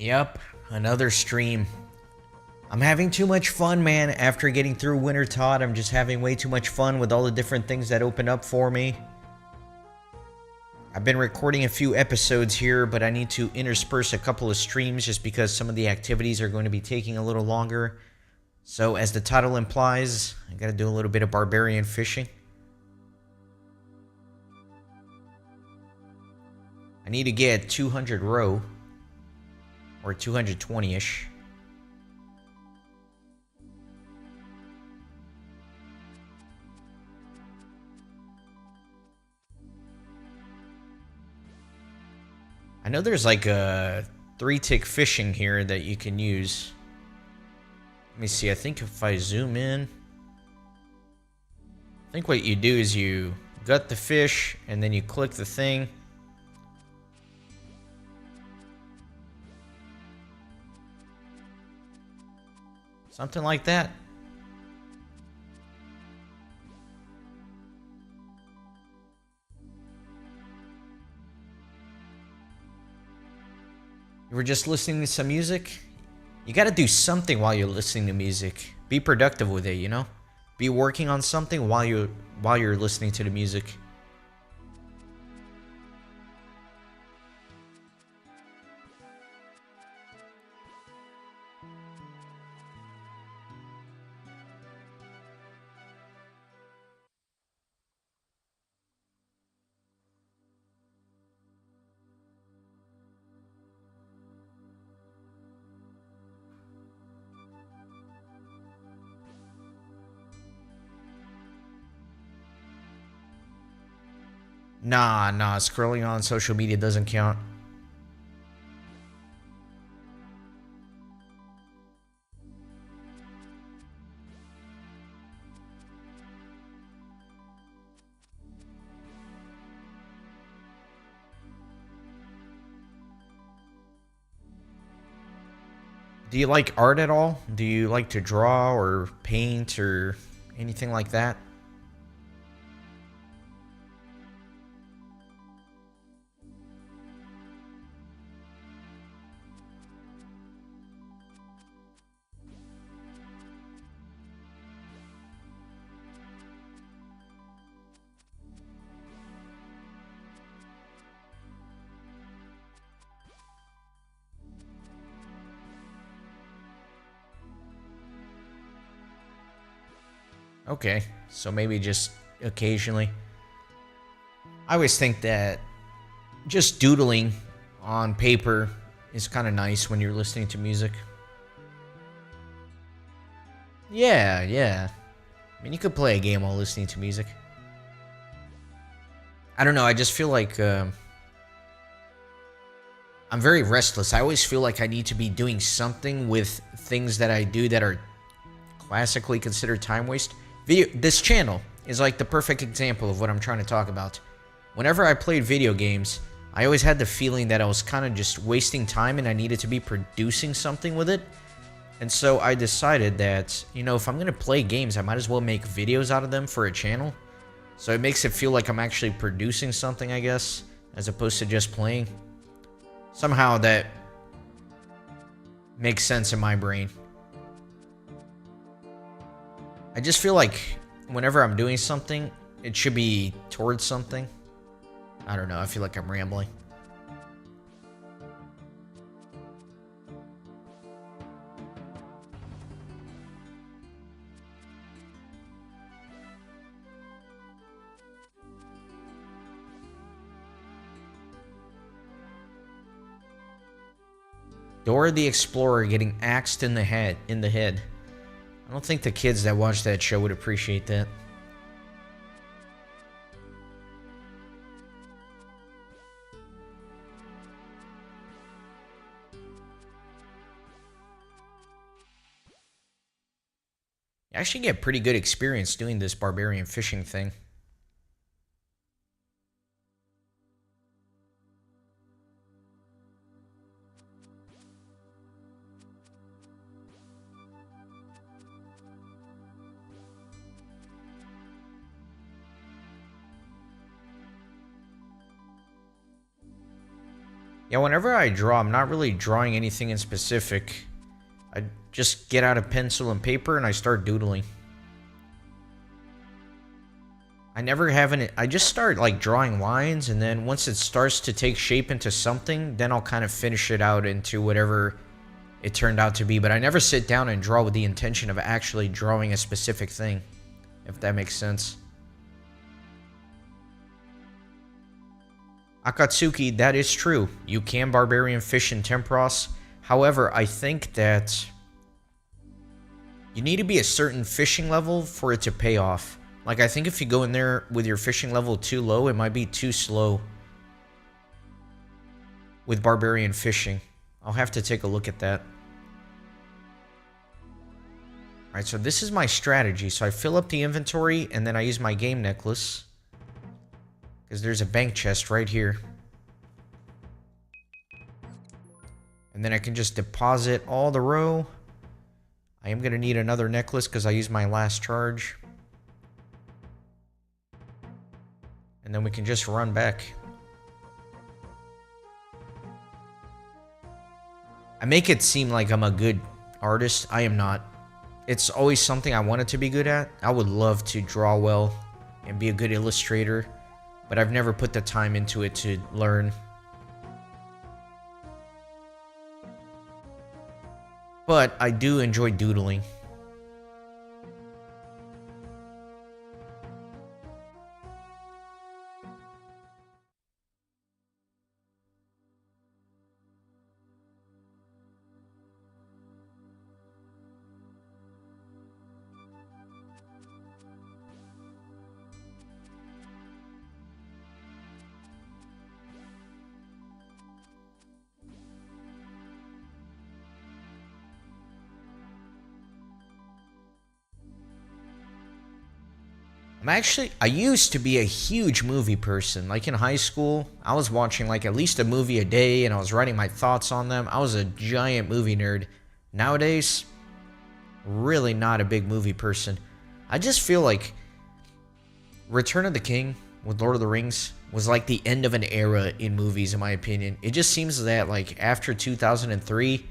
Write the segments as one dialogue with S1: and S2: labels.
S1: Yep, another stream. I'm having too much fun, man. After getting through Winter Todd, I'm just having way too much fun with all the different things that open up for me. I've been recording a few episodes here, but I need to intersperse a couple of streams just because some of the activities are going to be taking a little longer. So, as the title implies, I gotta do a little bit of barbarian fishing. I need to get 200 row, or 220-ish. I know there's like a 3-tick fishing here that you can use. Let me see, I think if I zoom in, I think what you do is you gut the fish and then you click the thing. Something like that. You were just listening to some music? You gotta do something while you're listening to music. Be productive with it, you know? Be working on something while you're listening to the music. Nah, scrolling on social media doesn't count. Do you like art at all? Do you like to draw or paint or anything like that? Okay, so maybe just occasionally. I always think that just doodling on paper is kind of nice when you're listening to music. Yeah. I mean, you could play a game while listening to music. I don't know, I just feel like I'm very restless. I always feel like I need to be doing something with things that I do that are classically considered time waste. This channel is like the perfect example of what I'm trying to talk about. Whenever I played video games, I always had the feeling that I was kind of just wasting time and I needed to be producing something with it. And so I decided that, you know, if I'm going to play games, I might as well make videos out of them for a channel. So it makes it feel like I'm actually producing something, I guess, as opposed to just playing. Somehow that makes sense in my brain. I just feel like whenever I'm doing something, it should be towards something. I don't know, I feel like I'm rambling. Dora the Explorer getting axed in the head. I don't think the kids that watch that show would appreciate that. You actually get pretty good experience doing this barbarian fishing thing. Yeah, whenever I draw, I'm not really drawing anything in specific. I just get out a pencil and paper and I start doodling. I never have any... I just start, like, drawing lines, and then once it starts to take shape into something, then I'll kind of finish it out into whatever it turned out to be. But I never sit down and draw with the intention of actually drawing a specific thing, if that makes sense. Akatsuki, that is true. You can barbarian fish in Tempros. However, I think that you need to be a certain fishing level for it to pay off. Like, I think if you go in there with your fishing level too low, it might be too slow with barbarian fishing. I'll have to take a look at that. Alright, so this is my strategy. So I fill up the inventory, and then I use my game necklace. Because there's a bank chest right here. And then I can just deposit all the row. I am going to need another necklace because I used my last charge. And then we can just run back. I make it seem like I'm a good artist. I am not. It's always something I wanted to be good at. I would love to draw well and be a good illustrator, but I've never put the time into it to learn. But I do enjoy doodling. I used to be a huge movie person. Like in high school, I was watching like at least a movie a day and I was writing my thoughts on them. I was a giant movie nerd. Nowadays, really not a big movie person. I just feel like Return of the King with Lord of the Rings was like the end of an era in movies, in my opinion. It just seems that like after 2003,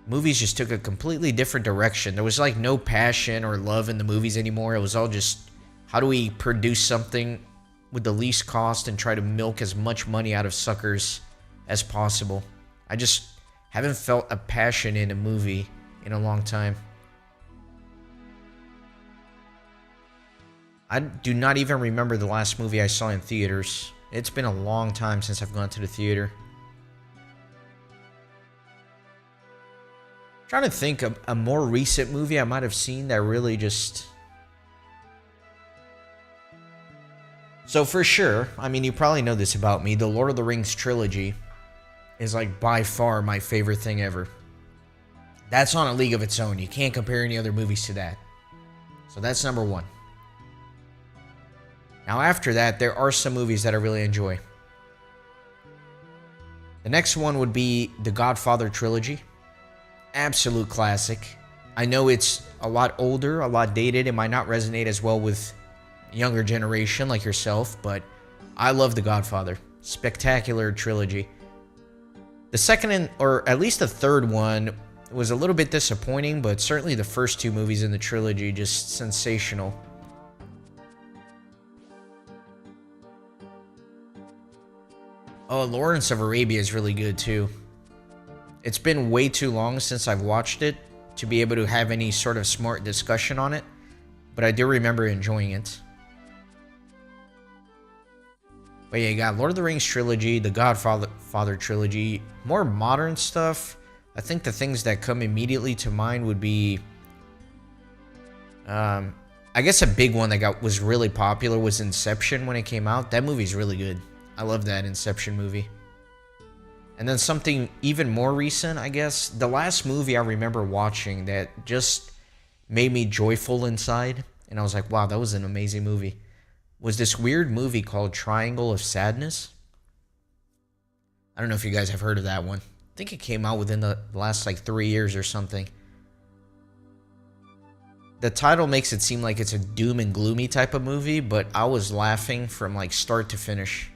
S1: movies just took a completely different direction. There was like no passion or love in the movies anymore. It was all just, how do we produce something with the least cost and try to milk as much money out of suckers as possible. I just haven't felt a passion in a movie in a long time. I do not even remember the last movie I saw in theaters. It's been a long time since I've gone to the theater. Trying to think of a more recent movie I might have seen that really just... So for sure, I mean, you probably know this about me, the Lord of the Rings trilogy is like by far my favorite thing ever. That's on a league of its own. You can't compare any other movies to that. So that's number one. Now after that, there are some movies that I really enjoy. The next one would be the Godfather trilogy. Absolute classic. I know it's a lot older, a lot dated. It might not resonate as well with younger generation like yourself, but I love The Godfather. Spectacular trilogy. The second, or at least the third one, was a little bit disappointing, but certainly the first two movies in the trilogy, just sensational. Oh, Lawrence of Arabia is really good too. It's been way too long since I've watched it to be able to have any sort of smart discussion on it, but I do remember enjoying it. But yeah, you got Lord of the Rings trilogy, the Godfather trilogy, more modern stuff. I think the things that come immediately to mind would be, I guess a big one that was really popular was Inception when it came out. That movie's really good. I love that Inception movie. And then something even more recent, I guess. The last movie I remember watching that just made me joyful inside, and I was like, wow, that was an amazing movie, was this weird movie called Triangle of Sadness. I don't know if you guys have heard of that one. I think it came out within the last like 3 years or something. The title makes it seem like it's a doom and gloomy type of movie, but I was laughing from like start to finish.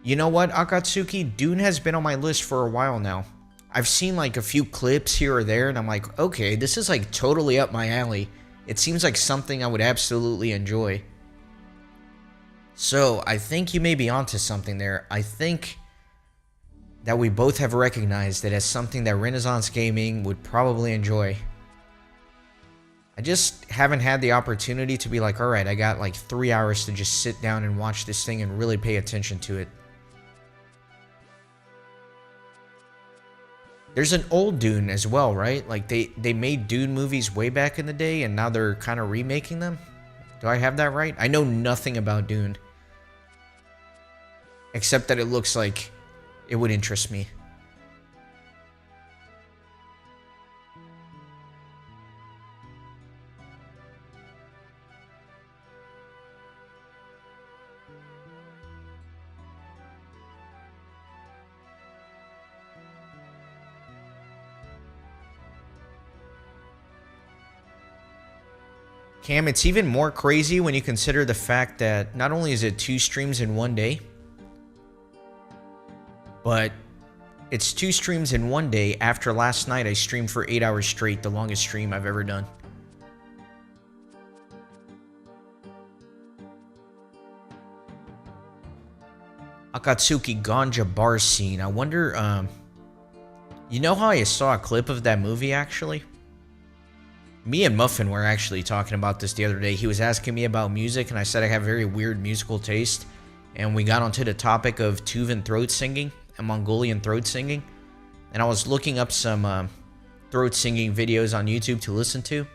S1: You know what, Akatsuki? Dune has been on my list for a while now. I've seen like a few clips here or there, and I'm like, okay, this is like totally up my alley. It seems like something I would absolutely enjoy. So, I think you may be onto something there. I think that we both have recognized it as something that Renaissance Gaming would probably enjoy. I just haven't had the opportunity to be like, alright, I got like 3 hours to just sit down and watch this thing and really pay attention to it. There's an old Dune as well, right? Like they made Dune movies way back in the day and now they're kind of remaking them. Do I have that right? I know nothing about Dune. Except that it looks like it would interest me. Cam, it's even more crazy when you consider the fact that not only is it 2 streams in one day, but it's 2 streams in one day after last night I streamed for 8 hours straight, the longest stream I've ever done. Akatsuki Ganja bar scene. I wonder, you know how I saw a clip of that movie actually? Me and Muffin were actually talking about this the other day. He was asking me about music, and I said I have very weird musical taste. And we got onto the topic of Tuvan throat singing and Mongolian throat singing. And I was looking up some throat singing videos on YouTube to listen to.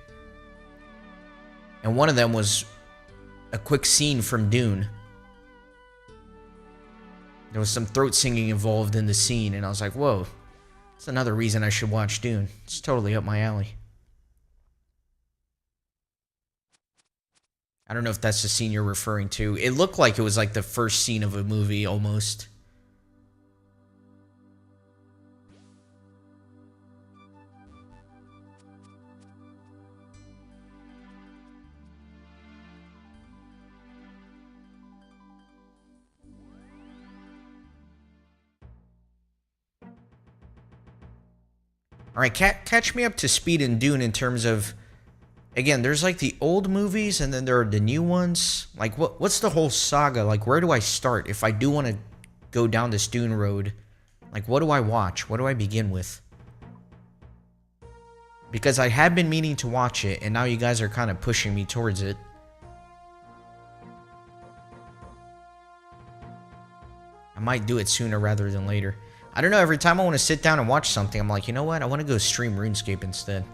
S1: And one of them was a quick scene from Dune. There was some throat singing involved in the scene, and I was like, whoa, that's another reason I should watch Dune. It's totally up my alley. I don't know if that's the scene you're referring to. It looked like it was like the first scene of a movie, almost. Alright, catch me up to speed in Dune in terms of... Again, there's like the old movies and then there are the new ones. Like, what's the whole saga? Like, where do I start if I do want to go down this Dune road? Like, what do I watch? What do I begin with? Because I have been meaning to watch it, and now you guys are kind of pushing me towards it. I might do it sooner rather than later. I don't know, every time I want to sit down and watch something, I'm like, you know what? I want to go stream RuneScape instead.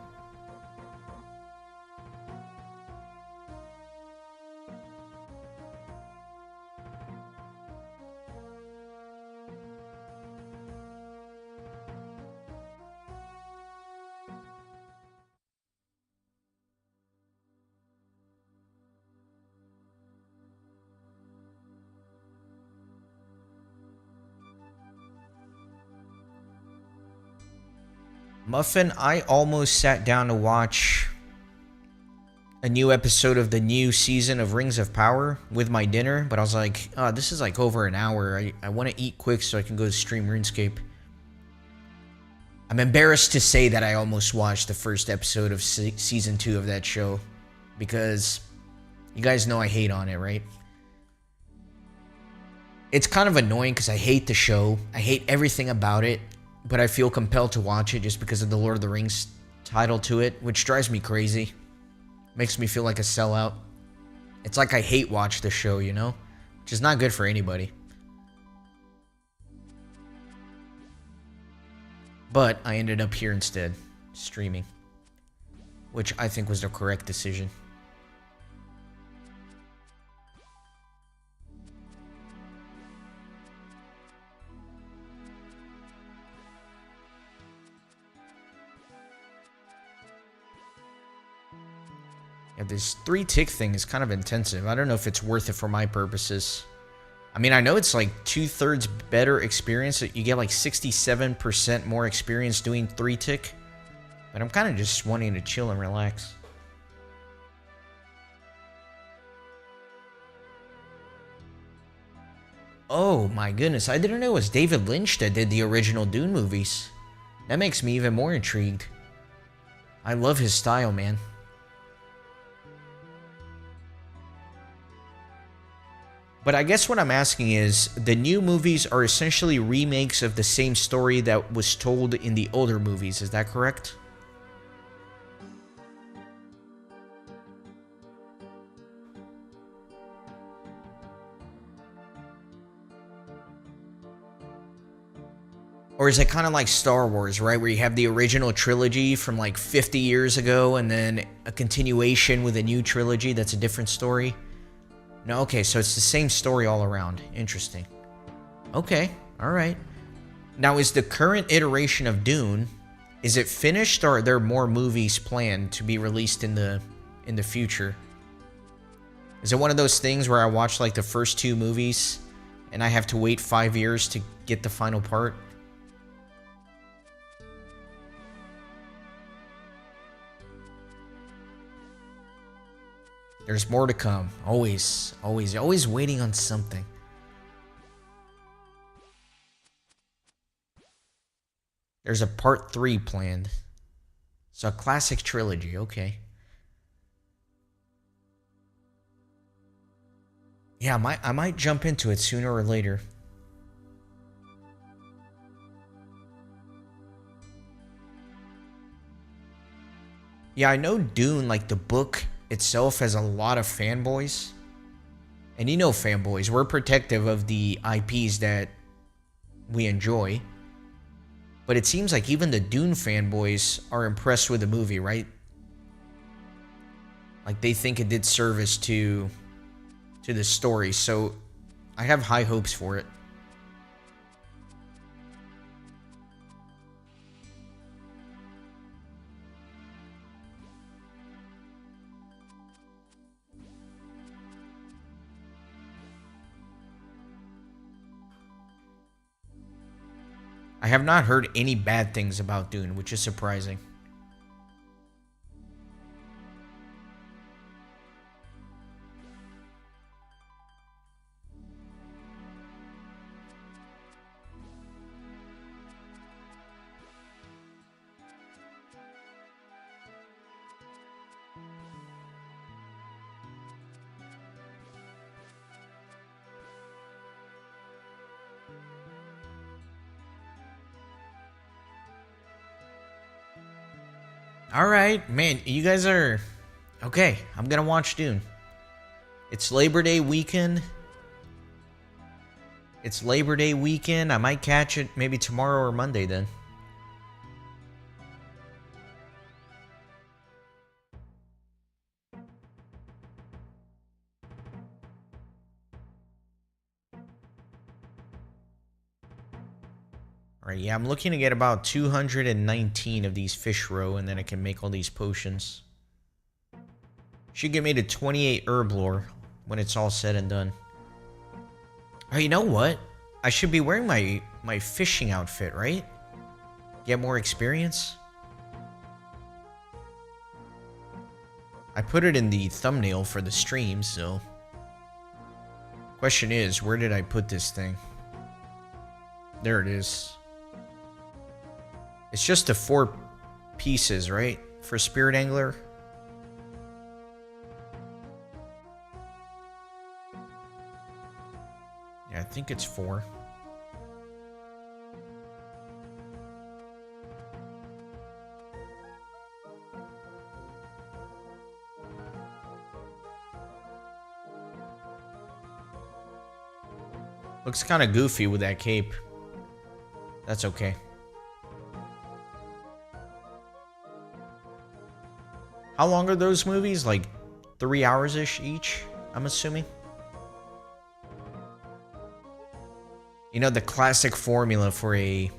S1: Muffin, I almost sat down to watch a new episode of the new season of Rings of Power with my dinner, but I was like, oh, this is like over an hour. I want to eat quick so I can go stream RuneScape. I'm embarrassed to say that I almost watched the first episode of season 2 of that show, because you guys know I hate on it, right? It's kind of annoying because I hate the show. I hate everything about it. But I feel compelled to watch it just because of the Lord of the Rings title to it, which drives me crazy. Makes me feel like a sellout. It's like I hate watch the show, you know? Which is not good for anybody. But I ended up here instead, streaming. Which I think was the correct decision. Yeah, this 3-tick thing is kind of intensive. I don't know if it's worth it for my purposes. I mean, I know it's like 2/3 better experience. You get like 67% more experience doing 3-tick. But I'm kind of just wanting to chill and relax. Oh my goodness, I didn't know it was David Lynch that did the original Dune movies. That makes me even more intrigued. I love his style, man. But I guess what I'm asking is, the new movies are essentially remakes of the same story that was told in the older movies, is that correct? Or is it kind of like Star Wars, right? Where you have the original trilogy from like 50 years ago and then a continuation with a new trilogy that's a different story? No, okay, so it's the same story all around. Interesting. Okay, all right. Now, is the current iteration of Dune, is it finished, or are there more movies planned to be released in the future? Is it one of those things where I watch like the first 2 movies and I have to wait 5 years to get the final part? There's more to come. Always, always, always waiting on something. There's a part 3 planned. So a classic trilogy, okay. Yeah, I might jump into it sooner or later. Yeah, I know Dune, like the book itself, has a lot of fanboys. And you know fanboys, we're protective of the IPs that we enjoy. But it seems like even the Dune fanboys are impressed with the movie, right? Like they think it did service to the story, so I have high hopes for it. I have not heard any bad things about Dune, which is surprising. All right, man, you guys are okay. I'm gonna watch Dune. It's Labor Day weekend. It's Labor Day weekend. I might catch it maybe tomorrow or Monday then. All right, yeah, I'm looking to get about 219 of these fish roe, and then I can make all these potions. Should get me to 28 herb lore when it's all said and done. Oh, you know what? I should be wearing my fishing outfit, right? Get more experience? I put it in the thumbnail for the stream, so... Question is, where did I put this thing? There it is. It's just the 4 pieces, right? For Spirit Angler. Yeah, I think it's 4. Looks kind of goofy with that cape. That's okay. How long are those movies? Like 3 hours-ish each, I'm assuming? You know, the classic formula for a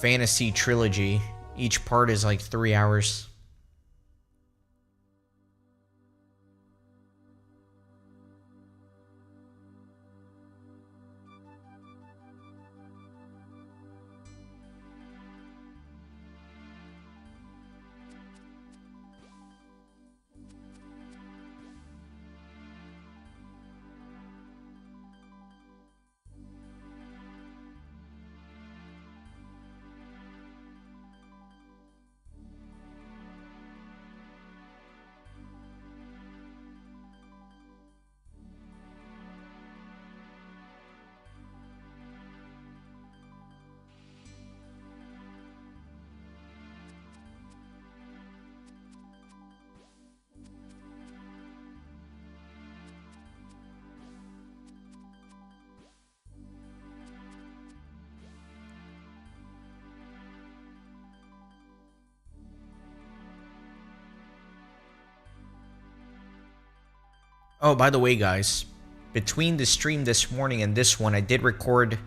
S1: fantasy trilogy. Each part is like 3 hours. Oh, by the way, guys, between the stream this morning and this one, I did record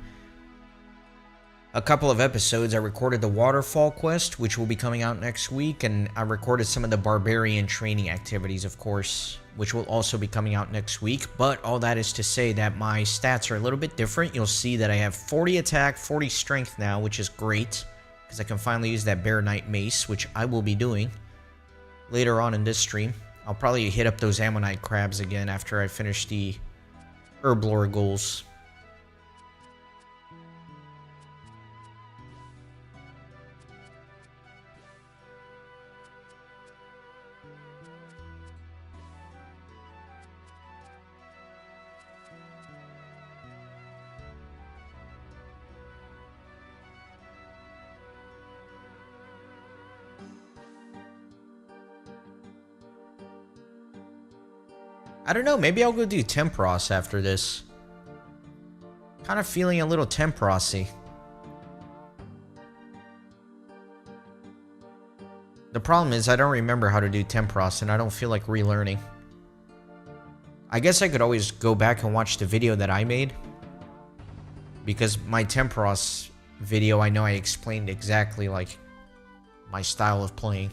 S1: a couple of episodes. I recorded the waterfall quest, which will be coming out next week, and I recorded some of the barbarian training activities, of course, which will also be coming out next week. But all that is to say that my stats are a little bit different. You'll see that I have 40 attack, 40 strength now, which is great, because I can finally use that Bear Knight mace, which I will be doing later on in this stream. I'll probably hit up those Ammonite crabs again after I finish the Herblore goals. I don't know, maybe I'll go do Tempros after this. Kind of feeling a little Temprosy. The problem is I don't remember how to do Tempros and I don't feel like relearning. I guess I could always go back and watch the video that I made, because my Tempros video, I know I explained exactly like my style of playing.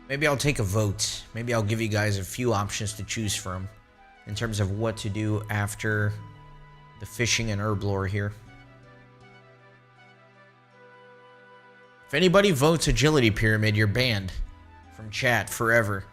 S1: Maybe I'll take a vote. Maybe I'll give you guys a few options to choose from in terms of what to do after the fishing and herblore here. If anybody votes agility pyramid, you're banned from chat forever.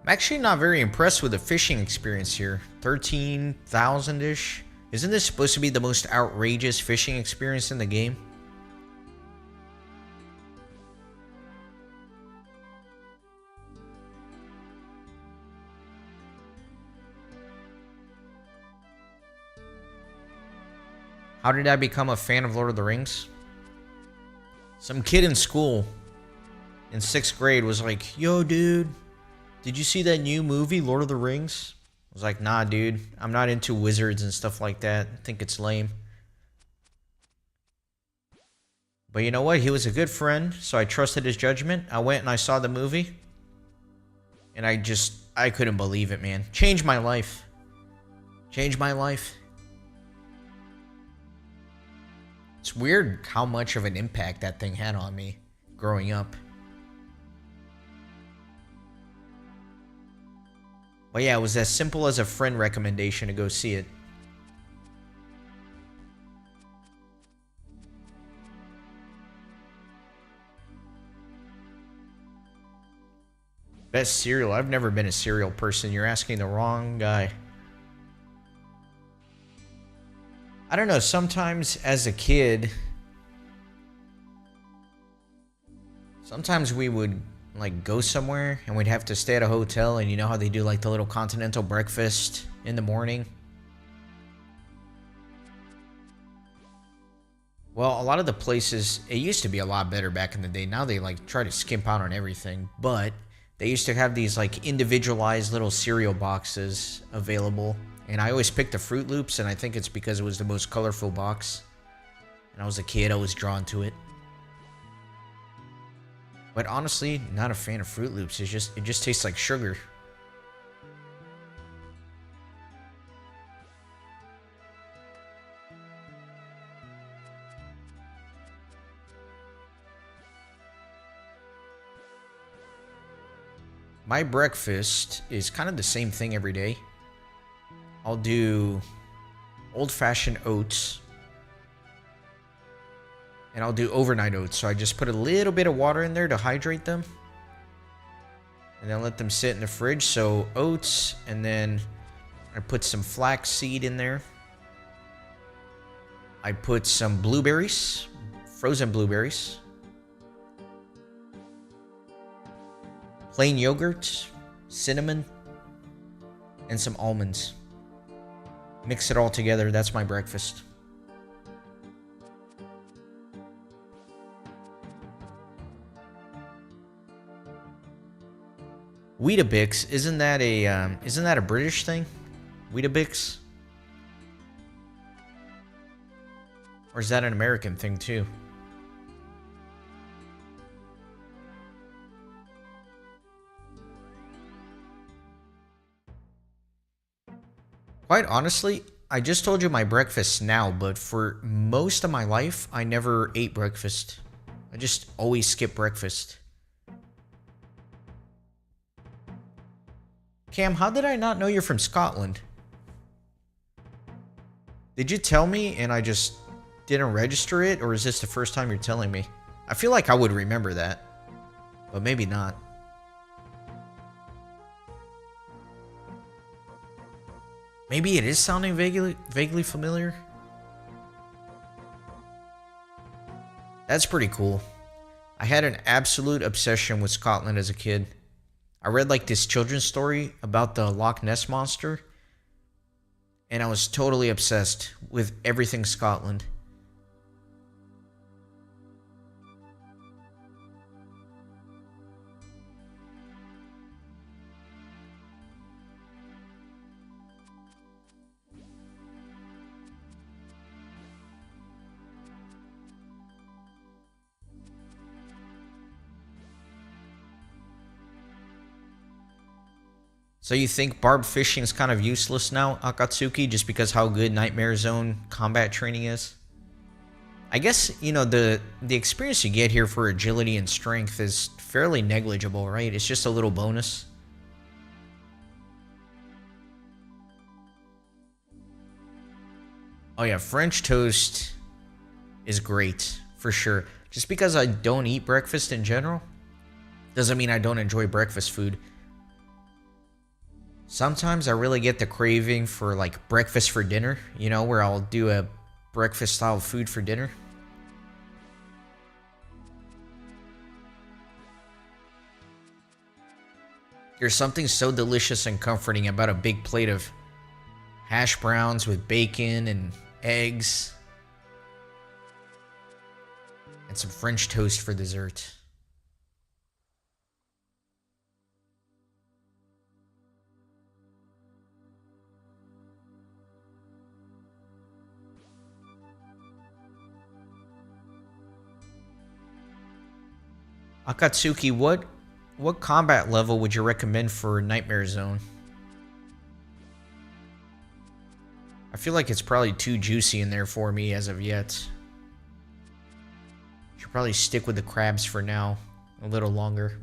S1: I'm actually not very impressed with the fishing experience here. 13,000-ish. Isn't this supposed to be the most outrageous fishing experience in the game? How did I become a fan of Lord of the Rings? Some kid in school in 6th grade was like, "Yo, dude, did you see that new movie, Lord of the Rings?" I was like, "Nah, dude. I'm not into wizards and stuff like that. I think it's lame." But you know what? He was a good friend, so I trusted his judgment. I went and I saw the movie. And I couldn't believe it, man. Changed my life. Changed my life. It's weird how much of an impact that thing had on me growing up. But yeah, it was as simple as a friend recommendation to go see it. Best cereal? I've never been a cereal person. You're asking the wrong guy. I don't know, sometimes as a kid, sometimes we would like go somewhere and we'd have to stay at a hotel, and you know how they do like the little continental breakfast in the morning? Well, a lot of the places, it used to be a lot better back in the day. Now they like try to skimp out on everything, but they used to have these like individualized little cereal boxes available. And I always picked the Fruit Loops, and I think it's because it was the most colorful box. And I was a kid, I was drawn to it. But honestly, not a fan of Fruit Loops. It just tastes like sugar. My breakfast is kind of the same thing every day. I'll do old-fashioned oats. And I'll do overnight oats. So I just put a little bit of water in there to hydrate them. And then let them sit in the fridge. So oats, and then I put some flax seed in there. I put some blueberries, frozen blueberries. Plain yogurt, cinnamon, and some almonds. Mix it all together. That's my breakfast. Weetabix, isn't that a British thing? Weetabix? Or is that an American thing too? Quite honestly, I just told you my breakfast now, but for most of my life, I never ate breakfast. I just always skip breakfast. Cam, how did I not know you're from Scotland? Did you tell me and I just didn't register it, or is this the first time you're telling me? I feel like I would remember that, but maybe not. Maybe it is sounding vaguely familiar. That's pretty cool. I had an absolute obsession with Scotland as a kid. I read like this children's story about the Loch Ness Monster, and I was totally obsessed with everything Scotland. So you think barb fishing is kind of useless now, Akatsuki, just because how good Nightmare Zone combat training is? I guess, you know, the experience you get here for agility and strength is fairly negligible, right? It's just a little bonus. Oh yeah, French toast is great, for sure. Just because I don't eat breakfast in general, doesn't mean I don't enjoy breakfast food. Sometimes I really get the craving for like breakfast for dinner, you know, where I'll do a breakfast style food for dinner. There's something so delicious and comforting about a big plate of hash browns with bacon and eggs and some French toast for dessert. Akatsuki, what combat level would you recommend for Nightmare Zone? I feel like it's probably too juicy in there for me as of yet. Should probably stick with the crabs for now, a little longer.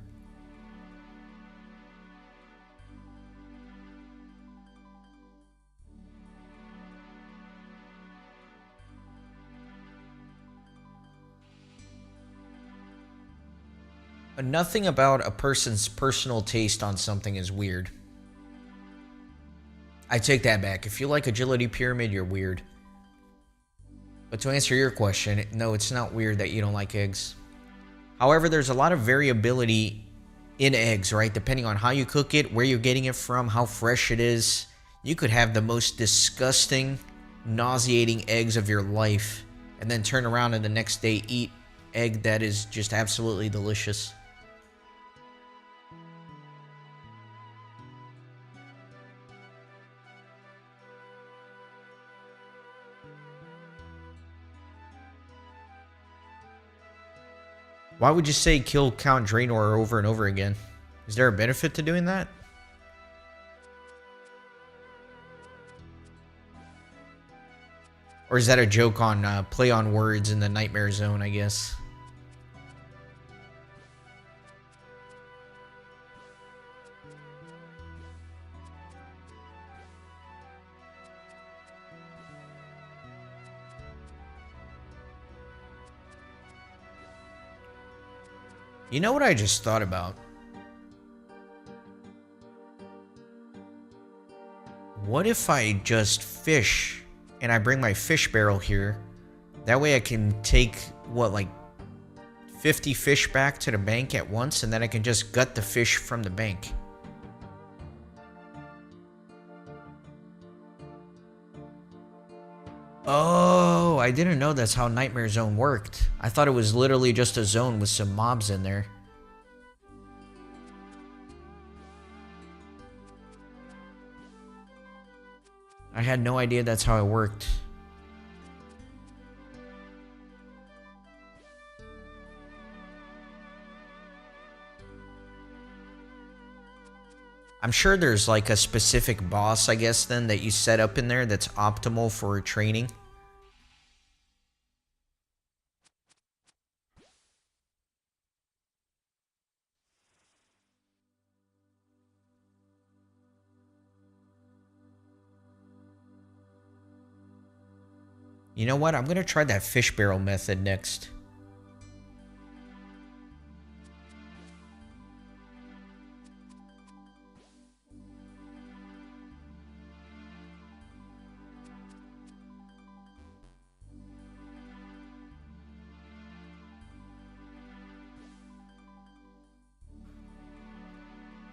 S1: Nothing about a person's personal taste on something is weird. I take that back. If you like Agility Pyramid, you're weird. But to answer your question, no, it's not weird that you don't like eggs. However, there's a lot of variability in eggs, right? Depending on how you cook it, where you're getting it from, how fresh it is. You could have the most disgusting, nauseating eggs of your life, and then turn around and the next day eat egg that is just absolutely delicious. Why would you say kill Count Draenor over and over again? Is there a benefit to doing that? Or is that a joke on play on words in the Nightmare Zone, I guess? You know what I just thought about? What if I just fish and I bring my fish barrel here? That way I can take, what, like 50 fish back to the bank at once, and then I can just gut the fish from the bank. Oh, I didn't know that's how Nightmare Zone worked. I thought it was literally just a zone with some mobs in there. I had no idea that's how it worked. I'm sure there's like a specific boss, I guess, then that you set up in there that's optimal for training. You know what? I'm going to try that fish barrel method next.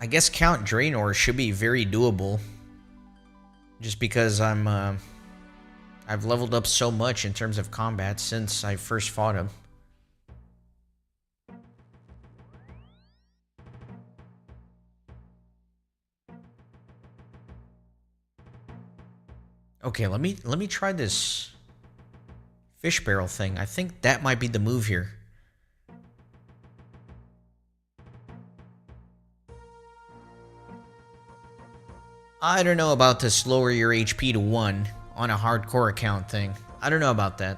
S1: I guess Count Draenor should be very doable. Just because I've leveled up so much in terms of combat since I first fought him. Okay, let me try this fish barrel thing. I think that might be the move here. I don't know about this lower your HP to 1 on a hardcore account thing. I don't know about that.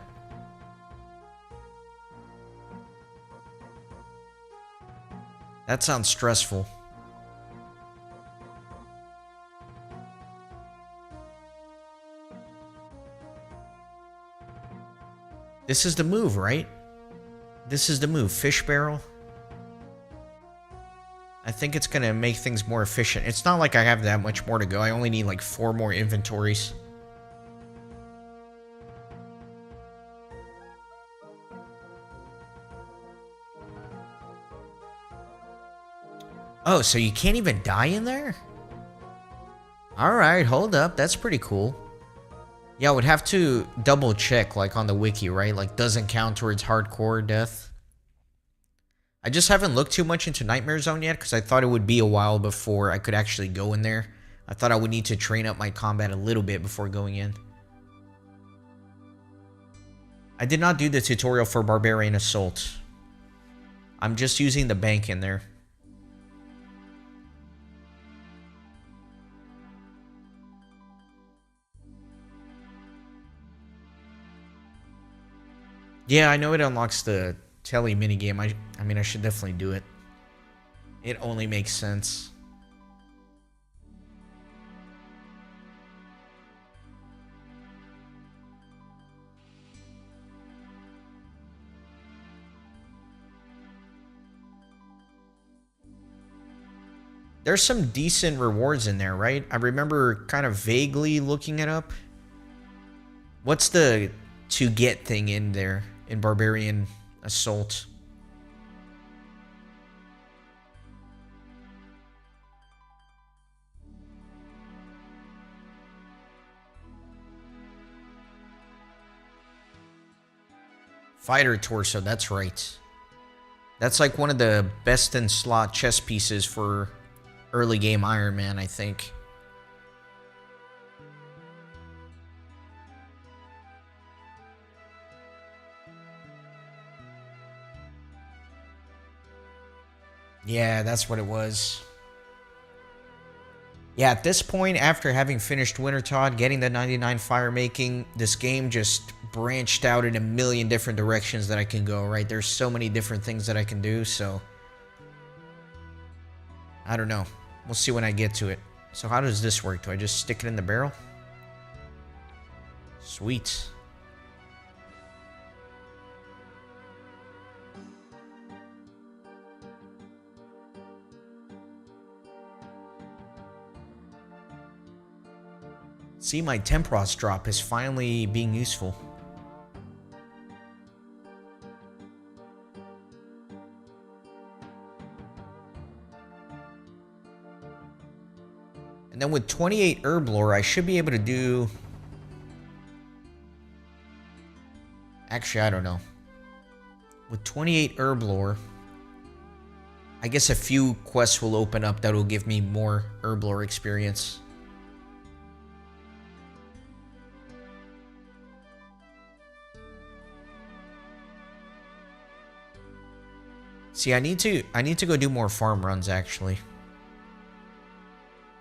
S1: That sounds stressful. This is the move, right? This is the move, fish barrel. I think it's gonna make things more efficient. It's not like I have that much more to go. I only need like 4 more inventories. Oh, so you can't even die in there? Alright, hold up. That's pretty cool. Yeah, I would have to double check, like, on the wiki, right? Like, doesn't count towards hardcore death. I just haven't looked too much into Nightmare Zone yet, because I thought it would be a while before I could actually go in there. I thought I would need to train up my combat a little bit before going in. I did not do the tutorial for Barbarian Assault. I'm just using the bank in there. Yeah, I know it unlocks the telly minigame. I mean, I should definitely do it. It only makes sense. There's some decent rewards in there, right? I remember kind of vaguely looking it up. What's the to get thing in there in Barbarian Assault? Fighter torso, that's right. That's like one of the best in slot chess pieces for early game Ironman, I think. Yeah, that's what it was. Yeah, at this point, after having finished Wintertodt, getting the 99 fire making, this game just branched out in a million different directions that I can go, right? There's so many different things that I can do, so I don't know. We'll see when I get to it. So how does this work? Do I just stick it in the barrel? Sweet. See, my Tempros drop is finally being useful. And then with 28 herb lore, I should be able to do... Actually, I don't know. With 28 herb lore, I guess a few quests will open up that will give me more herb lore experience. See, I need to go do more farm runs, actually.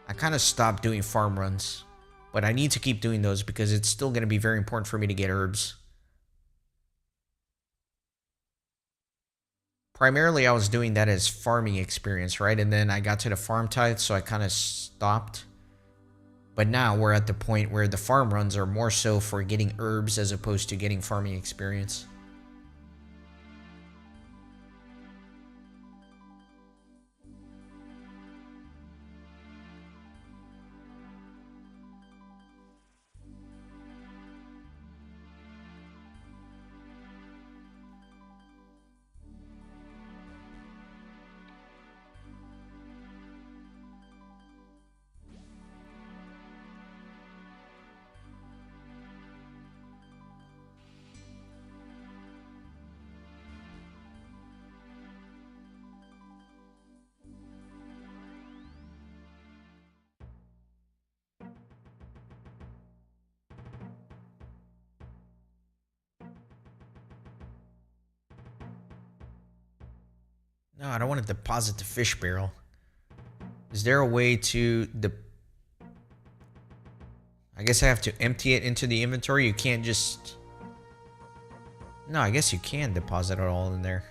S1: I kind of stopped doing farm runs, but I need to keep doing those because it's still going to be very important for me to get herbs. Primarily, I was doing that as farming experience, right? And then I got to the farm tithe, so I kind of stopped. But now we're at the point where the farm runs are more so for getting herbs as opposed to getting farming experience. No, I don't want to deposit the fish barrel. Is there a way to... I guess I have to empty it into the inventory. You can't just... No, I guess you can deposit it all in there.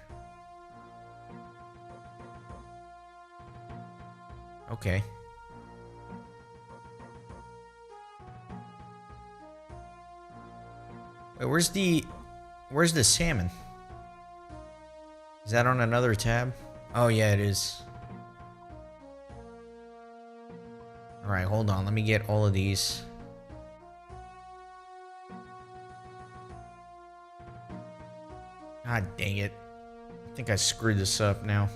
S1: Okay. Wait, where's the salmon? Is that on another tab? Oh, yeah, it is. Alright, hold on. Let me get all of these. God dang it. I think I screwed this up now.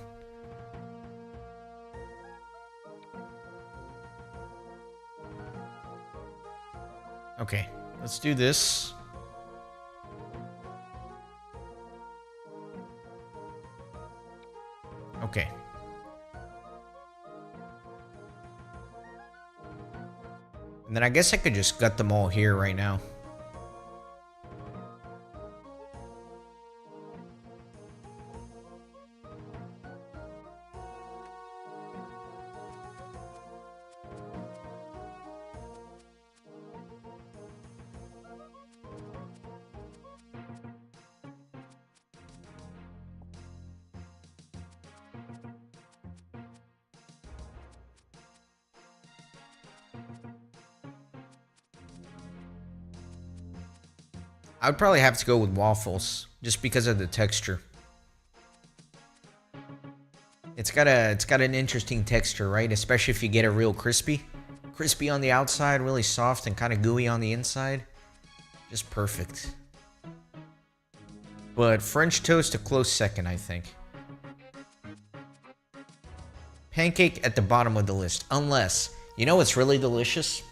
S1: Okay, let's do this. Okay. And then I guess I could just gut them all here right now. I would probably have to go with waffles just because of the texture. It's got an interesting texture, right? Especially if you get it real crispy. Crispy on the outside, really soft and kind of gooey on the inside. Just perfect. But French toast a close second, I think. Pancake at the bottom of the list. Unless, you know what's really delicious?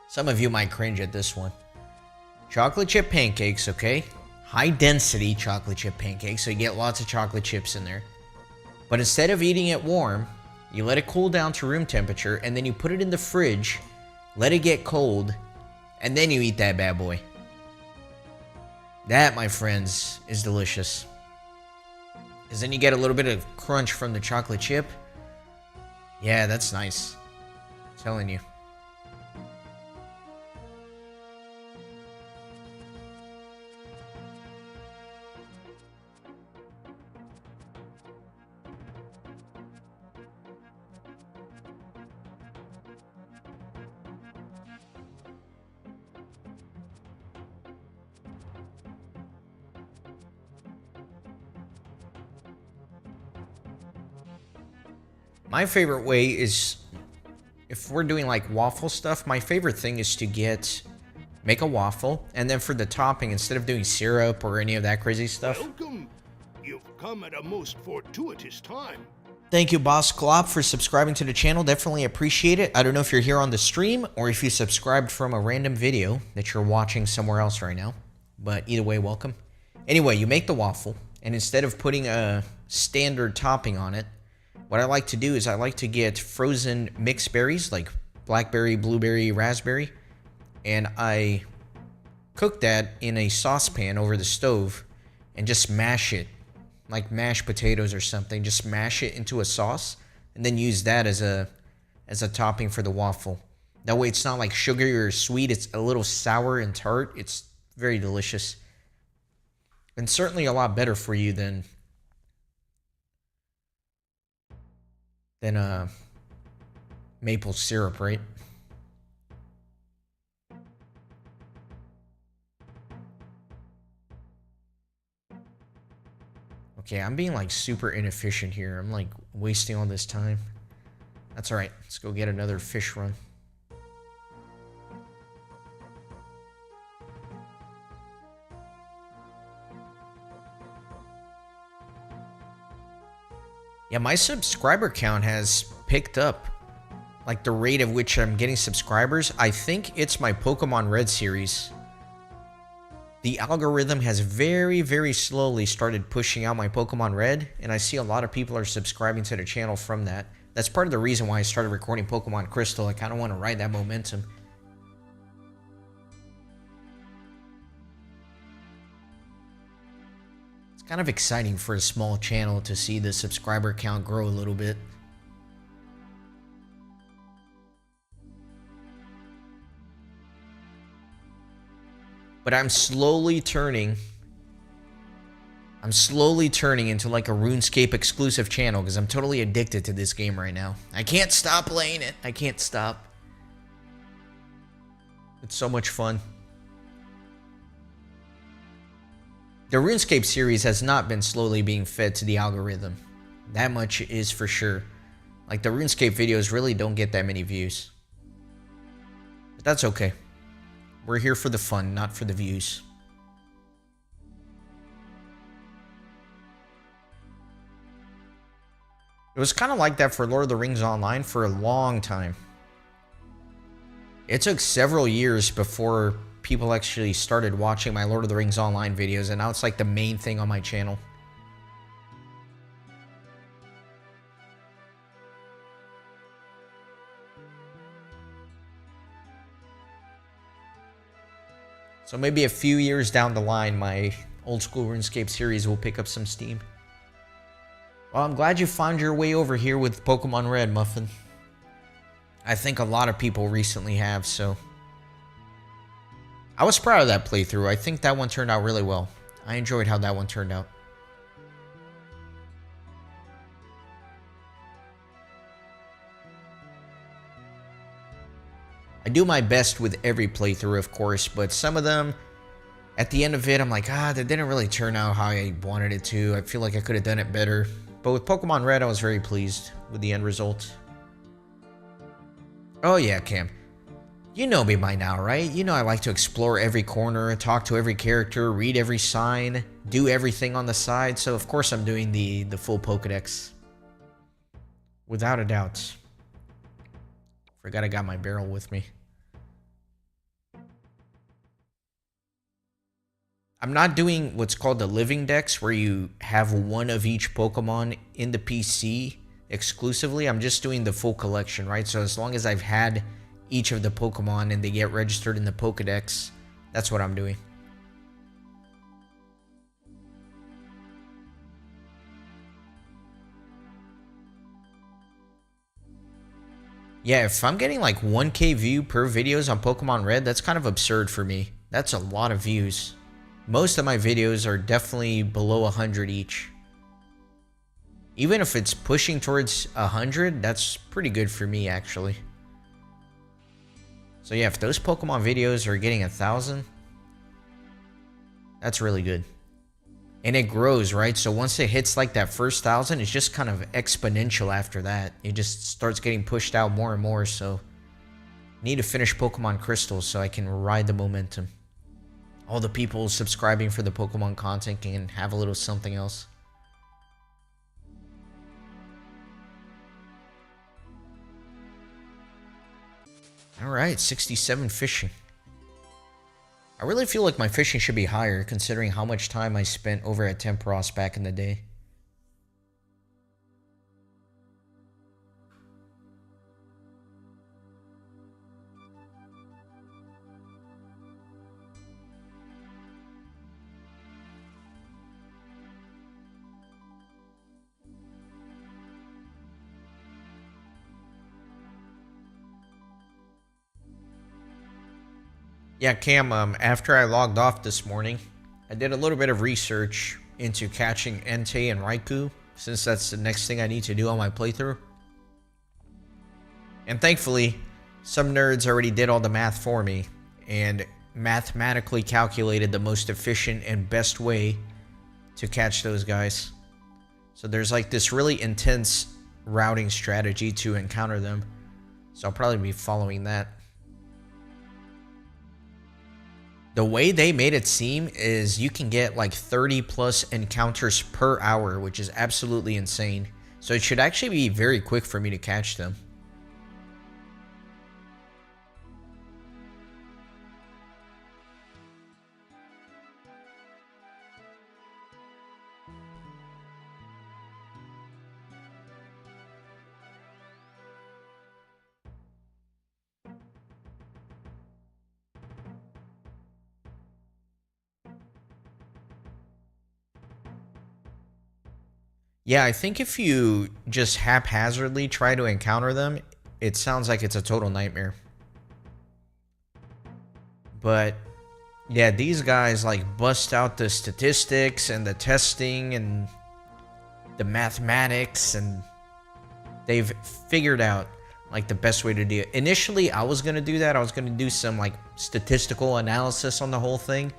S1: Some of you might cringe at this one. Chocolate chip pancakes, okay? High density chocolate chip pancakes, so you get lots of chocolate chips in there. But instead of eating it warm, you let it cool down to room temperature, and then you put it in the fridge, let it get cold, and then you eat that bad boy. That, my friends, is delicious. Because then you get a little bit of crunch from the chocolate chip. Yeah, that's nice. I'm telling you. My favorite way is, if we're doing like waffle stuff, my favorite thing is to make a waffle, and then for the topping, instead of doing syrup or any of that crazy stuff.
S2: Welcome. You've come at a most fortuitous time.
S1: Thank you, Boss Glop, for subscribing to the channel. Definitely appreciate it. I don't know if you're here on the stream or if you subscribed from a random video that you're watching somewhere else right now. But either way, welcome. Anyway, you make the waffle, and instead of putting a standard topping on it, what I like to do is I like to get frozen mixed berries like blackberry, blueberry, raspberry, and I cook that in a saucepan over the stove and just mash it like mashed potatoes or something. Just mash it into a sauce and then use that as a topping for the waffle. That way it's not like sugary or sweet. It's a little sour and tart. It's very delicious. And certainly a lot better for you than maple syrup, right? Okay, I'm being like super inefficient here. I'm like wasting all this time. That's all right. Let's go get another fish run. Yeah, my subscriber count has picked up. Like the rate at which I'm getting subscribers. I think it's my Pokemon Red series. The algorithm has very, very slowly started pushing out my Pokemon Red, and I see a lot of people are subscribing to the channel from that. That's part of the reason why I started recording Pokemon Crystal. I kind of want to ride that momentum. Kind of exciting for a small channel to see the subscriber count grow a little bit. But I'm slowly turning into like a RuneScape exclusive channel because I'm totally addicted to this game right now. I can't stop playing it. I can't stop. It's so much fun. The RuneScape series has not been slowly being fed to the algorithm. That much is for sure. Like the RuneScape videos really don't get that many views. But that's okay. We're here for the fun, not for the views. It was kind of like that for Lord of the Rings Online for a long time. It took several years before people actually started watching my Lord of the Rings Online videos, and now it's like the main thing on my channel. So maybe a few years down the line, my Old School RuneScape series will pick up some steam. Well, I'm glad you found your way over here with Pokemon Red, Muffin. I think a lot of people recently have, so I was proud of that playthrough. I think that one turned out really well. I enjoyed how that one turned out. I do my best with every playthrough, of course, but some of them At the end of it, I'm like, that didn't really turn out how I wanted it to. I feel like I could have done it better. But with Pokemon Red, I was very pleased with the end result. Oh yeah, Cam. You know me by now, right? You know I like to explore every corner, talk to every character, read every sign, do everything on the side. So of course I'm doing the full Pokedex. Without a doubt. Forgot I got my barrel with me. I'm not doing what's called the living dex, where you have one of each Pokemon in the PC exclusively. I'm just doing the full collection, right? So as long as I've had each of the Pokemon and they get registered in the Pokedex, that's what I'm doing. Yeah, if I'm getting like 1K view per videos on Pokemon Red, that's kind of absurd for me. That's a lot of views. Most of my videos are definitely below 100 each. Even if it's pushing towards 100, that's pretty good for me, actually. So yeah, if those Pokemon videos are getting 1,000, that's really good. And it grows, right? So once it hits like that first 1,000, it's just kind of exponential after that. It just starts getting pushed out more and more, so need to finish Pokemon Crystal so I can ride the momentum. All the people subscribing for the Pokemon content can have a little something else. Alright, 67 fishing. I really feel like my fishing should be higher considering how much time I spent over at Tempros back in the day. Yeah, Cam, after I logged off this morning, I did a little bit of research into catching Entei and Raikou, since that's the next thing I need to do on my playthrough. And thankfully, some nerds already did all the math for me, and mathematically calculated the most efficient and best way to catch those guys. So there's like this really intense routing strategy to encounter them. So I'll probably be following that. The way they made it seem is you can get like 30 plus encounters per hour, which is absolutely insane. So it should actually be very quick for me to catch them. Yeah, I think if you just haphazardly try to encounter them, it sounds like it's a total nightmare. But yeah, these guys like bust out the statistics and the testing and the mathematics, and they've figured out like the best way to do it. Initially, I was going to do that. I was going to do some like statistical analysis on the whole thing.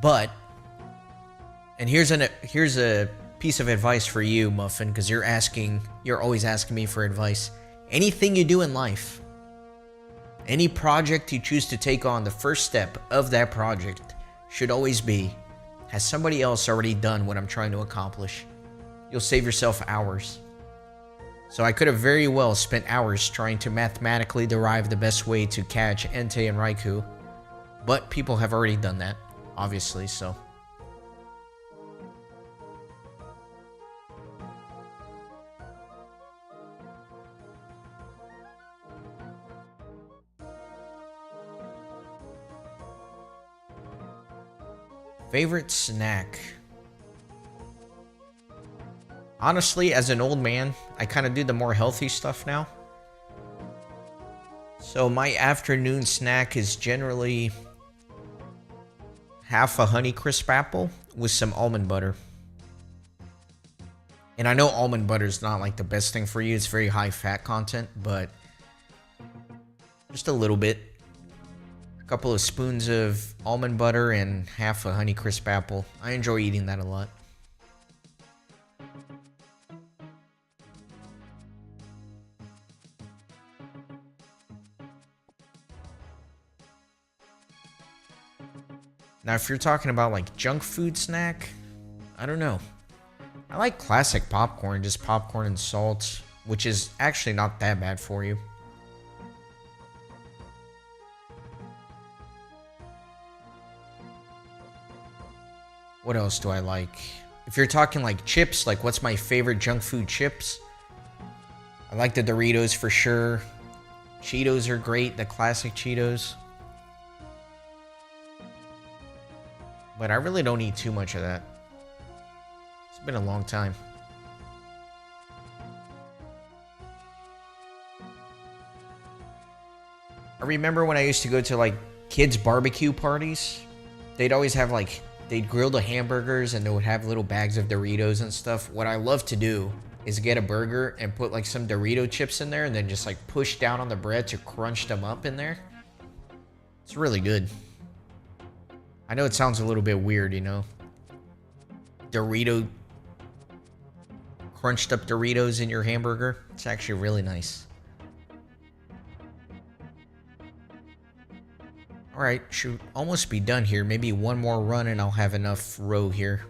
S1: But, and here's a piece of advice for you, Muffin, because you're always asking me for advice. Anything you do in life, any project you choose to take on, the first step of that project should always be, has somebody else already done what I'm trying to accomplish? You'll save yourself hours. So I could have very well spent hours trying to mathematically derive the best way to catch Entei and Raikou, but people have already done that, obviously, so. Favorite snack? Honestly, as an old man, I kind of do the more healthy stuff now. So my afternoon snack is generally half a Honeycrisp apple with some almond butter. And I know almond butter is not like the best thing for you. It's very high fat content, but just a little bit. couple of spoons of almond butter, and half a Honeycrisp apple. I enjoy eating that a lot. Now, if you're talking about like junk food snack, I don't know. I like classic popcorn, just popcorn and salt, which is actually not that bad for you. What else do I like? If you're talking like chips, like what's my favorite junk food chips? I like the Doritos for sure. Cheetos are great, the classic Cheetos. But I really don't eat too much of that. It's been a long time. I remember when I used to go to like kids' barbecue parties. They'd always have like, they'd grill the hamburgers and they would have little bags of Doritos and stuff. What I love to do is get a burger and put like some Dorito chips in there and then just like push down on the bread to crunch them up in there. It's really good. I know it sounds a little bit weird, you know. Crunched up Doritos in your hamburger. It's actually really nice. Alright, should almost be done here. Maybe one more run and I'll have enough row here.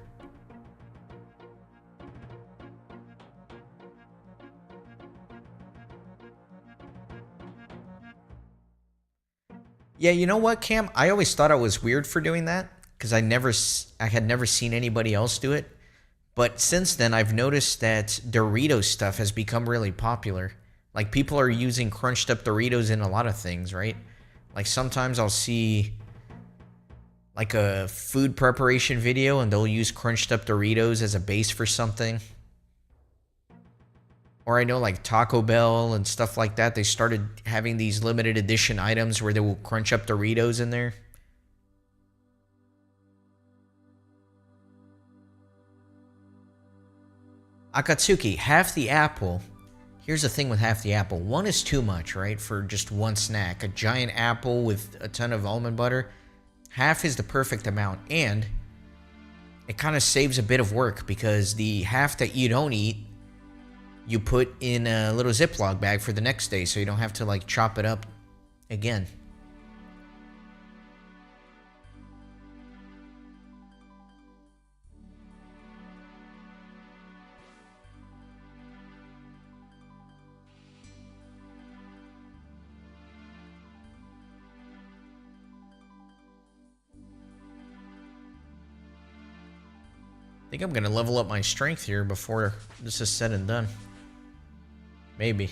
S1: Yeah, you know what, Cam? I always thought I was weird for doing that because I had never seen anybody else do it. But since then, I've noticed that Dorito stuff has become really popular. Like, people are using crunched up Doritos in a lot of things, right? Like, sometimes I'll see like a food preparation video and they'll use crunched up Doritos as a base for something. Or I know like Taco Bell and stuff like that, they started having these limited edition items where they will crunch up Doritos in there. Akatsuki, half the apple. Here's the thing with half the apple. One is too much, right? For just one snack. A giant apple with a ton of almond butter. Half is the perfect amount. And it kind of saves a bit of work because the half that you don't eat, you put in a little Ziploc bag for the next day so you don't have to like chop it up again. I think I'm gonna level up my strength here before this is said and done. Maybe.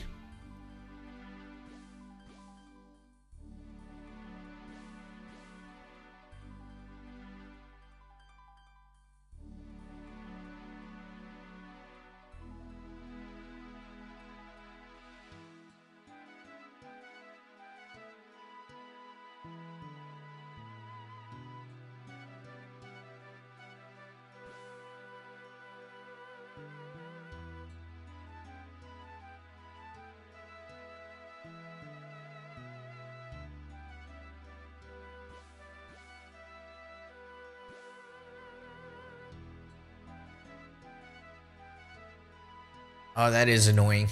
S1: Oh, that is annoying.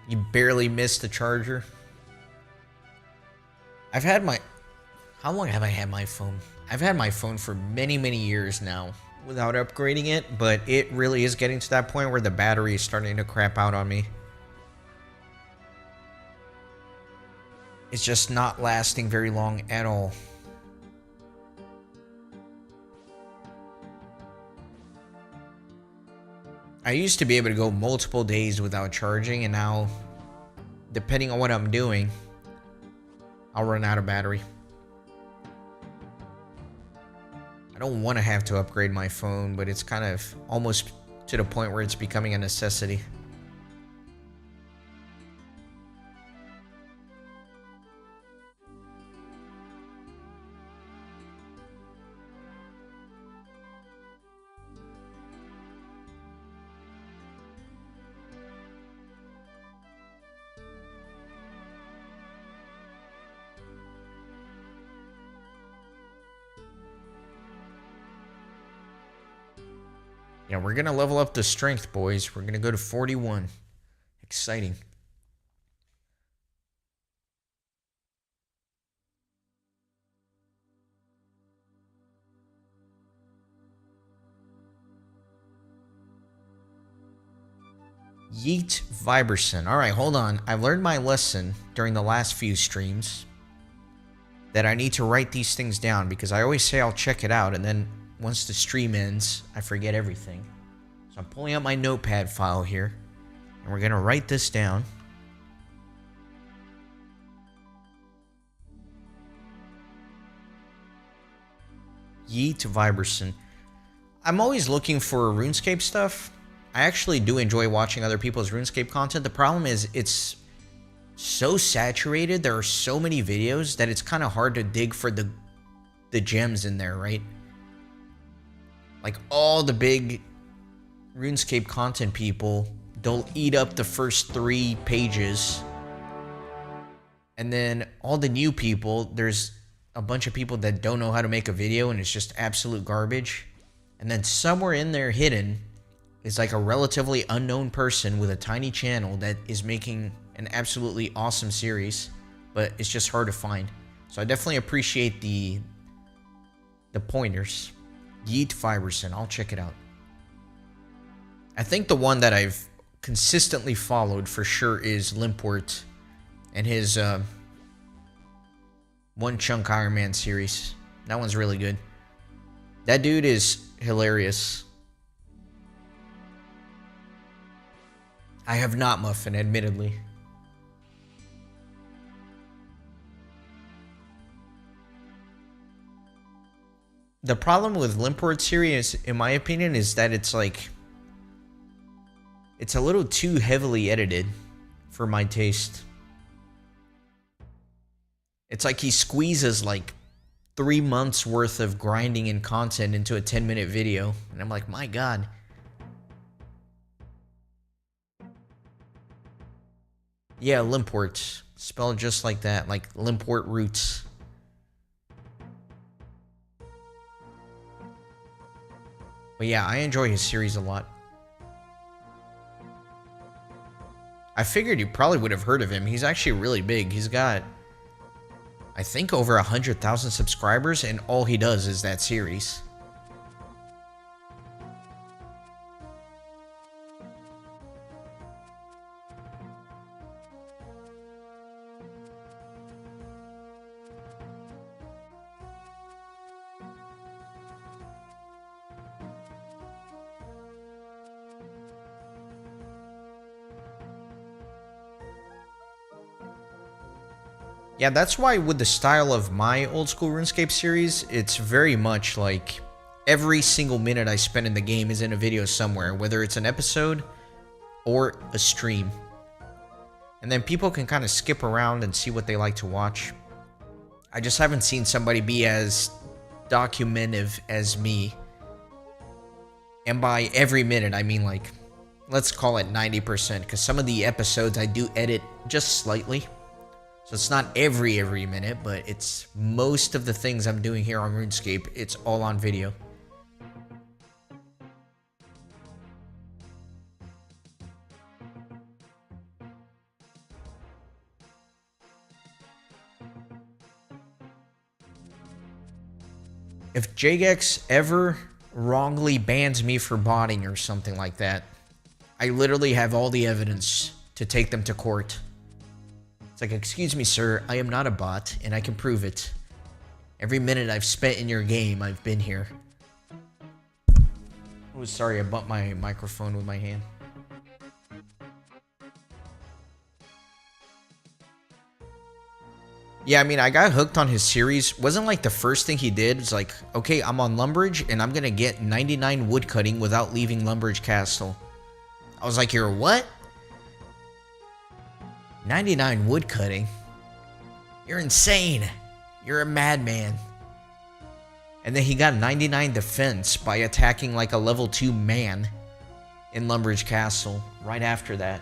S1: You barely missed the charger. I've had my... How long have I had my phone? I've had my phone for many, many years now without upgrading it, but it really is getting to that point where the battery is starting to crap out on me. It's just not lasting very long at all. I used to be able to go multiple days without charging, and now, depending on what I'm doing, I'll run out of battery. I don't want to have to upgrade my phone, but it's kind of almost to the point where it's becoming a necessity. Yeah, we're going to level up the strength, boys. We're going to go to 41. Exciting. Yeet Viberson. All right, hold on. I've learned my lesson during the last few streams that I need to write these things down because I always say I'll check it out, and then once the stream ends, I forget everything. So I'm pulling out my notepad file here, and we're going to write this down. Yeet Viberson. I'm always looking for RuneScape stuff. I actually do enjoy watching other people's RuneScape content. The problem is it's so saturated. There are so many videos that it's kind of hard to dig for the gems in there, right? Like all the big RuneScape content people, they'll eat up the first 3 pages. And then all the new people, there's a bunch of people that don't know how to make a video and it's just absolute garbage. And then somewhere in there hidden is like a relatively unknown person with a tiny channel that is making an absolutely awesome series, but it's just hard to find. So I definitely appreciate the pointers. Yeet Fiberson, I'll check it out. I think the one that I've consistently followed for sure is Limport and his One Chunk Ironman series. That one's really good. That dude is hilarious. I have not, Muffin, admittedly. The problem with Limport series, in my opinion, is that it's like... it's a little too heavily edited for my taste. It's like he squeezes like 3 months worth of grinding and content into a 10-minute video. And I'm like, my God. Yeah, Limport. Spelled just like that, like Limport roots. But yeah, I enjoy his series a lot. I figured you probably would have heard of him. He's actually really big. He's got, I think, over 100,000 subscribers, and all he does is that series. Yeah, that's why with the style of my Old School RuneScape series, it's very much like every single minute I spend in the game is in a video somewhere, whether it's an episode or a stream. And then people can kind of skip around and see what they like to watch. I just haven't seen somebody be as documentative as me. And by every minute, I mean like, let's call it 90%, because some of the episodes I do edit just slightly. So it's not every minute, but it's most of the things I'm doing here on RuneScape, it's all on video. If Jagex ever wrongly bans me for botting or something like that, I literally have all the evidence to take them to court. It's like, excuse me, sir, I am not a bot, and I can prove it. Every minute I've spent in your game, I've been here. Oh, sorry, I bumped my microphone with my hand. Yeah, I mean, I got hooked on his series. Wasn't like the first thing he did. It's like, okay, I'm on Lumbridge, and I'm gonna get 99 woodcutting without leaving Lumbridge Castle. I was like, you're what? 99 woodcutting? You're insane. You're a madman. And then he got 99 defense by attacking like a level 2 man in Lumbridge Castle right after that.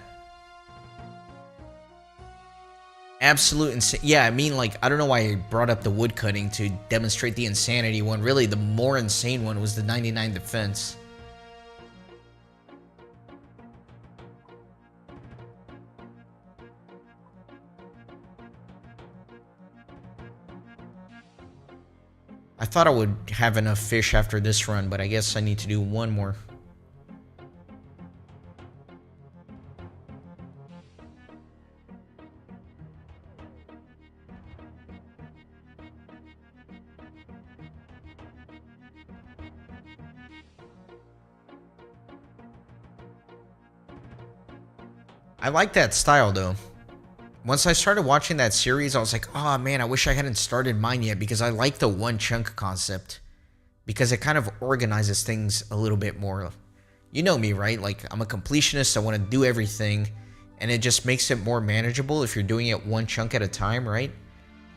S1: Absolute insane. Yeah, I mean, like, I don't know why I brought up the woodcutting to demonstrate the insanity one. Really, the more insane one was the 99 defense. I thought I would have enough fish after this run, but I guess I need to do one more. I like that style though. Once I started watching that series, I was like, oh man, I wish I hadn't started mine yet, because I like the one chunk concept. Because it kind of organizes things a little bit more. You know me, right? Like, I'm a completionist, I want to do everything, and it just makes it more manageable if you're doing it one chunk at a time, right?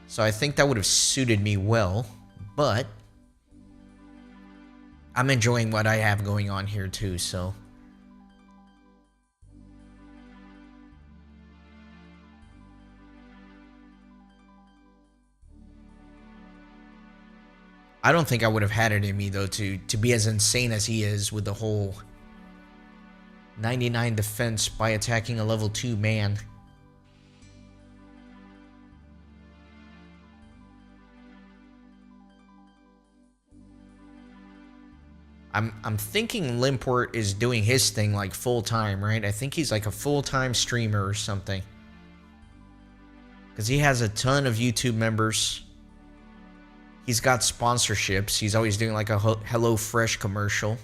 S1: So I think that would have suited me well, but I'm enjoying what I have going on here too, so... I don't think I would have had it in me, though, to be as insane as he is with the whole 99 defense by attacking a level 2 man. I'm thinking Limport is doing his thing like full-time, right? I think he's like a full-time streamer or something. Because he has a ton of YouTube members. He's got sponsorships. He's always doing like a HelloFresh commercial.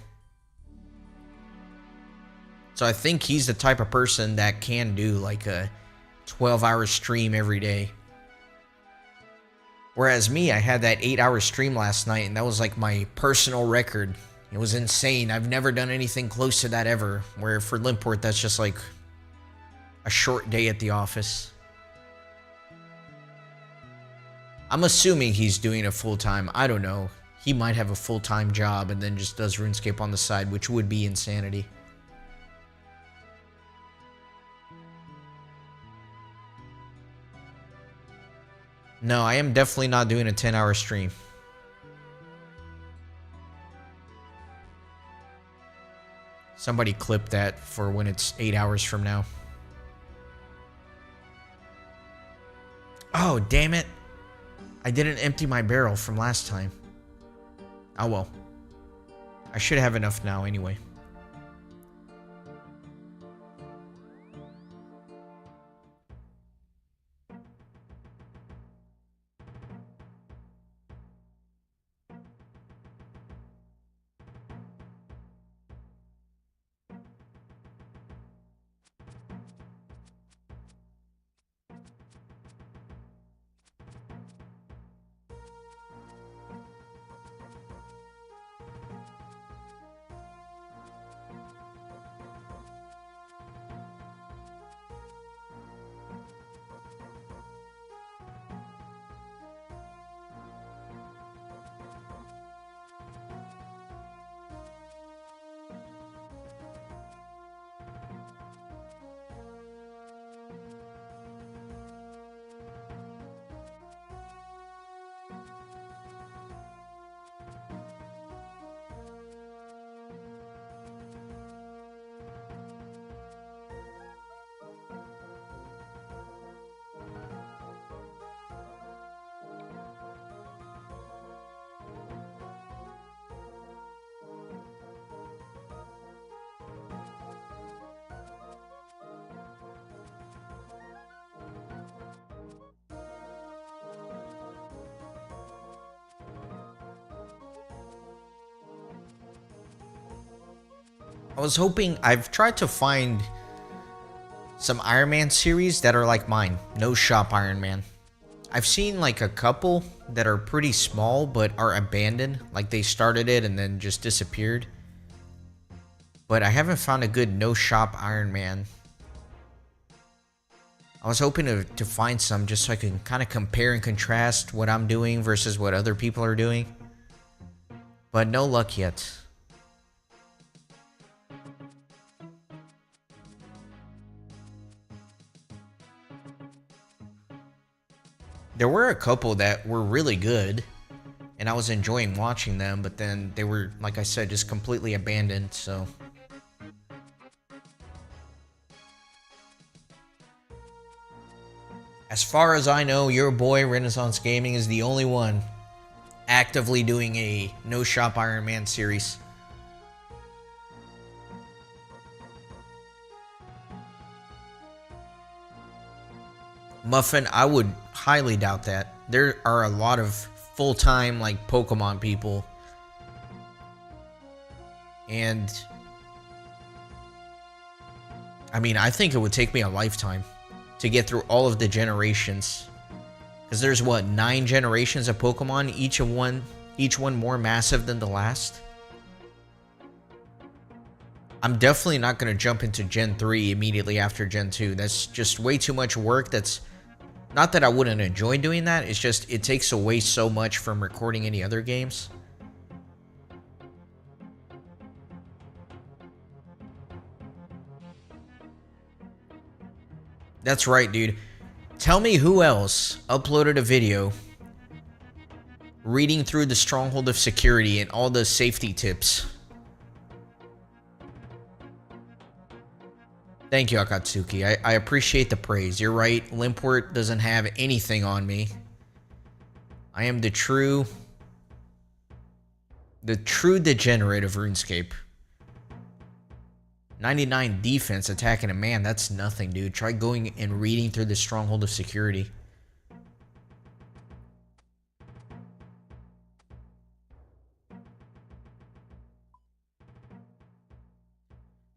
S1: So I think he's the type of person that can do like a 12-hour stream every day. Whereas me, I had that 8-hour stream last night, and that was like my personal record. It was insane. I've never done anything close to that ever. Where for Limport, that's just like a short day at the office. I'm assuming he's doing it full-time. I don't know. He might have a full-time job and then just does RuneScape on the side, which would be insanity. No, I am definitely not doing a 10-hour stream. Somebody clip that for when it's 8 hours from now. Oh, damn it. I didn't empty my barrel from last time. Oh well. I should have enough now anyway. I was hoping, I've tried to find some Ironman series that are like mine. No shop Ironman. I've seen like a couple that are pretty small but are abandoned. Like they started it and then just disappeared. But I haven't found a good no shop Ironman. I was hoping to find some just so I can kind of compare and contrast what I'm doing versus what other people are doing. But no luck yet. There were a couple that were really good, and I was enjoying watching them, but then they were, like I said, just completely abandoned, so... As far as I know, your boy Renaissance Gaming is the only one actively doing a No Shop Ironman series. Muffin, I would highly doubt that. There are a lot of full-time like Pokemon people, and I mean, I think it would take me a lifetime to get through all of the generations, because there's what, 9 generations of Pokemon, each one more massive than the last. I'm definitely not going to jump into Gen 3 immediately after Gen 2. That's just way too much work. That's not that I wouldn't enjoy doing that. It's just it takes away so much from recording any other games. That's right, dude. Tell me who else uploaded a video reading through the Stronghold of Security and all the safety tips. Thank you, Akatsuki. I appreciate the praise. You're right. Limpwort doesn't have anything on me. I am the true degenerate of RuneScape. 99 defense attacking a man. That's nothing, dude. Try going and reading through the Stronghold of Security.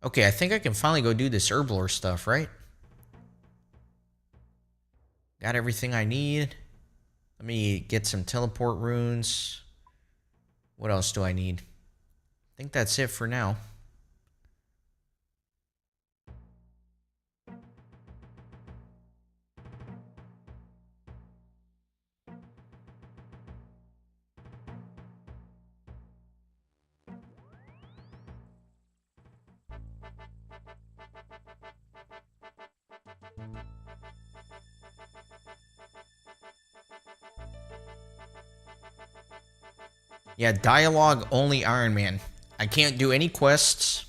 S1: Okay, I think I can finally go do this herblore stuff, right? Got everything I need. Let me get some teleport runes. What else do I need? I think that's it for now. Yeah, dialogue only Ironman. I can't do any quests.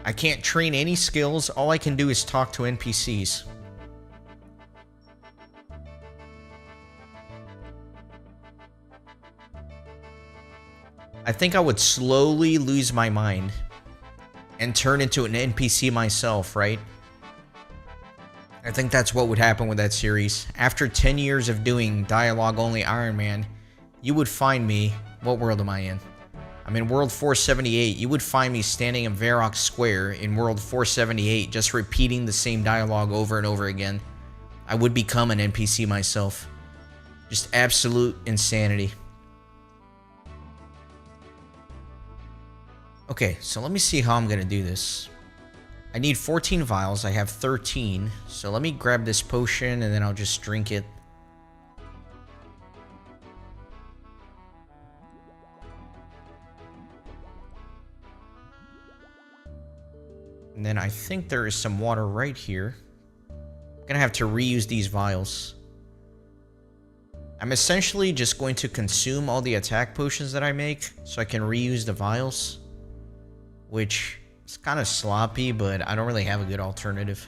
S1: I can't train any skills. All I can do is talk to NPCs. I think I would slowly lose my mind and turn into an NPC myself, right? I think that's what would happen with that series. After 10 years of doing dialogue-only Iron Man, you would find me... What world am I in? I'm in World 478. You would find me standing in Varrock Square in World 478, just repeating the same dialogue over and over again. I would become an NPC myself. Just absolute insanity. Okay, so let me see how I'm gonna do this. I need 14 vials. I have 13. So let me grab this potion and then I'll just drink it. And then I think there is some water right here. I'm gonna have to reuse these vials. I'm essentially just going to consume all the attack potions that I make so I can reuse the vials, which is kind of sloppy, but I don't really have a good alternative.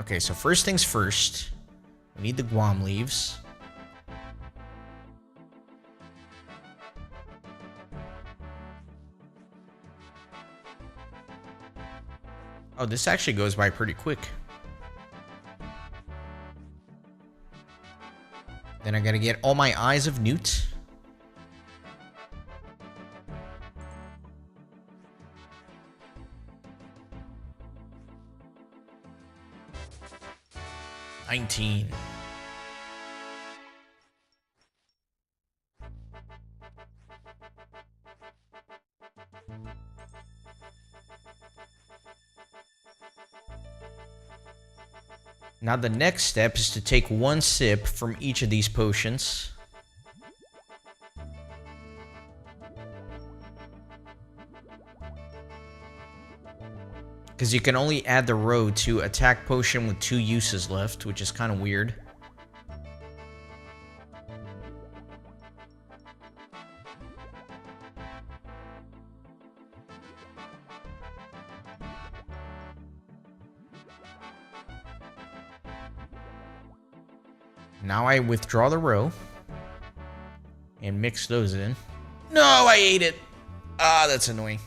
S1: Okay, so first things first, we need the Guam leaves. Oh, this actually goes by pretty quick. Then I gotta get all my Eyes of Newt. $19. Now the next step is to take one sip from each of these potions. Because you can only add the row to attack potion with 2 uses left, which is kind of weird. Now I withdraw the row. And mix those in. No, I ate it. Ah, that's annoying.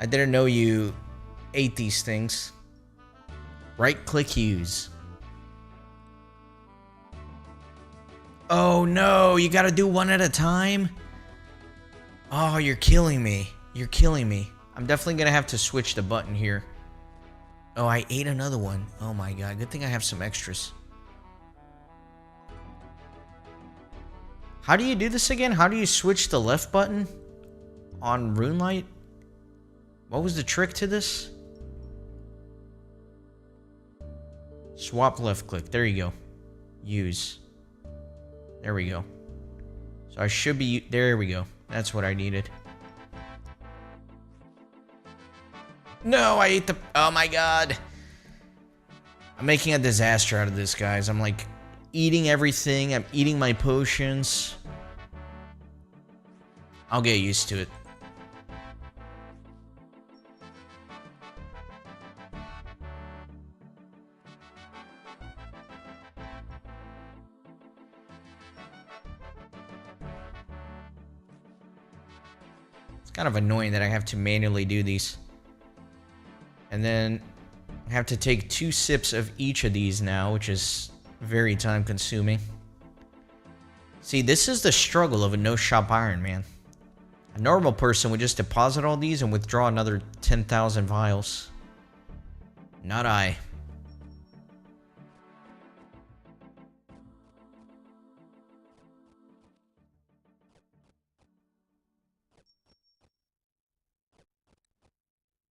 S1: I didn't know you ate these things. Right-click use. Oh, no. You gotta do one at a time? Oh, you're killing me. You're killing me. I'm definitely gonna have to switch the button here. Oh, I ate another one. Oh, my God. Good thing I have some extras. How do you do this again? How do you switch the left button on RuneLite? What was the trick to this? Swap left click. There you go. Use. There we go. So I should be... There we go. That's what I needed. No, I ate the... Oh my god. I'm making a disaster out of this, guys. I'm like... eating everything. I'm eating my potions. I'll get used to it. It's kind of annoying that I have to manually do these. And then I have to take 2 sips of each of these now, which is very time consuming. See, this is the struggle of a no-shop Ironman. A normal person would just deposit all these and withdraw another 10,000 vials. Not I.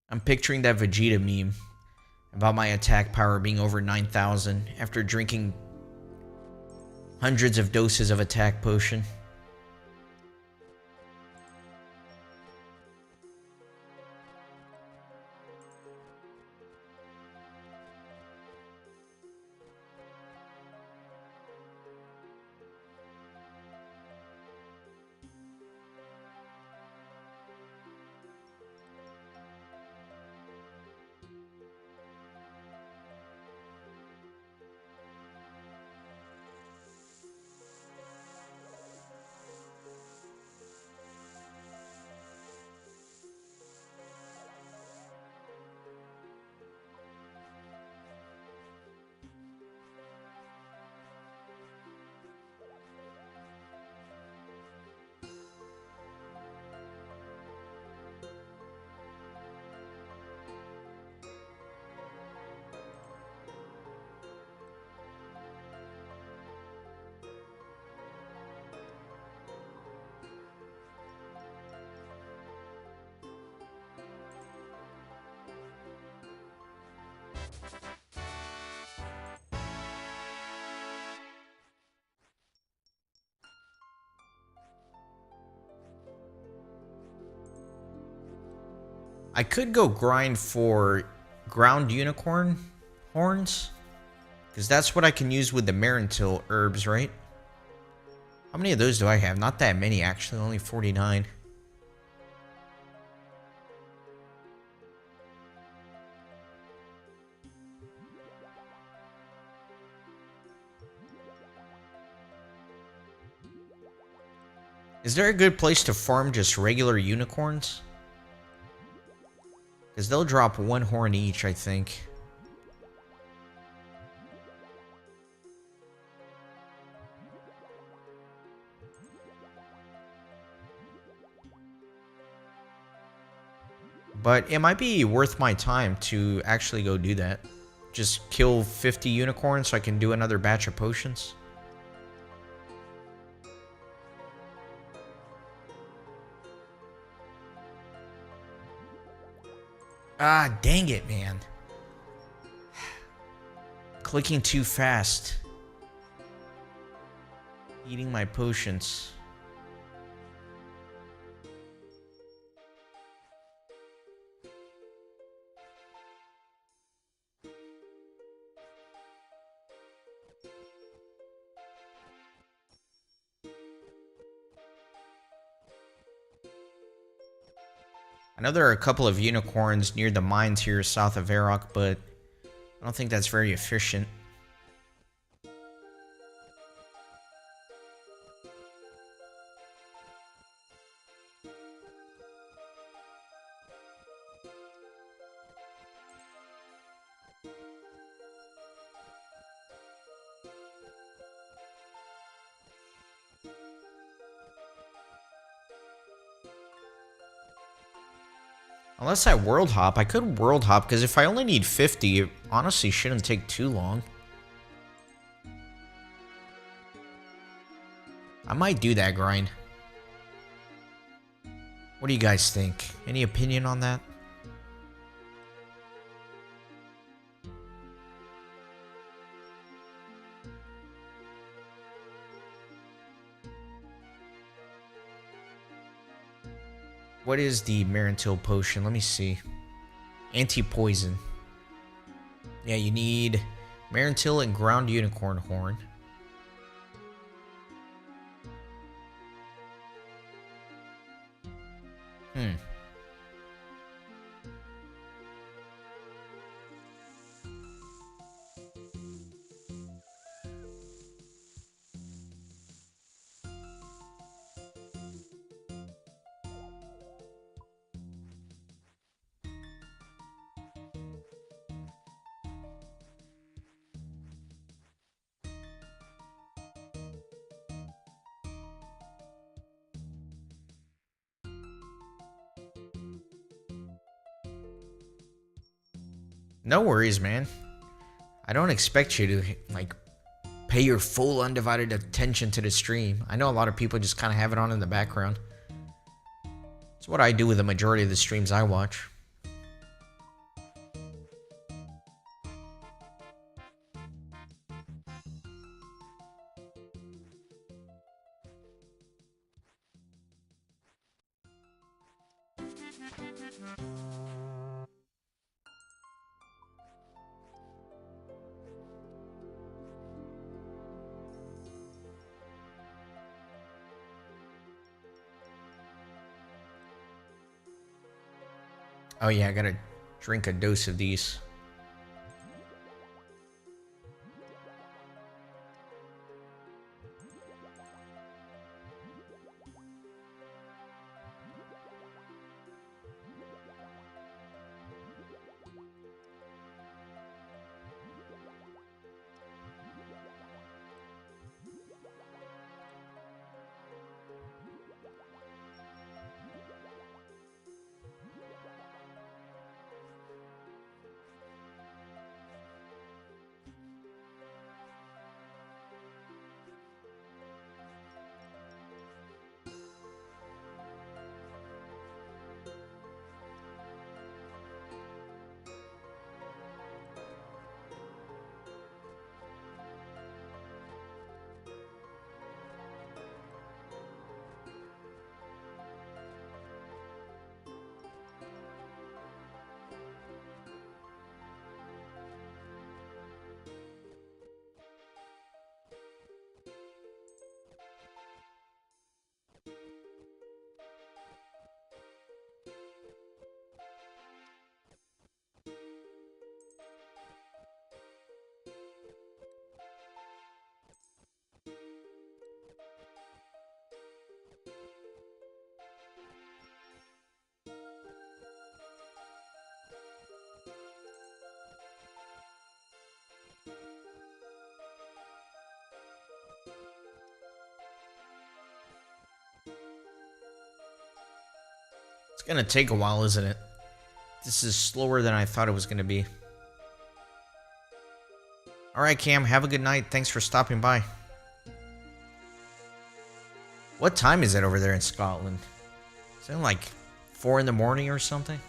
S1: I'm picturing that Vegeta meme about my attack power being over 9,000 after drinking hundreds of doses of attack potion. I could go grind for ground unicorn horns, because that's what I can use with the Marintil herbs, right? How many of those do I have? Not that many, actually. Only 49. Is there a good place to farm just regular unicorns? Because they'll drop 1 horn each, I think. But it might be worth my time to actually go do that. Just kill 50 unicorns so I can do another batch of potions. Ah, dang it, man. Clicking too fast. Eating my potions. I know there are a couple of unicorns near the mines here south of Varrock, but I don't think that's very efficient. Unless I world hop. I could world hop, because if I only need 50, it honestly shouldn't take too long. I might do that grind. What do you guys think? Any opinion on that? What is the Marintil potion? Let me see. Anti-poison. Yeah, you need Marintil and ground unicorn horn. No worries, man. I don't expect you to, like, pay your full undivided attention to the stream. I know a lot of people just kind of have it on in the background. It's what I do with the majority of the streams I watch. Oh yeah, I gotta drink a dose of these. It's gonna take a while, isn't it? This is slower than I thought it was gonna be. Alright, Cam, have a good night. Thanks for stopping by. What time is it over there in Scotland? Is it like 4 in the morning or something?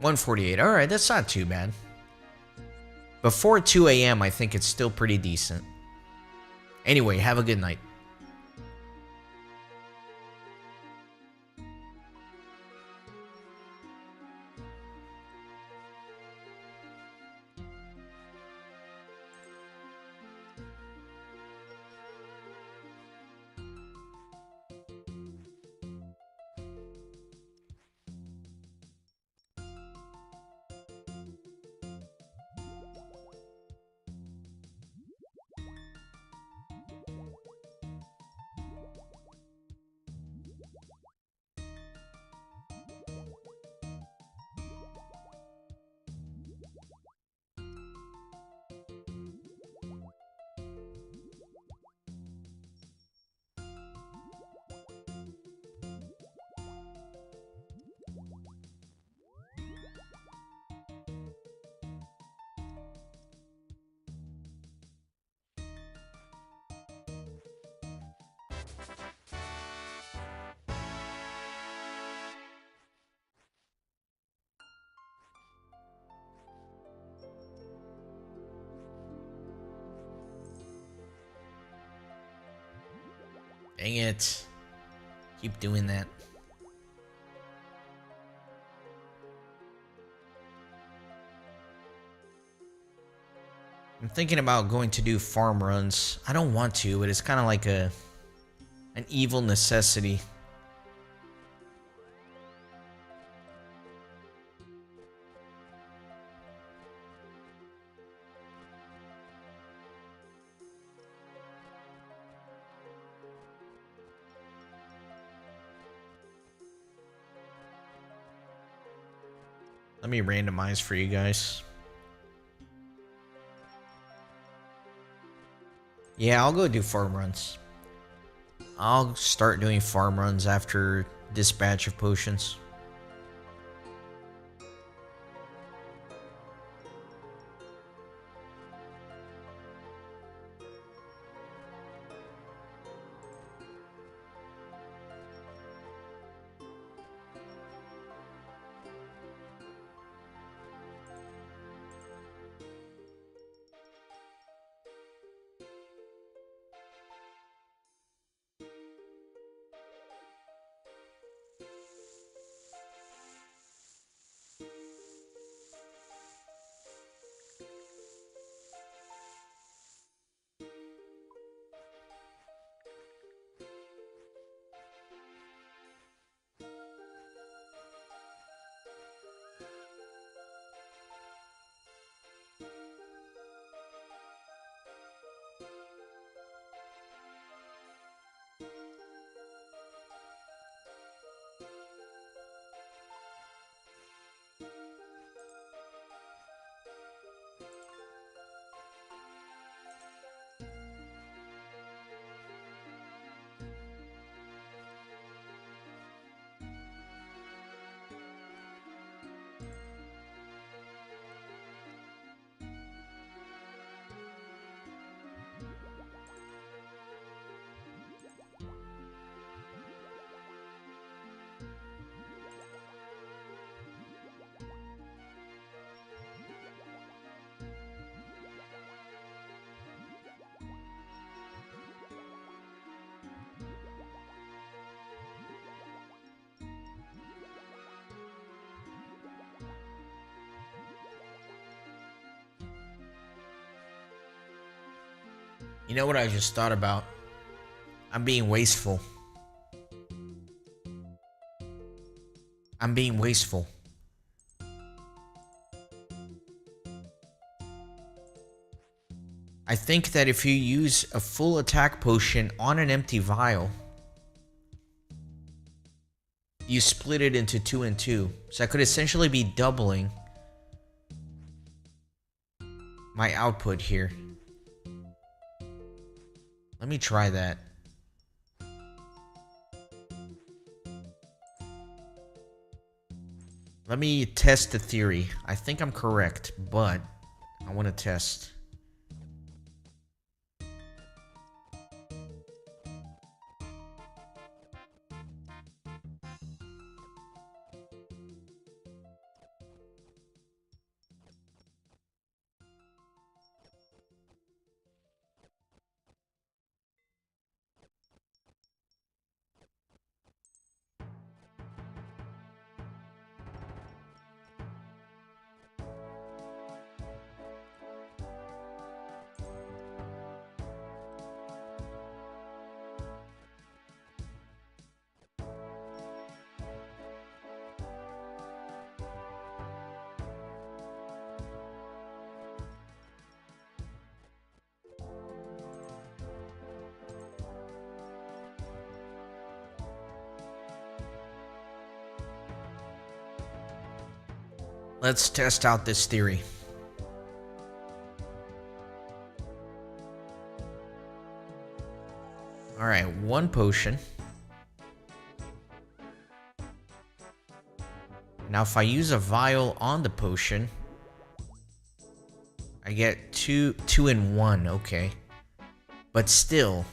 S1: $1:48. Alright, that's not too bad. Before 2 a.m., I think it's still pretty decent. Anyway, have a good night. Dang it. Keep doing that. I'm thinking about going to do farm runs. I don't want to, but it's kind of like an evil necessity. Let me randomize for you guys. Yeah, I'll go do farm runs. I'll start doing farm runs after this batch of potions. You know what I just thought about? I'm being wasteful. I'm being wasteful. I think that if you use a full attack potion on an empty vial, you split it into 2 and 2. So I could essentially be doubling my output here. Let me try that. Let me test the theory. I think I'm correct, but I want to test. Let's test out this theory. All right, 1 potion. Now, if I use a vial on the potion, I get 2 and 1. Okay, but still,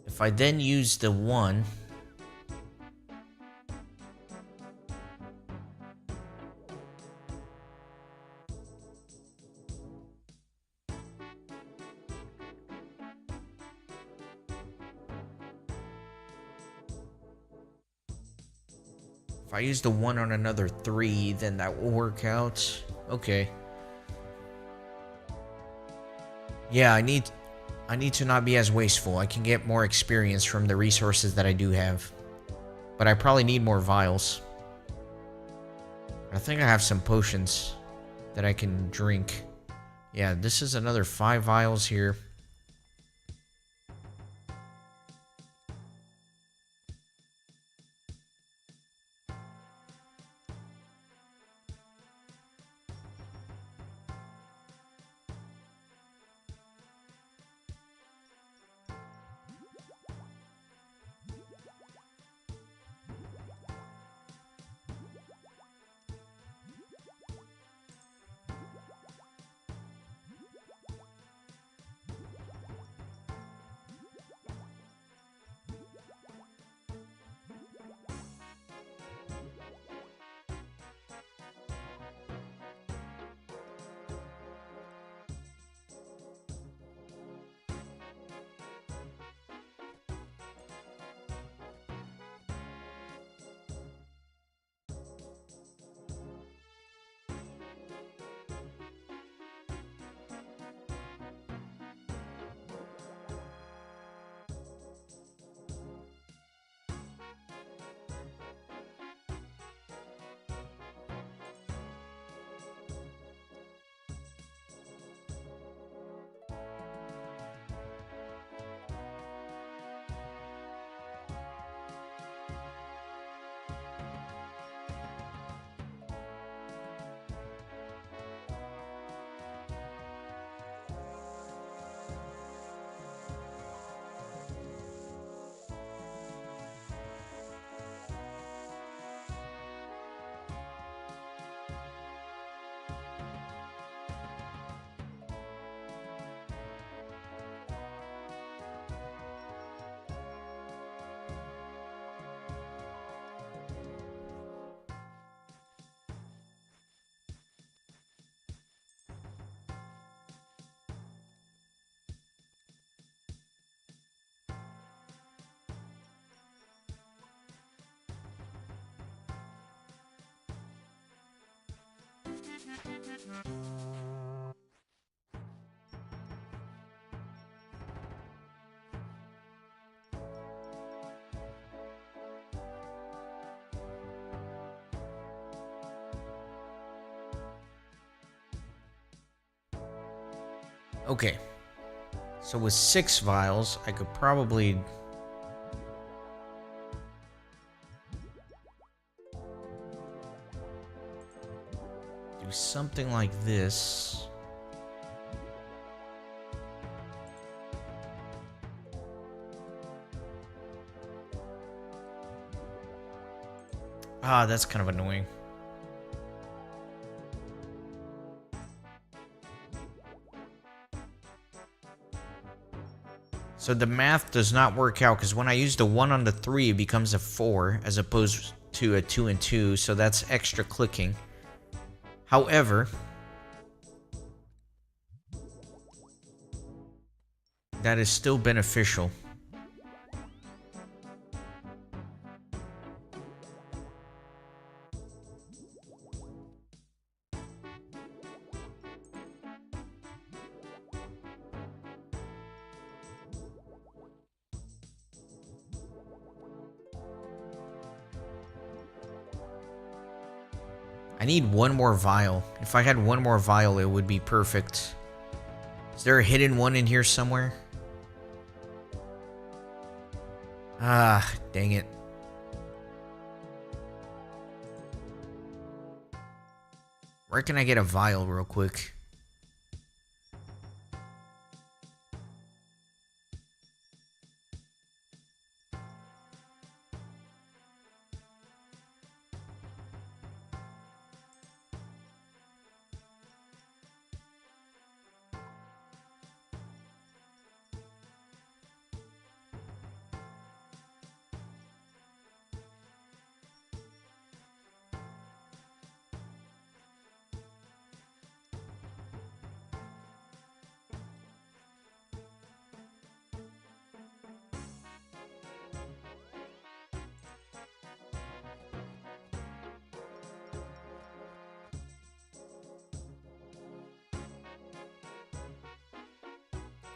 S1: if I then use the 1. I use the 1 on another 3, then that will work out. Okay. Yeah, I need to not be as wasteful. I can get more experience from the resources that I do have. But I probably need more vials. I think I have some potions that I can drink. Yeah, this is another 5 vials here. Okay. So with 6 vials, I could probably do something like this. Ah, that's kind of annoying. So the math does not work out because when I use the 1 on the 3, it becomes a 4 as opposed to a 2 and 2. So that's extra clicking. However, that is still beneficial. I need 1 more vial. If I had 1 more vial, it would be perfect. Is there a hidden one in here somewhere? Ah, dang it. Where can I get a vial real quick?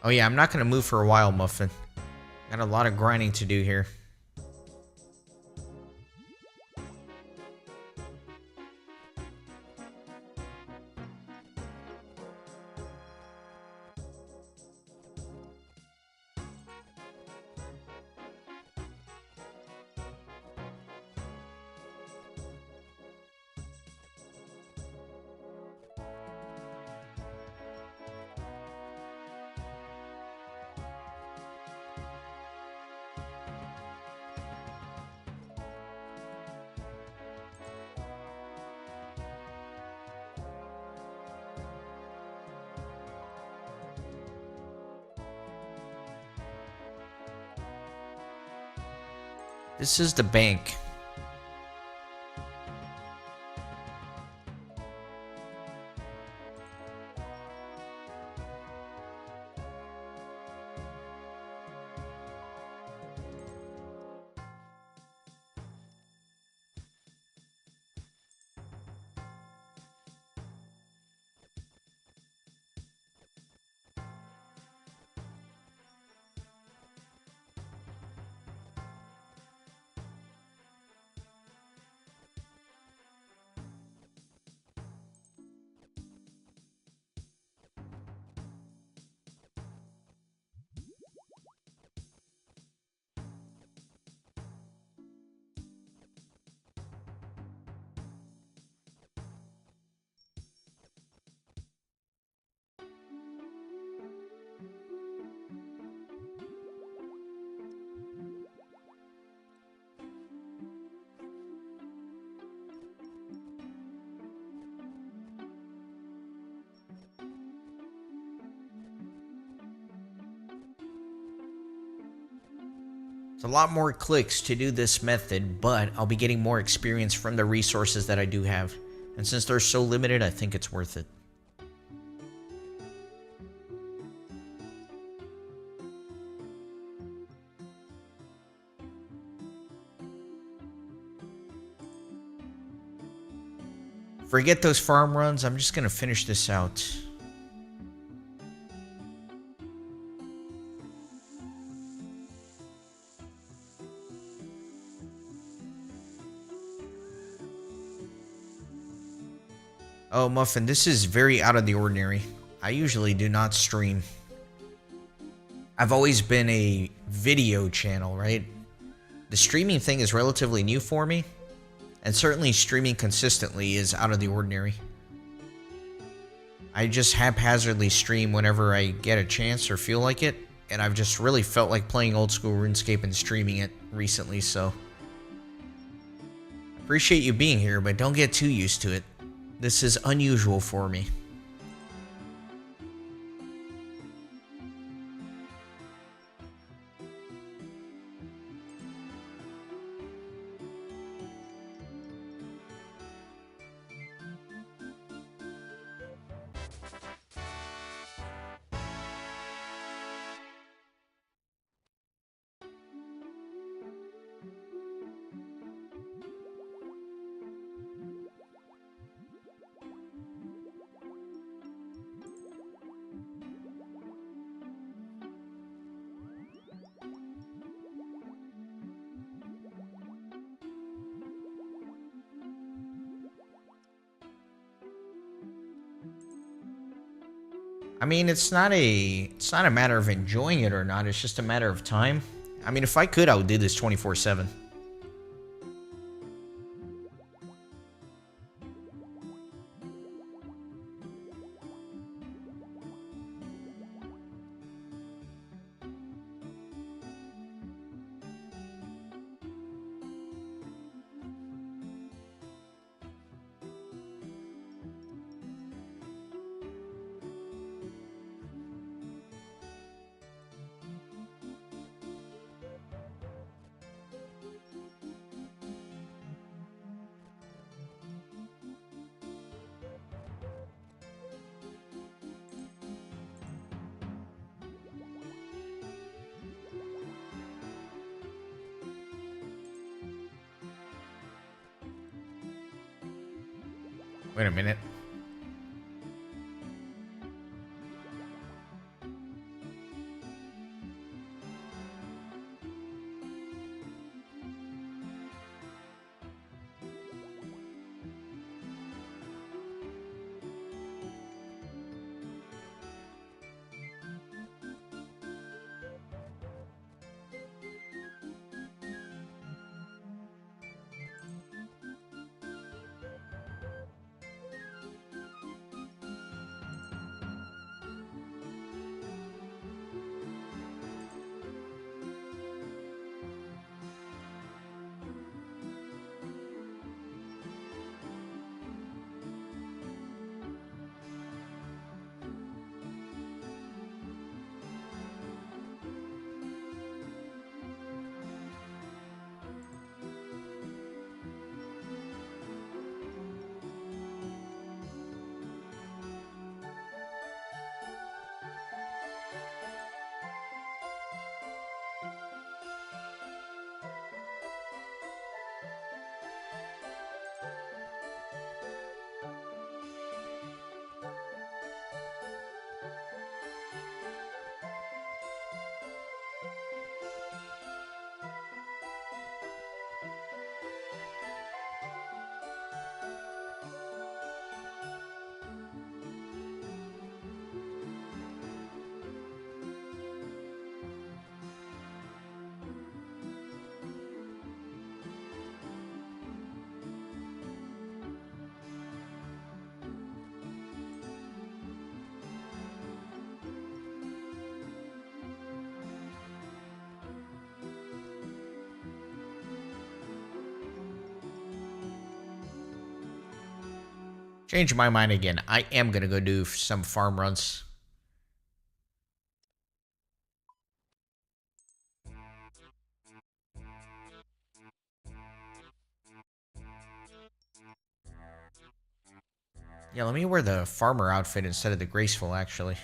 S1: Oh yeah, I'm not gonna move for a while, Muffin. Got a lot of grinding to do here. This is the bank. It's a lot more clicks to do this method, but I'll be getting more experience from the resources that I do have. And since they're so limited, I think it's worth it. Forget those farm runs, I'm just gonna finish this out. Oh, Muffin, this is very out of the ordinary. I usually do not stream. I've always been a video channel, right? The streaming thing is relatively new for me, and certainly streaming consistently is out of the ordinary. I just haphazardly stream whenever I get a chance or feel like it, and I've just really felt like playing Old School RuneScape and streaming it recently, so... Appreciate you being here, but don't get too used to it. This is unusual for me. I mean, it's not a matter of enjoying it or not, it's just a matter of time. I mean, if I could, I would do this 24/7. Wait a minute. Change my mind again. I am going to go do some farm runs. Yeah, let me wear the farmer outfit instead of the graceful, actually.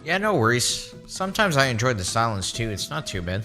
S1: Yeah, no worries. Sometimes I enjoy the silence too. It's not too bad.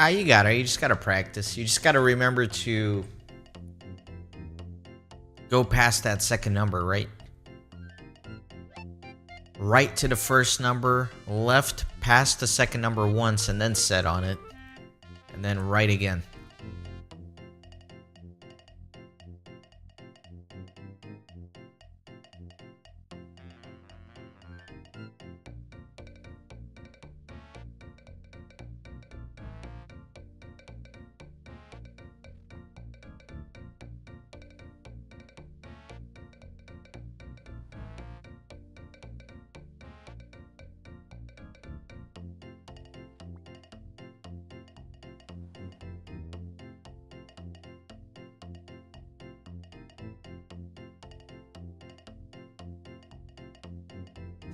S1: Ah, you got it. You just gotta practice. You just gotta remember to go past that second number, right? Right to the first number, left past the second number once, and then set on it. And then right again.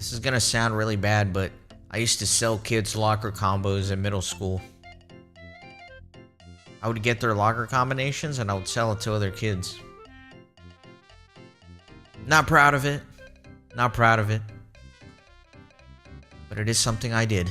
S1: This is gonna sound really bad, but I used to sell kids locker combos in middle school. I would get their locker combinations and I would sell it to other kids. Not proud of it. Not proud of it. But it is something I did.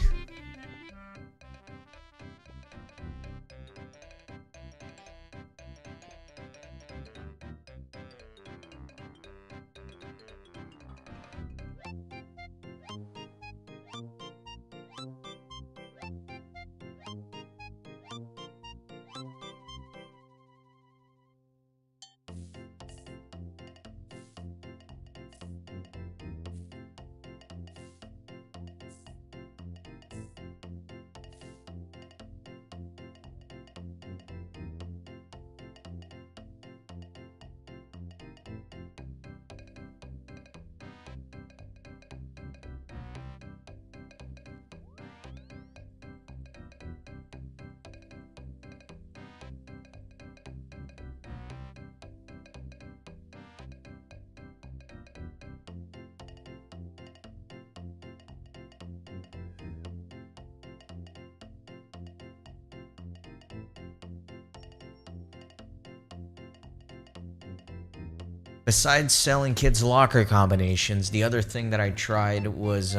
S1: Besides selling kids' locker combinations, the other thing that I tried was,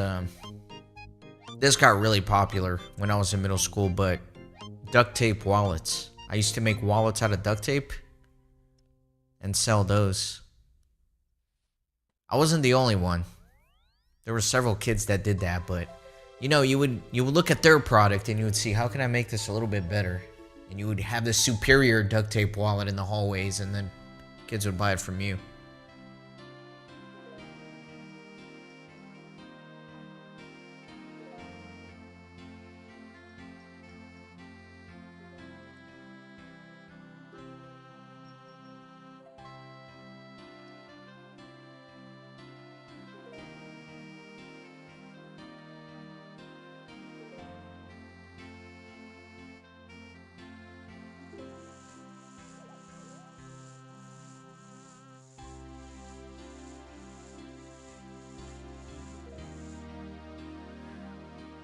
S1: this got really popular when I was in middle school, but duct tape wallets. I used to make wallets out of duct tape and sell those. I wasn't the only one. There were several kids that did that, but you know, you would look at their product and you would see, how can I make this a little bit better? And you would have this superior duct tape wallet in the hallways, and then kids would buy it from you.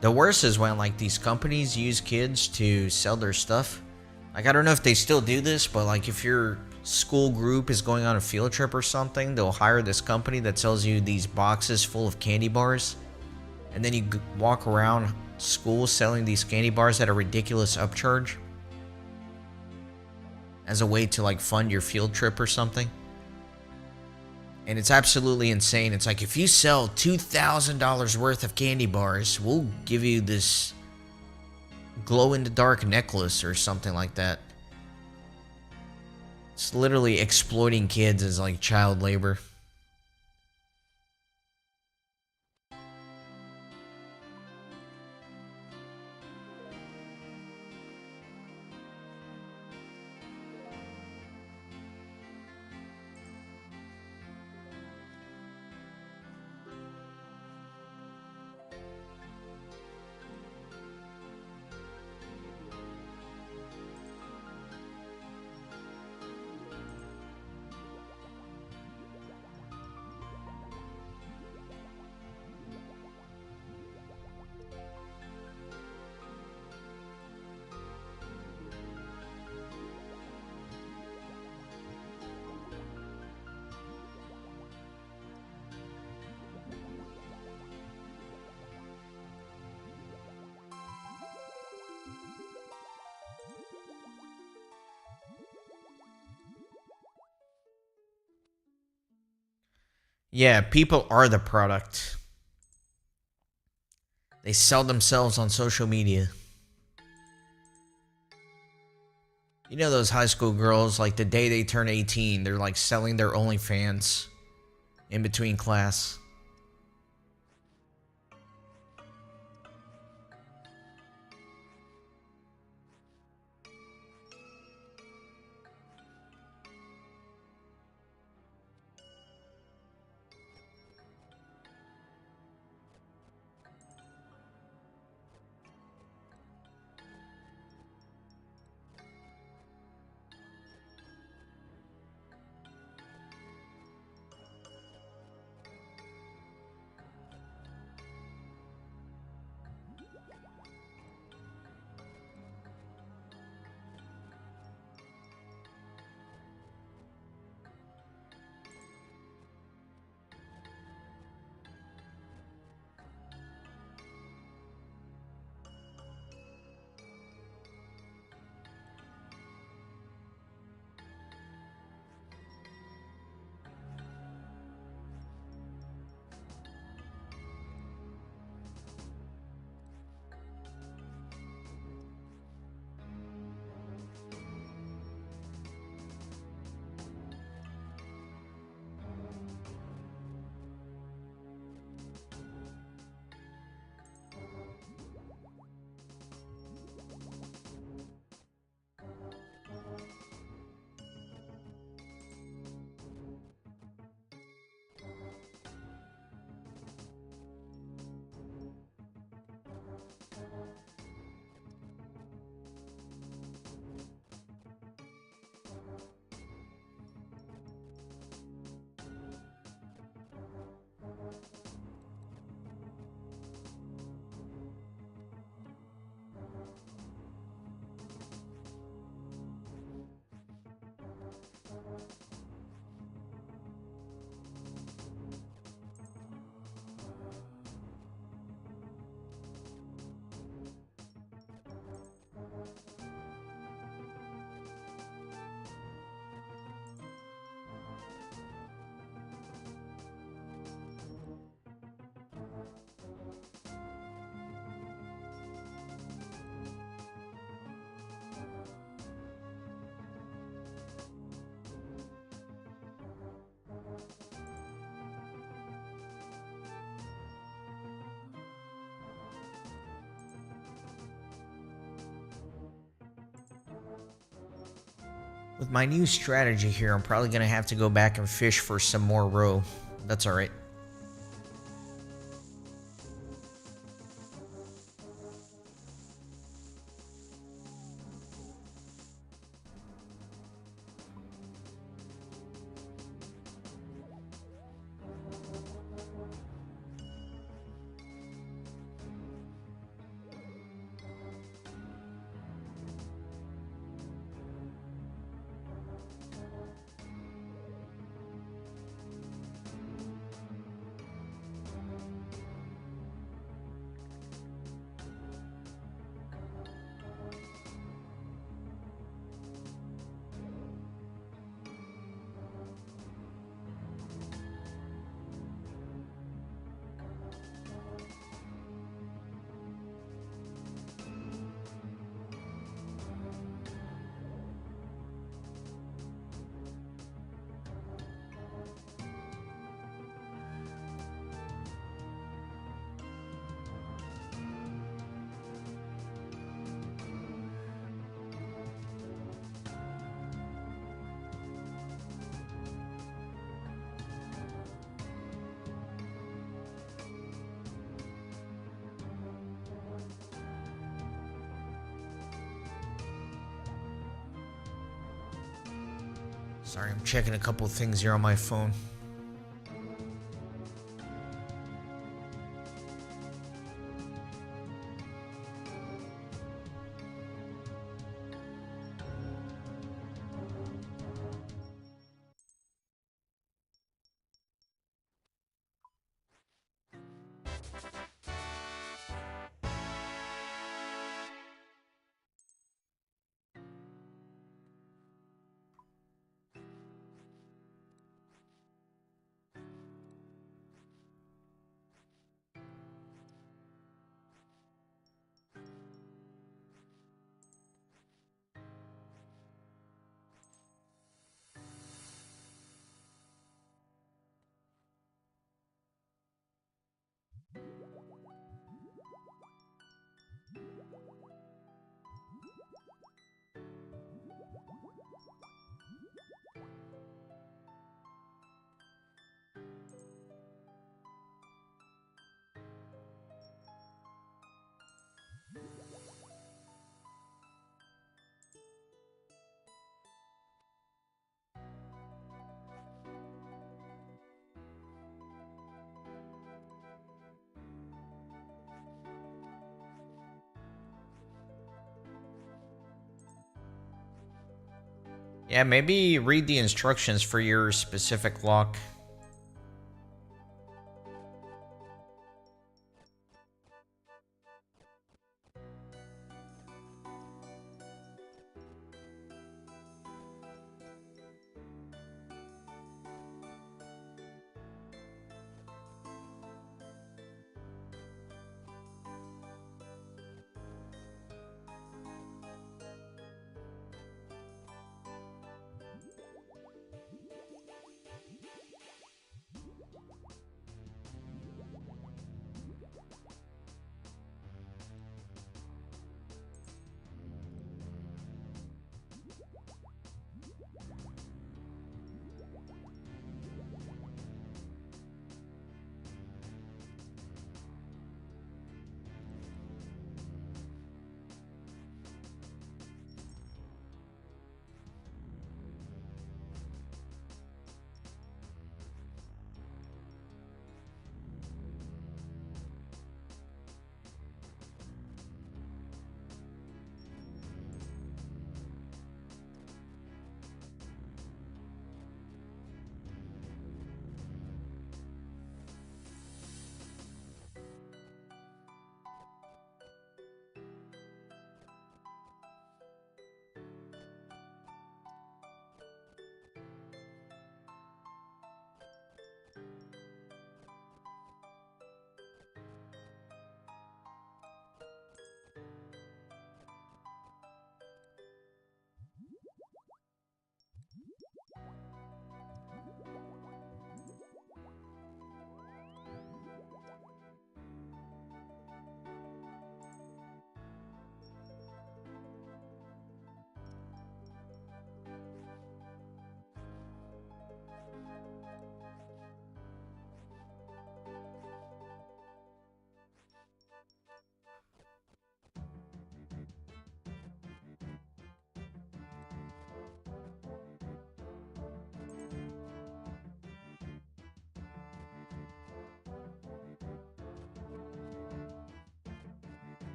S1: The worst is when, like, these companies use kids to sell their stuff. Like, I don't know if they still do this, but, like, if your school group is going on a field trip or something, they'll hire this company that sells you these boxes full of candy bars. And then you walk around school selling these candy bars at a ridiculous upcharge as a way to, like, fund your field trip or something. And it's absolutely insane. It's like, if you sell $2,000 worth of candy bars, we'll give you this glow-in-the-dark necklace or something like that. It's literally exploiting kids as, like, child labor. Yeah, people are the product. They sell themselves on social media. You know those high school girls, like, the day they turn 18, they're, like, selling their OnlyFans in between class. With my new strategy here, I'm probably going to have to go back and fish for some more roe. That's alright. Sorry, I'm checking a couple things here on my phone. Yeah, maybe read the instructions for your specific lock.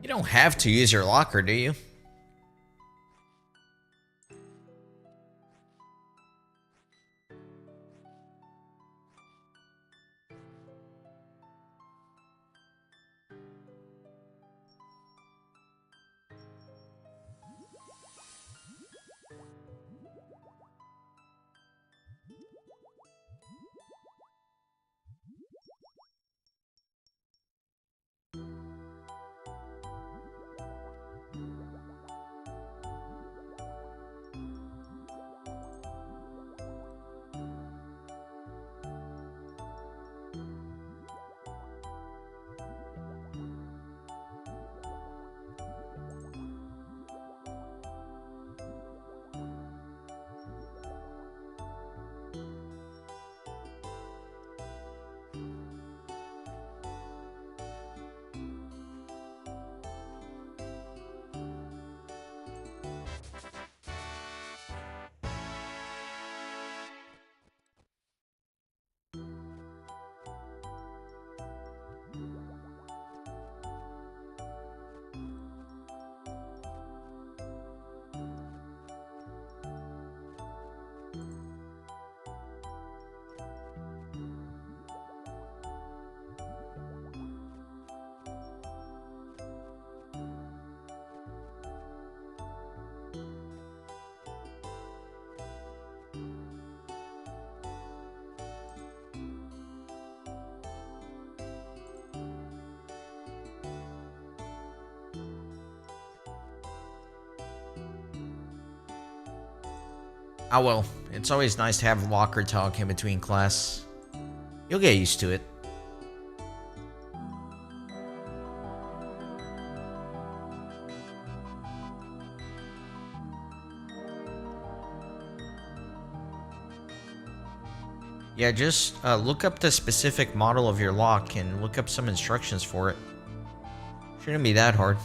S1: You don't have to use your locker, do you? Ah, well, it's always nice to have locker talk in between class. You'll get used to it. Yeah, just look up the specific model of your lock and look up some instructions for it. Shouldn't be that hard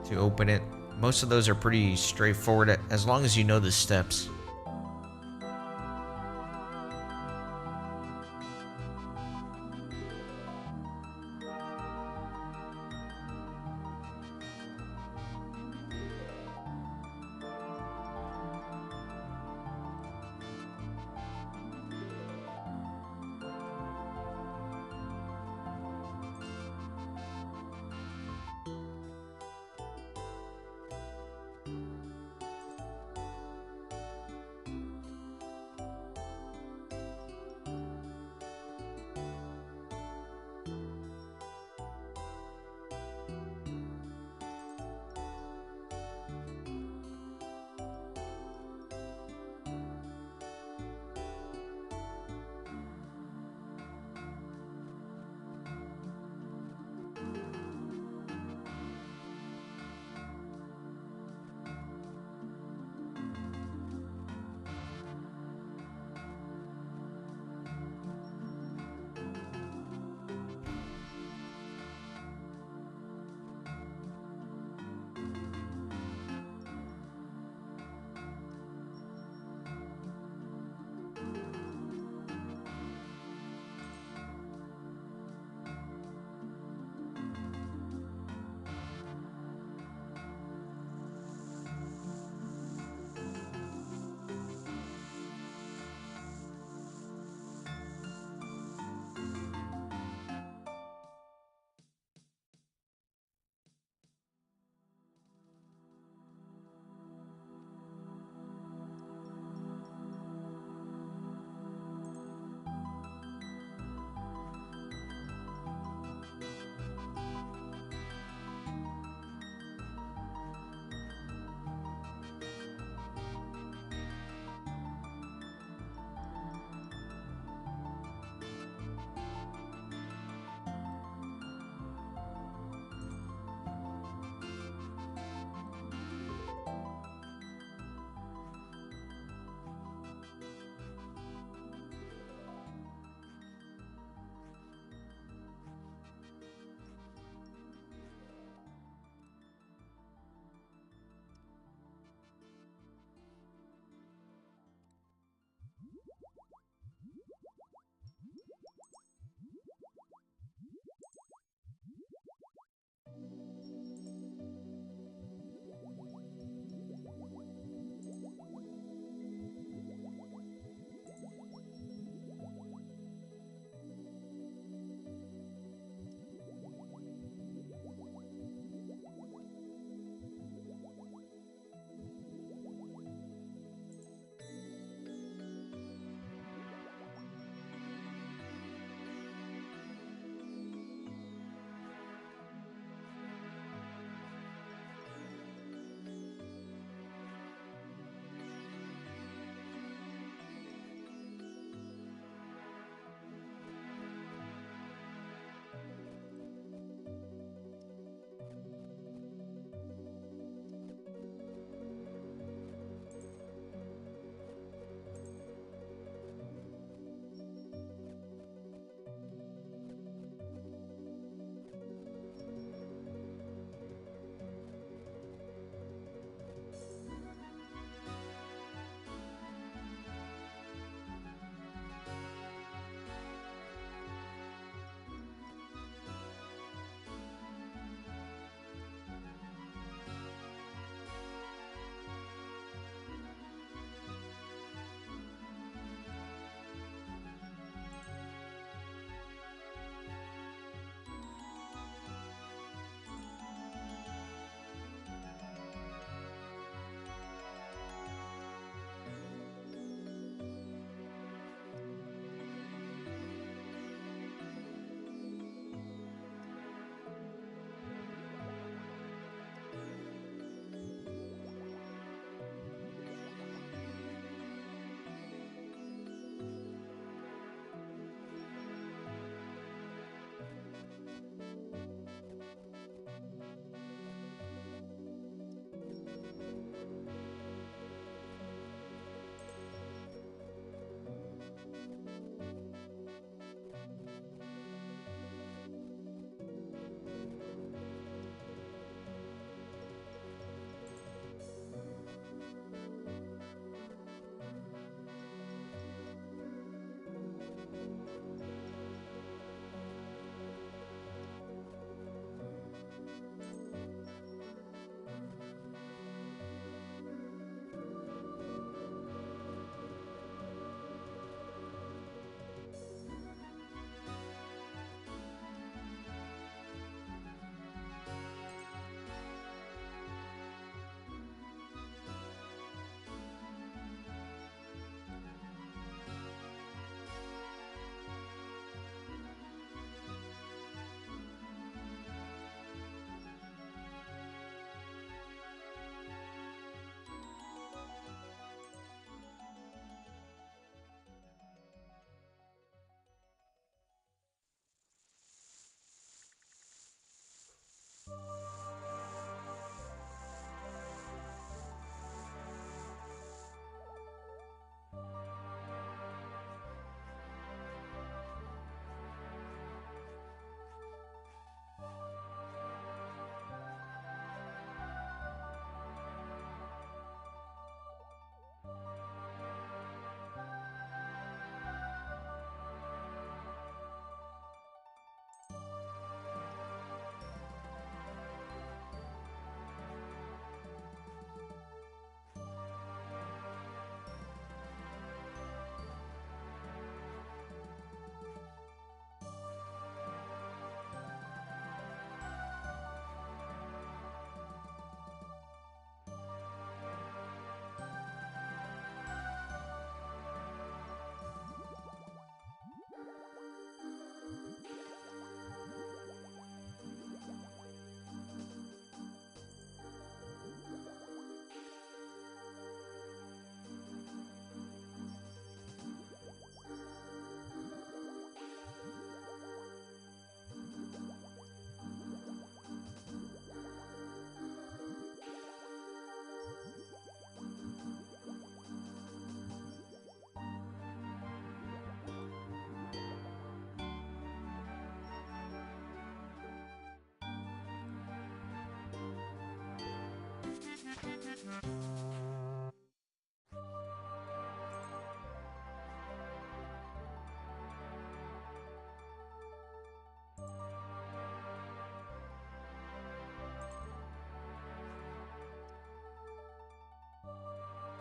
S1: to open it. Most of those are pretty straightforward as long as you know the steps.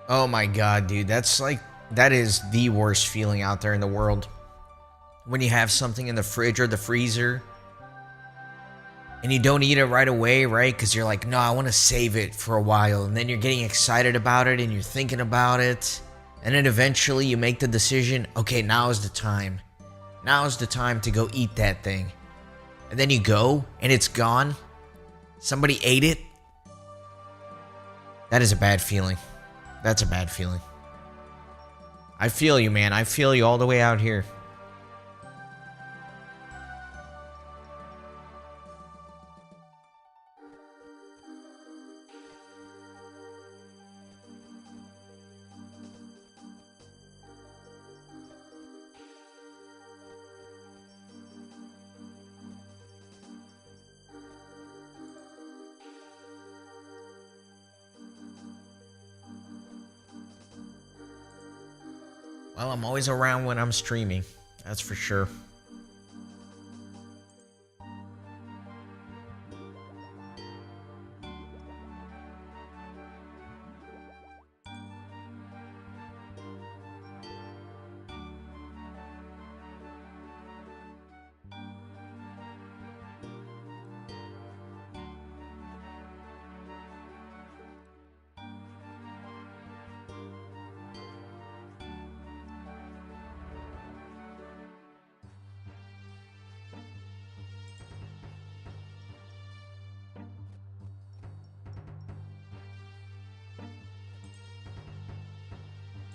S1: Oh my god, dude. That is the worst feeling out there in the world. When you have something in the fridge or the freezer and you don't eat it right away, right? Because you're like, no, I want to save it for a while. And then you're getting excited about it and you're thinking about it. And then eventually you make the decision, okay, now is the time. Now is the time to go eat that thing. And then you go and it's gone. Somebody ate it. That is a bad feeling. That's a bad feeling. I feel you, man. I feel you all the way out here. Well, I'm always around when I'm streaming. That's for sure.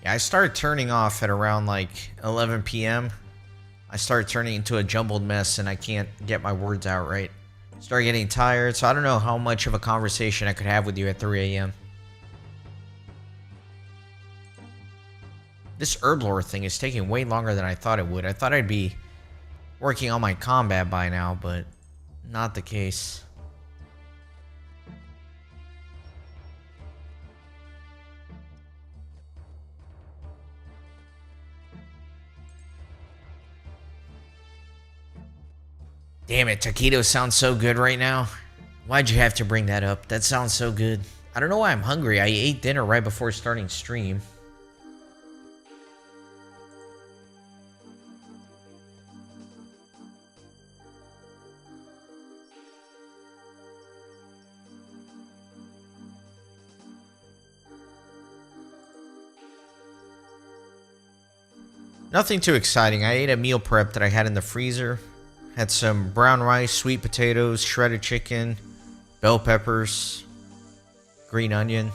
S1: Yeah, I started turning off at around like 11 p.m. I started turning into a jumbled mess and I can't get my words out right. Start getting tired, so I don't know how much of a conversation I could have with you at 3 a.m. This herb lore thing is taking way longer than I thought it would. I thought I'd be working on my combat by now, but not the case. Damn it, taquitos sound so good right now. Why'd you have to bring that up? That sounds so good. I don't know why I'm hungry. I ate dinner right before starting stream. Nothing too exciting. I ate a meal prep that I had in the freezer. Had some brown rice, sweet potatoes, shredded chicken, bell peppers, green onion.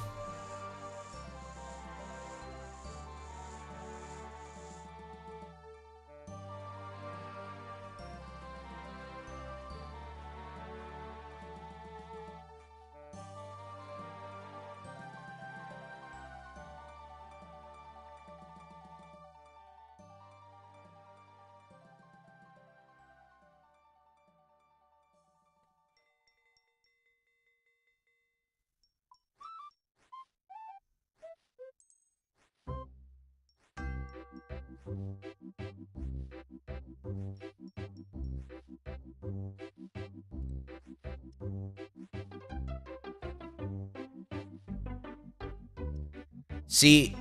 S1: See,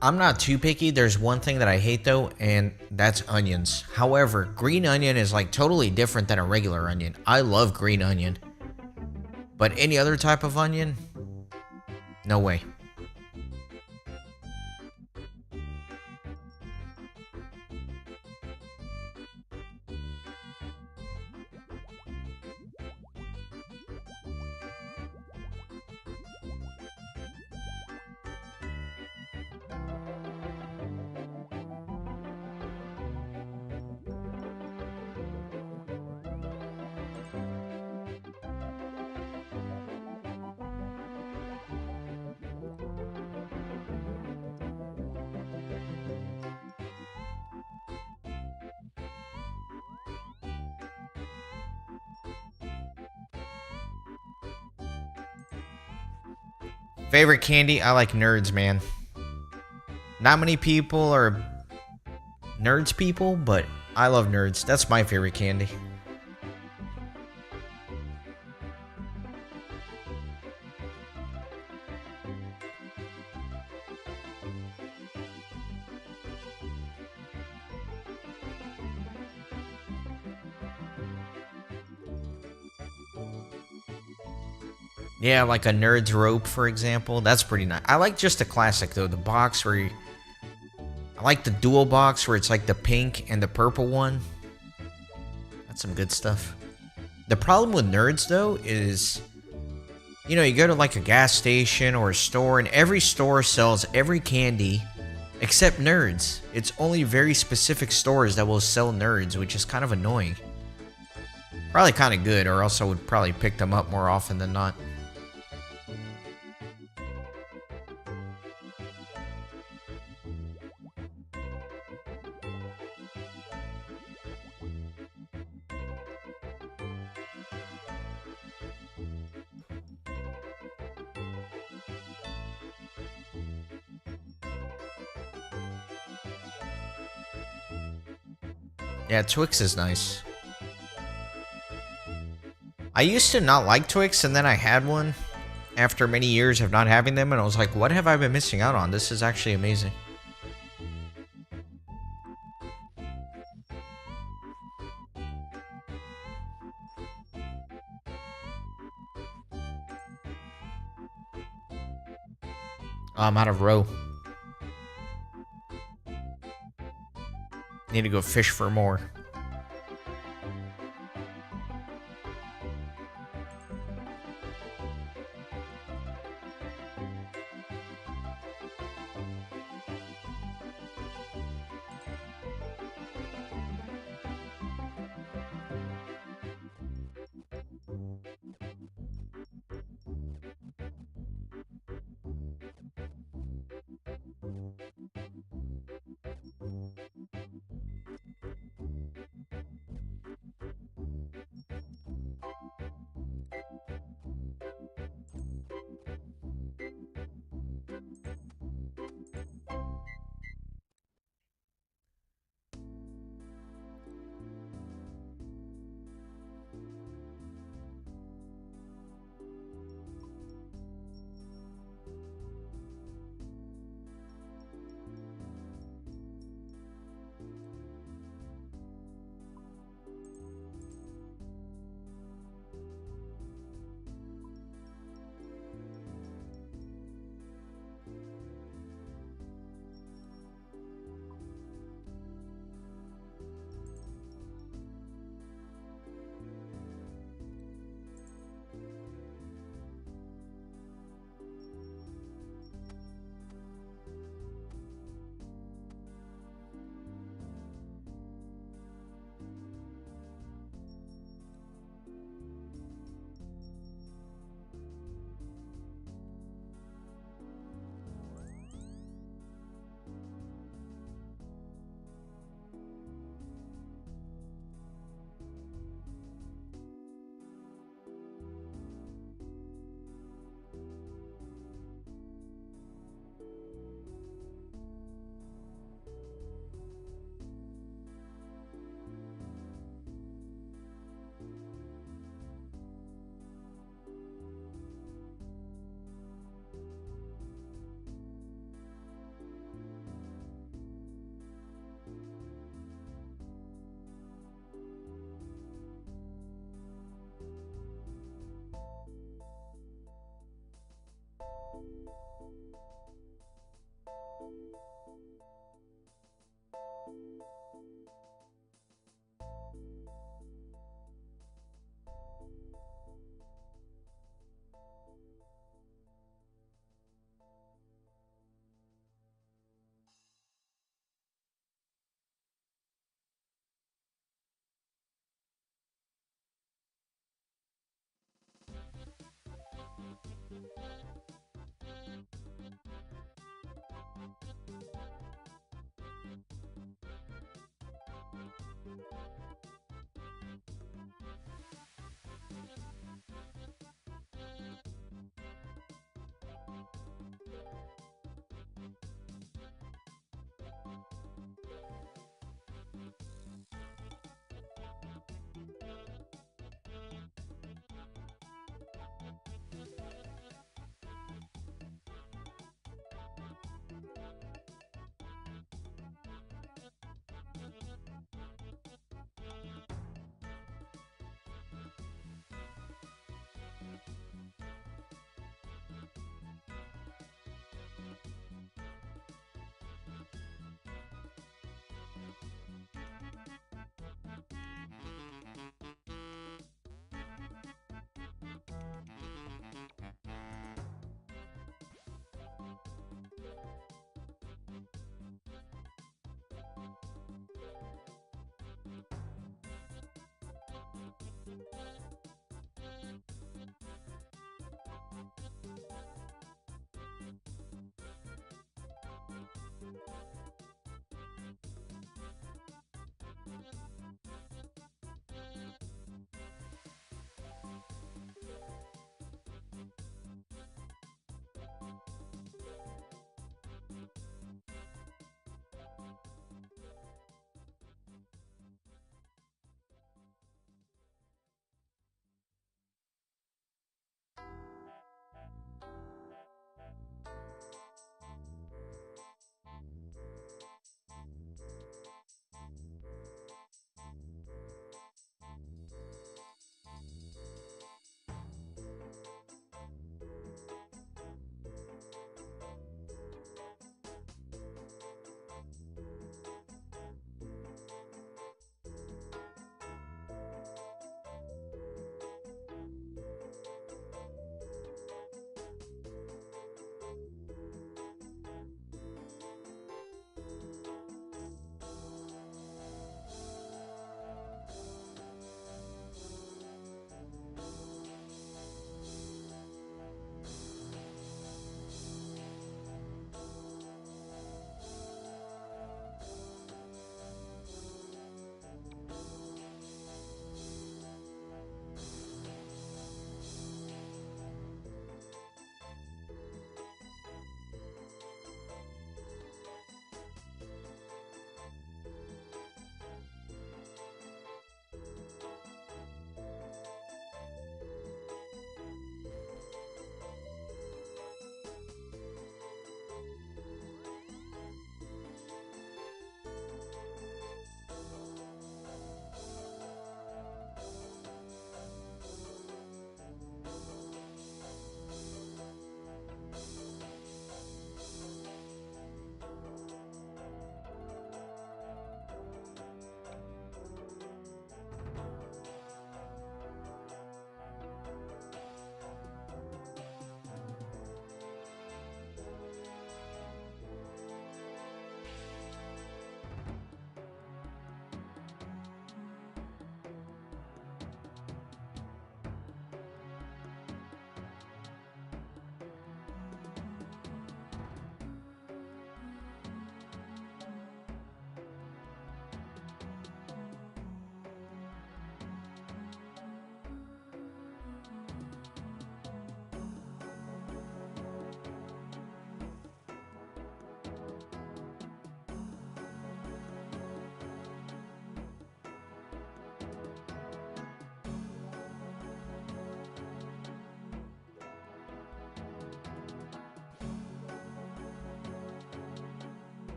S1: I'm not too picky. There's one thing that I hate though, and that's onions. However, green onion is like totally different than a regular onion. I love green onion. But any other type of onion? No way. Favorite candy? I like nerds, man. Not many people are nerds people, but I love nerds. That's my favorite candy. Yeah, like a nerd's rope, for example. That's pretty nice. I like just the classic, though. The box where you... I like the dual box where it's like the pink and the purple one. That's some good stuff. The problem with nerds, though, is... You know, you go to like a gas station or a store, and every store sells every candy except nerds. It's only very specific stores that will sell nerds, which is kind of annoying. Probably kind of good, or else I would probably pick them up more often than not. Yeah, Twix is nice. I used to not like Twix, and then I had one after many years of not having them, and I was like, what have I been missing out on? This is actually amazing. I'm out of row. Need to go fish for more.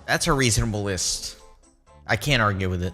S1: That's a reasonable list. I can't argue with it.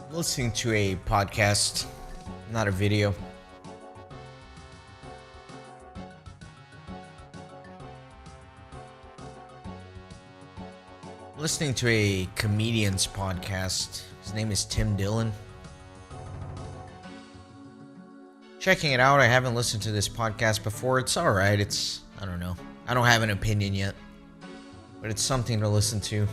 S1: Listening to a podcast, not a video. Listening to a comedian's podcast. His name is Tim Dillon. Checking it out. I haven't listened to this podcast before. It's alright. I don't know. I don't have an opinion yet. But it's something to listen to.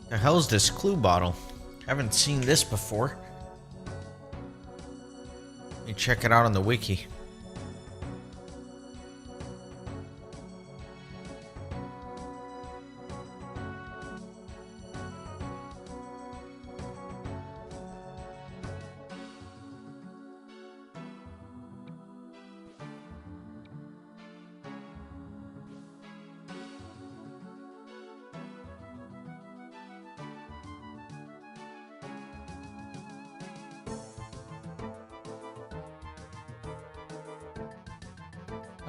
S1: The hell's this clue bottle? Haven't seen this before. Let me check it out on the wiki.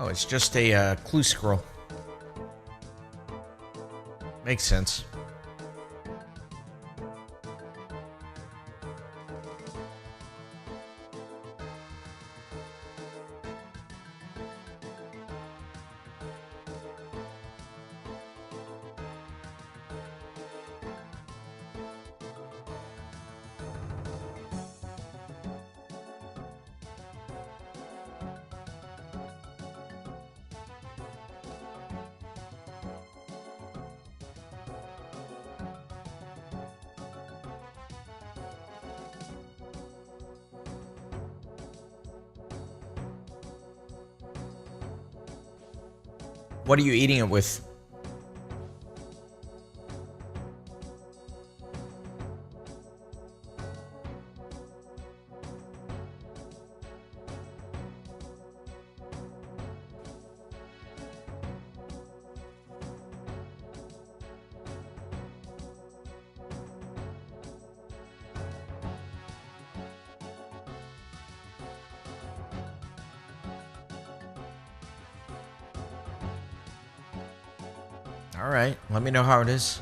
S1: Oh, it's just a clue scroll. Makes sense. What are you eating it with? Alright, let me know how it is.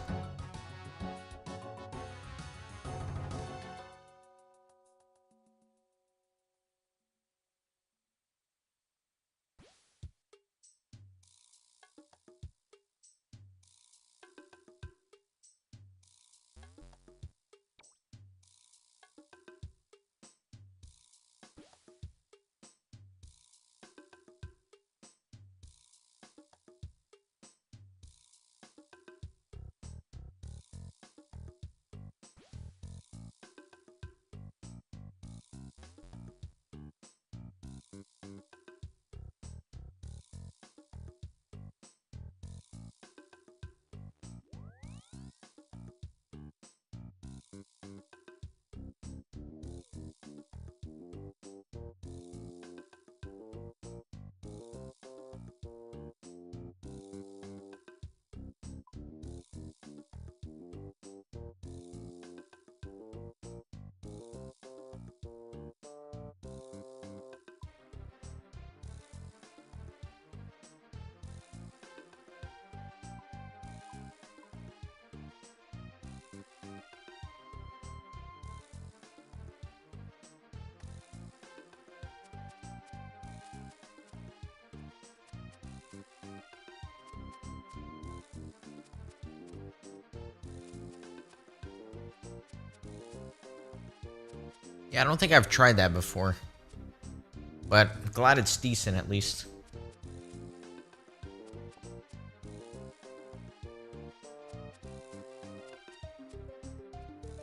S1: Yeah, I don't think I've tried that before. But I'm glad it's decent at least.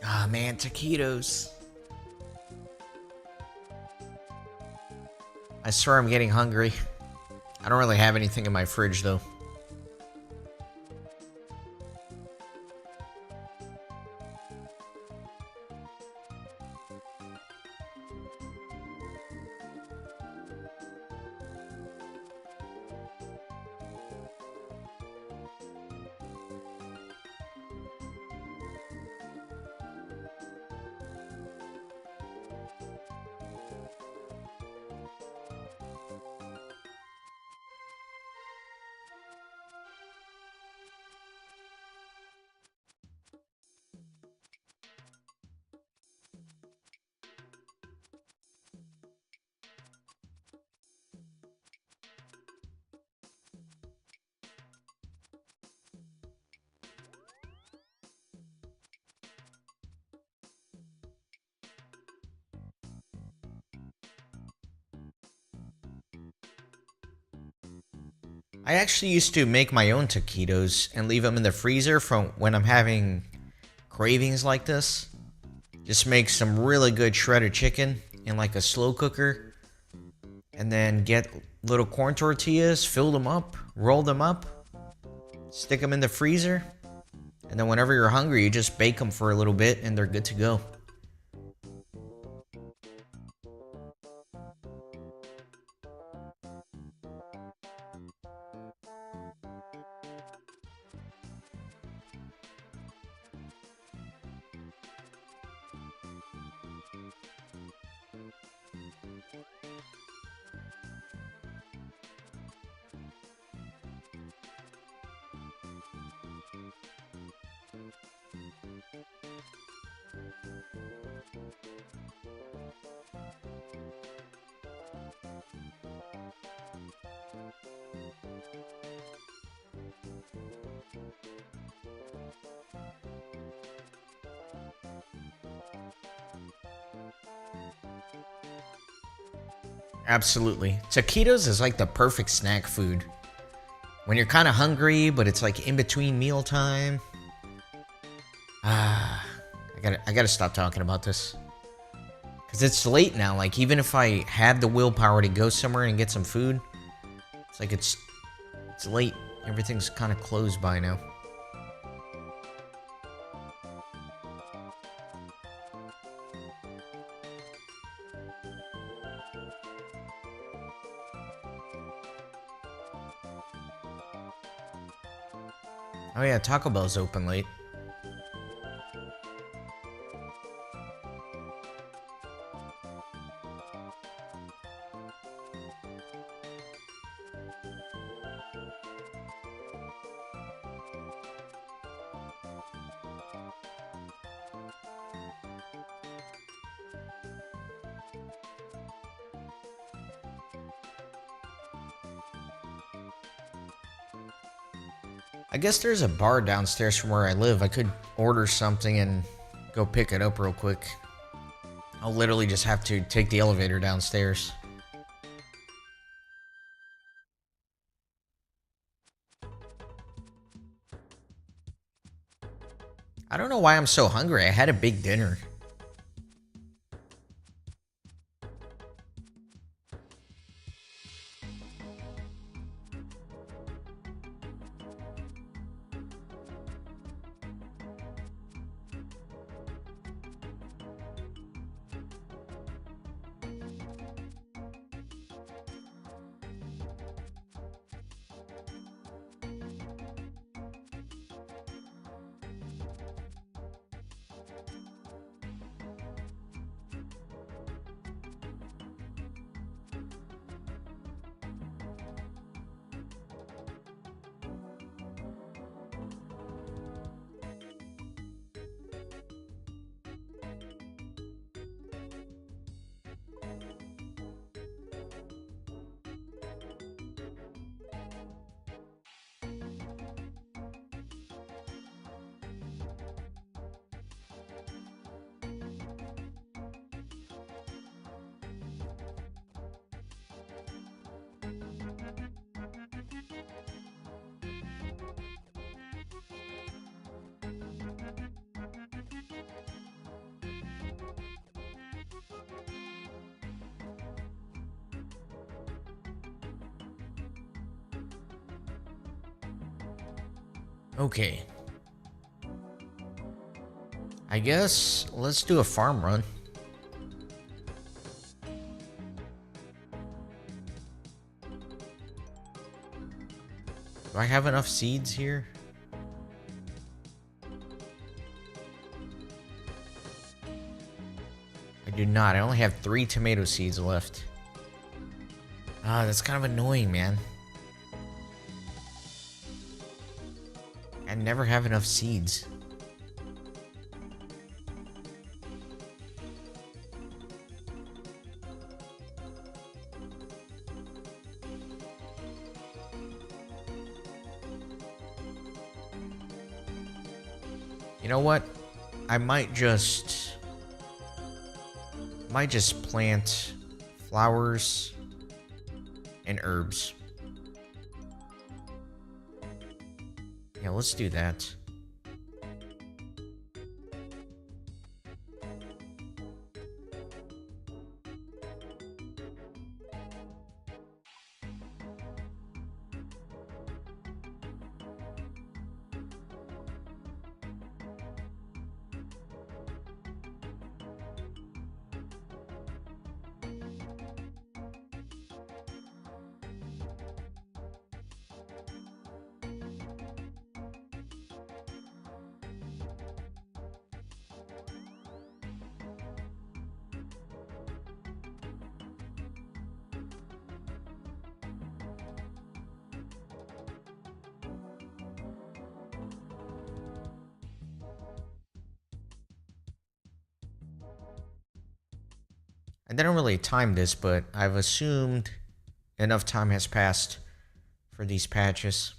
S1: Ah, man, taquitos. I swear I'm getting hungry. I don't really have anything in my fridge though. I actually used to make my own taquitos and leave them in the freezer from when I'm having cravings like this, just make some really good shredded chicken in like a slow cooker, and then get little corn tortillas, fill them up, roll them up, stick them in the freezer, and then whenever you're hungry, you just bake them for a little bit and they're good to go. Absolutely. Taquitos is like the perfect snack food. When you're kind of hungry, but it's like in between meal time. I gotta stop talking about this. Because it's late now. Like, even if I had the willpower to go somewhere and get some food, it's like it's late. Everything's kind of closed by now. Oh yeah, Taco Bell's open late. I guess there's a bar downstairs from where I live. I could order something and go pick it up real quick. I'll literally just have to take the elevator downstairs. I don't know why I'm so hungry. I had a big dinner. Okay. I guess let's do a farm run. Do I have enough seeds here? I do not. I only have 3 tomato seeds left. Ah, that's kind of annoying, man. I never have enough seeds. You know what? I might just plant flowers and herbs. Yeah, let's do that. I didn't really time this, but I've assumed enough time has passed for these patches.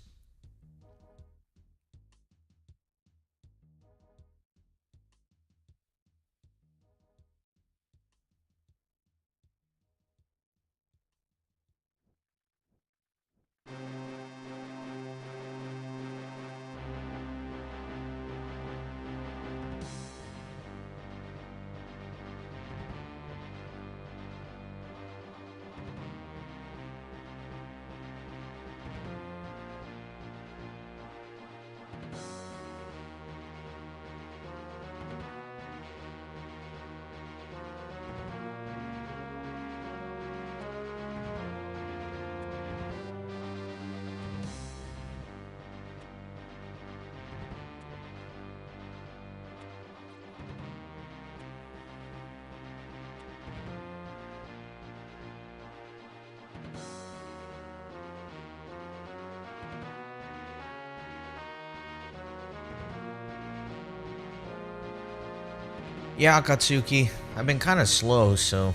S1: Yeah, Akatsuki, I've been kind of slow, so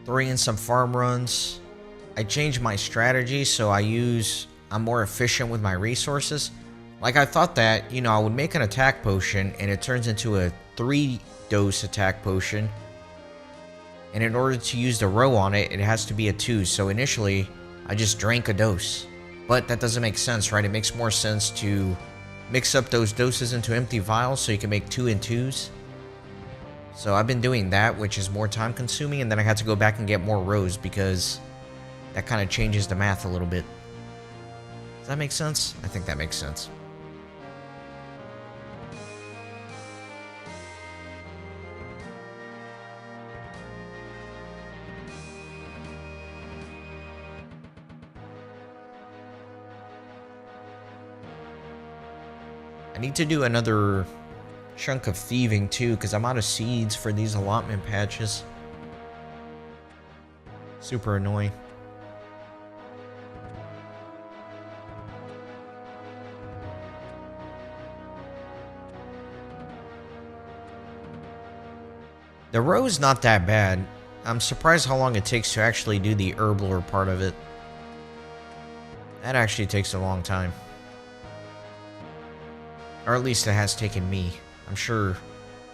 S1: throwing in some farm runs. I changed my strategy, so I'm more efficient with my resources. Like, I thought that, I would make an attack potion, and it turns into a 3-dose attack potion. And in order to use the row on it, it has to be a 2. So initially, I just drank a dose. But that doesn't make sense, right? It makes more sense to mix up those doses into empty vials so you can make 2 and 2s. So I've been doing that, which is more time consuming, and then I had to go back and get more rows because that kind of changes the math a little bit. Does that make sense? I think that makes sense. I need to do another chunk of thieving too, because I'm out of seeds for these allotment patches. Super annoying. The row's not that bad. I'm surprised how long it takes to actually do the herblore part of it. That actually takes a long time. Or at least it has taken me. I'm sure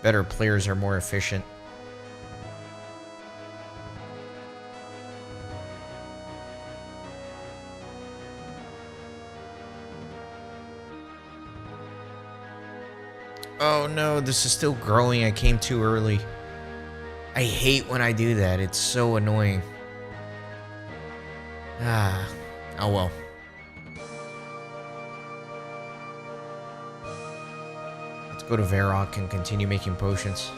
S1: better players are more efficient. Oh no, this is still growing. I came too early. I hate when I do that. It's so annoying. Oh well. Let's go to Varrock and continue making potions.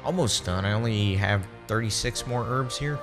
S1: Almost done. I only have 36 more herbs here.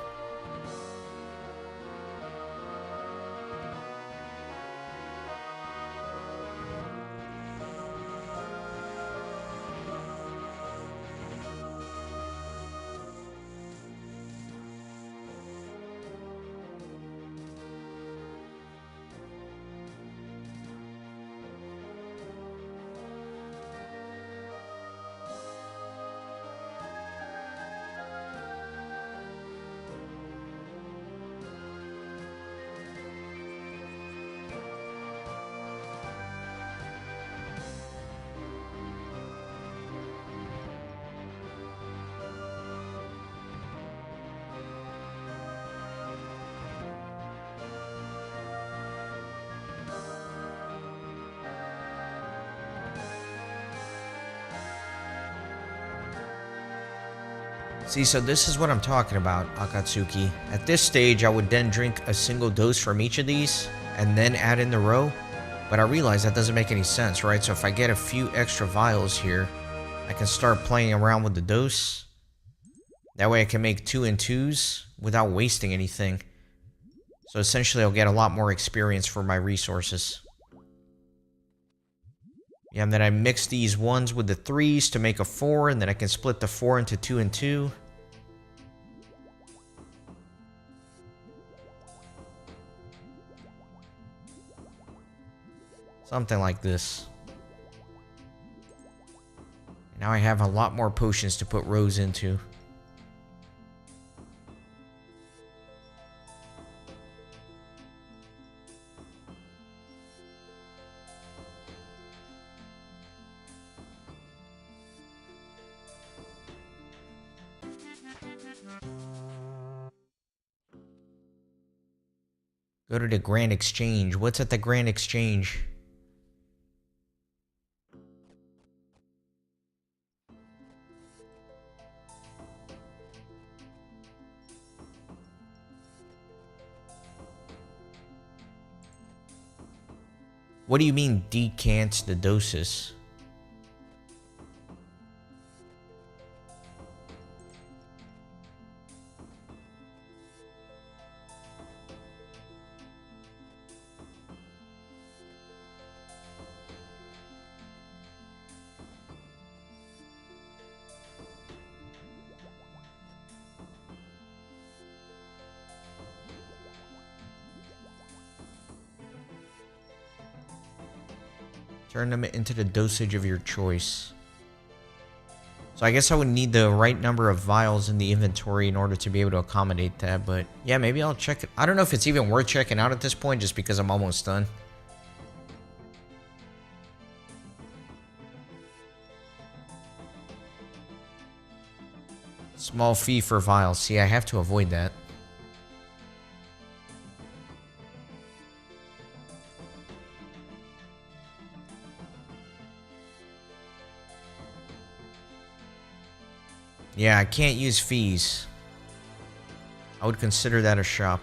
S1: See, so this is what I'm talking about, Akatsuki. At this stage, I would then drink a single dose from each of these, and then add in the row. But I realize that doesn't make any sense, right? So if I get a few extra vials here, I can start playing around with the dose. That way I can make 2 and 2s without wasting anything. So essentially I'll get a lot more experience for my resources. Yeah, and then I mix these 1s with the 3s to make a 4, and then I can split the 4 into 2 and 2. Something like this. Now I have a lot more potions to put rows into. Go to the Grand Exchange. What's at the Grand Exchange? What do you mean decant the doses? Turn them into the dosage of your choice. So I guess I would need the right number of vials in the inventory in order to be able to accommodate that. But yeah, maybe I'll check it. I don't know if it's even worth checking out at this point just because I'm almost done. Small fee for vials. See, I have to avoid that. Yeah, I can't use fees. I would consider that a shop.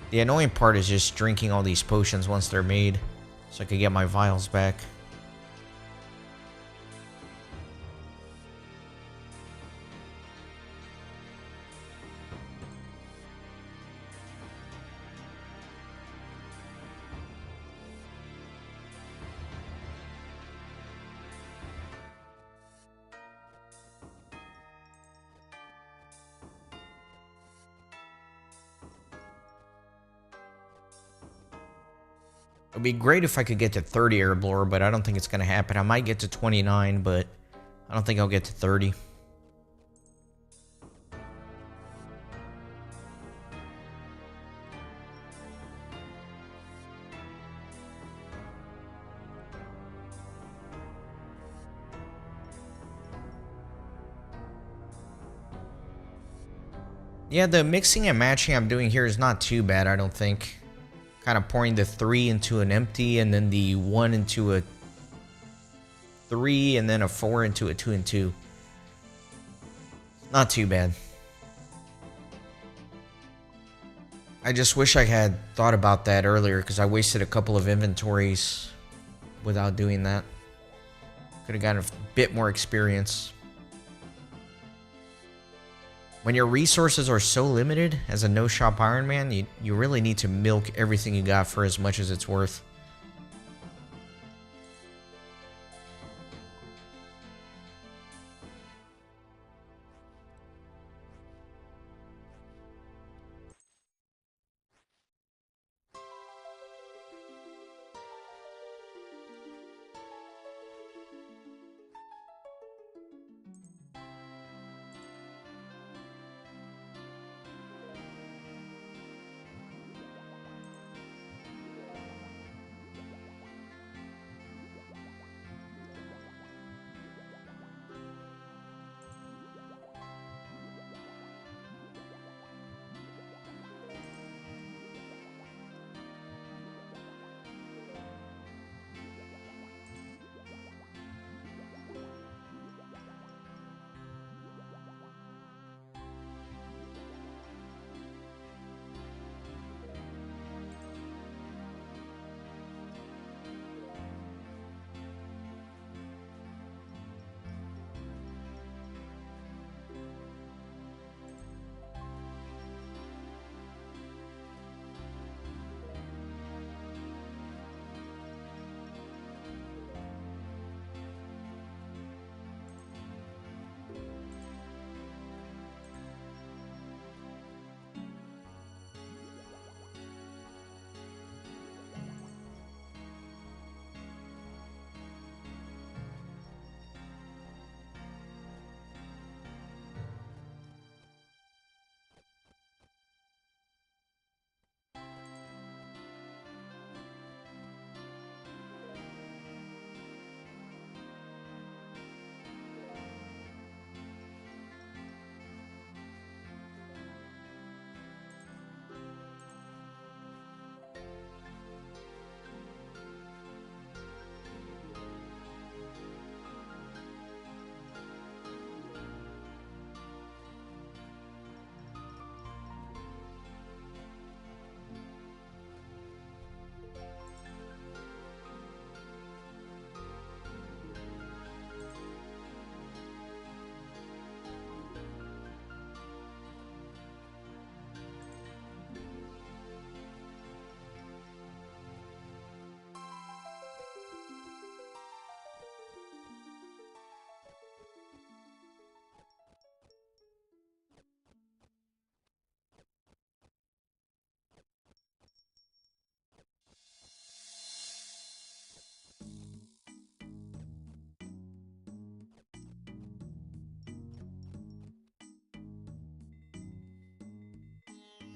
S1: The annoying part is just drinking all these potions once they're made, so I could get my vials back. It'd be great if I could get to 30 herb lore, but I don't think it's going to happen. I might get to 29, but I don't think I'll get to 30. Yeah, the mixing and matching I'm doing here is not too bad, I don't think. Kind of pouring the 3 into an empty, and then the 1 into a 3, and then a 4 into a 2 and 2. Not too bad. I just wish I had thought about that earlier, because I wasted a couple of inventories without doing that. Could have gotten a bit more experience. When your resources are so limited as a no-shop Ironman, you really need to milk everything you got for as much as it's worth.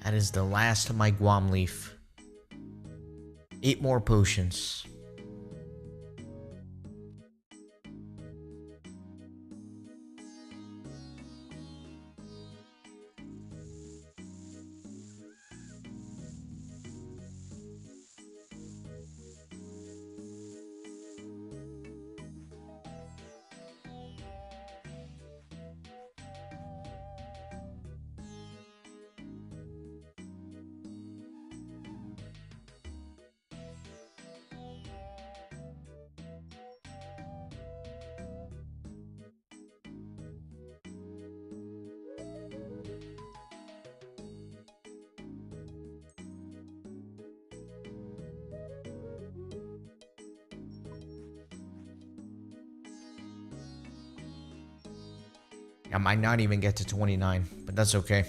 S1: That is the last of my Guam leaf. 8 more potions. I might not even get to 29, but that's okay.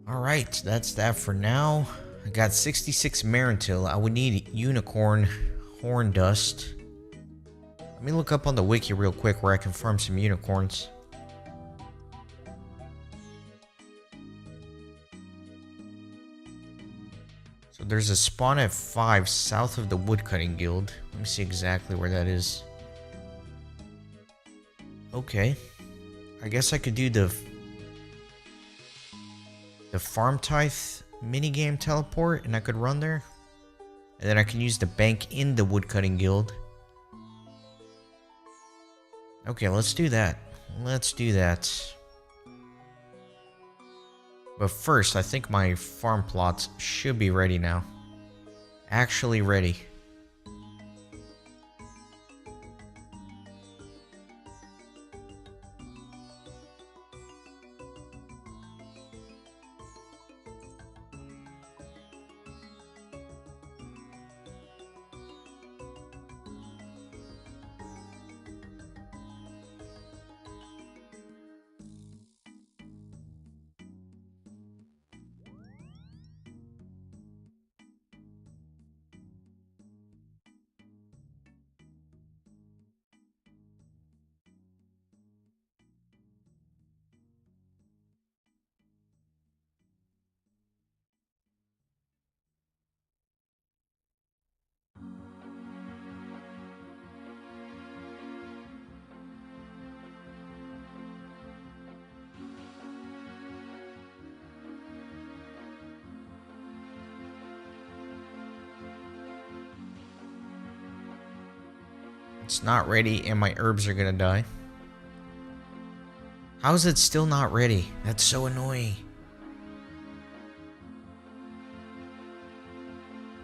S1: Alright, that's that for now. I got 66 Marintil. I would need unicorn horn dust. Let me look up on the wiki real quick where I can farm some unicorns. So there's a spawn at 5 south of the woodcutting guild. Let me see exactly where that is. Okay. I guess I could do the farm tithe minigame teleport and I could run there. And then I can use the bank in the woodcutting guild. Okay, let's do that. Let's do that. But first, I think my farm plots should be ready now. Actually ready. It's not ready and my herbs are gonna die. How is it still not ready? That's so annoying.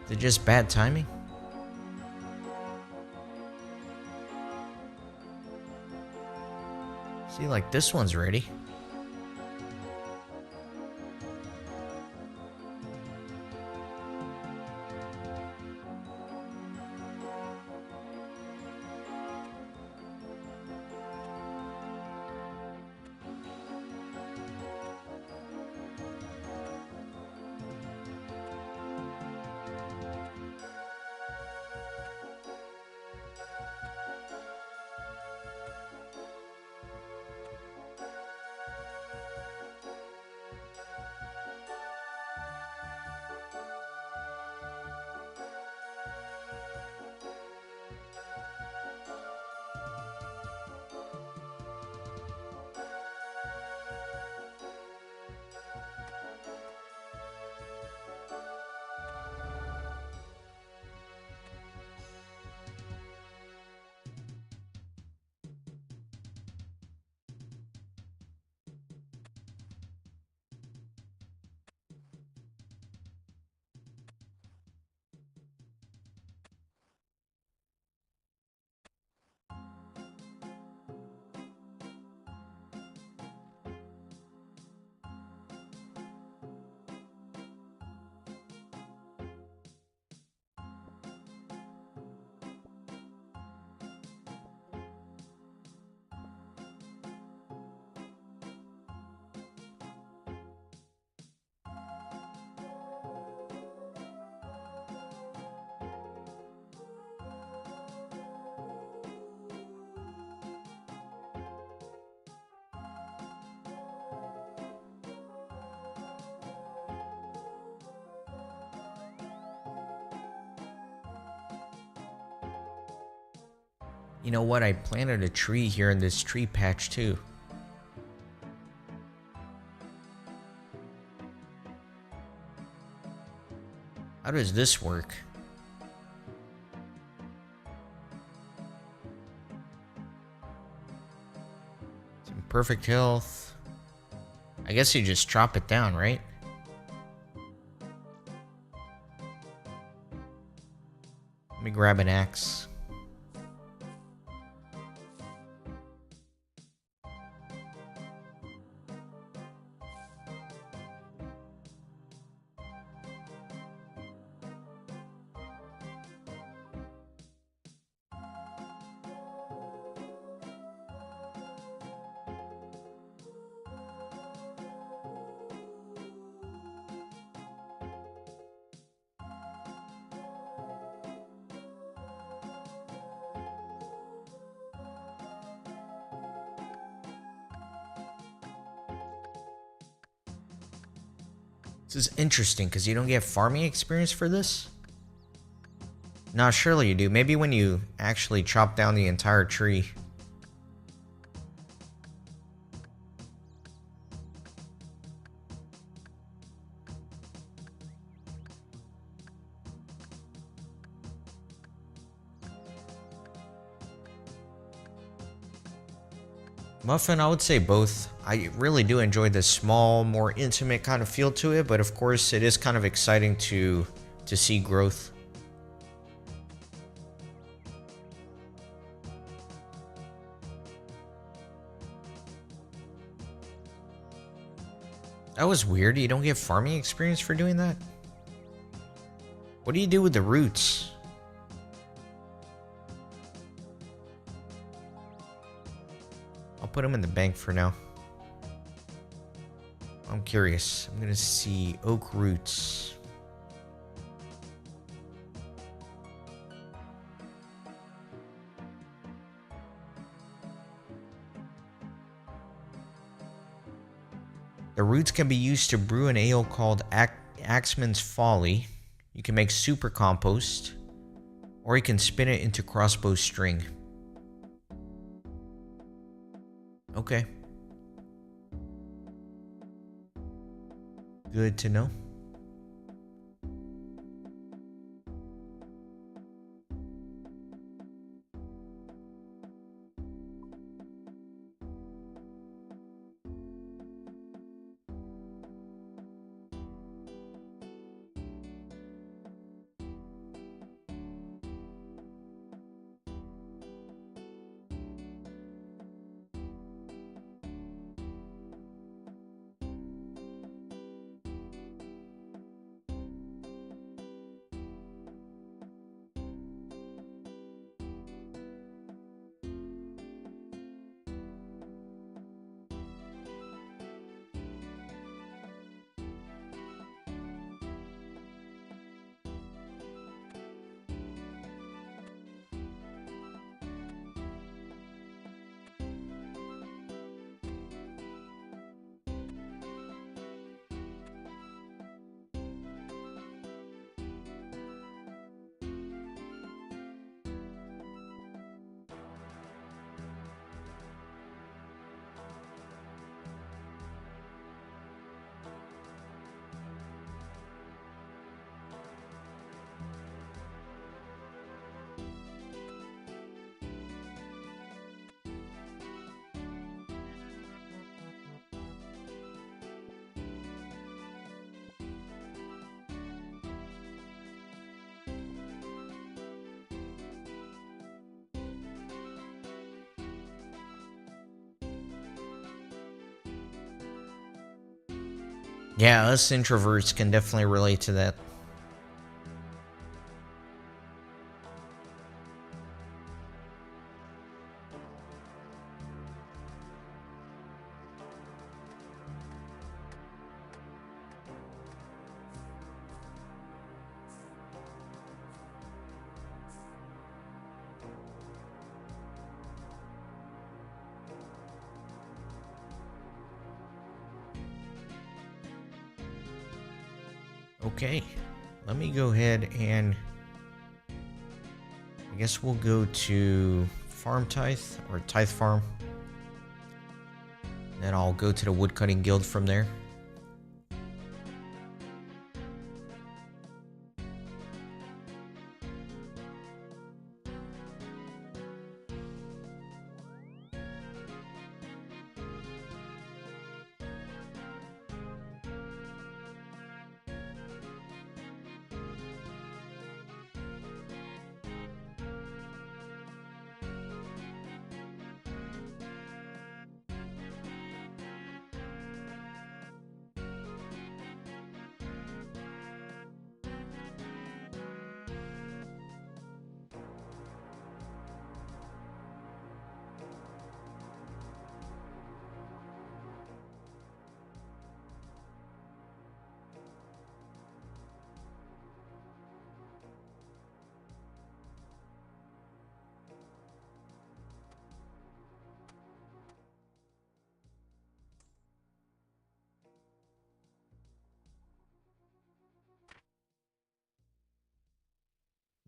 S1: Is it just bad timing? See, like this one's ready. You know what? I planted a tree here in this tree patch too. How does this work? It's in perfect health. I guess you just chop it down, right? Let me grab an axe. This is interesting because you don't get farming experience for this? No, surely you do. Maybe when you actually chop down the entire tree. Muffin, I would say both. I really do enjoy this small, more intimate kind of feel to it, but of course it is kind of exciting to see growth. That was weird. You don't get farming experience for doing that? What do you do with the roots? I'll put them in the bank for now. I'm curious. I'm gonna see oak roots. The roots can be used to brew an ale called Axeman's Folly. You can make super compost, or you can spin it into crossbow string. Okay. Good to know. Yeah, us introverts can definitely relate to that. Okay, let me go ahead and I guess we'll go to farm tithe or tithe farm. Then I'll go to the woodcutting guild from there.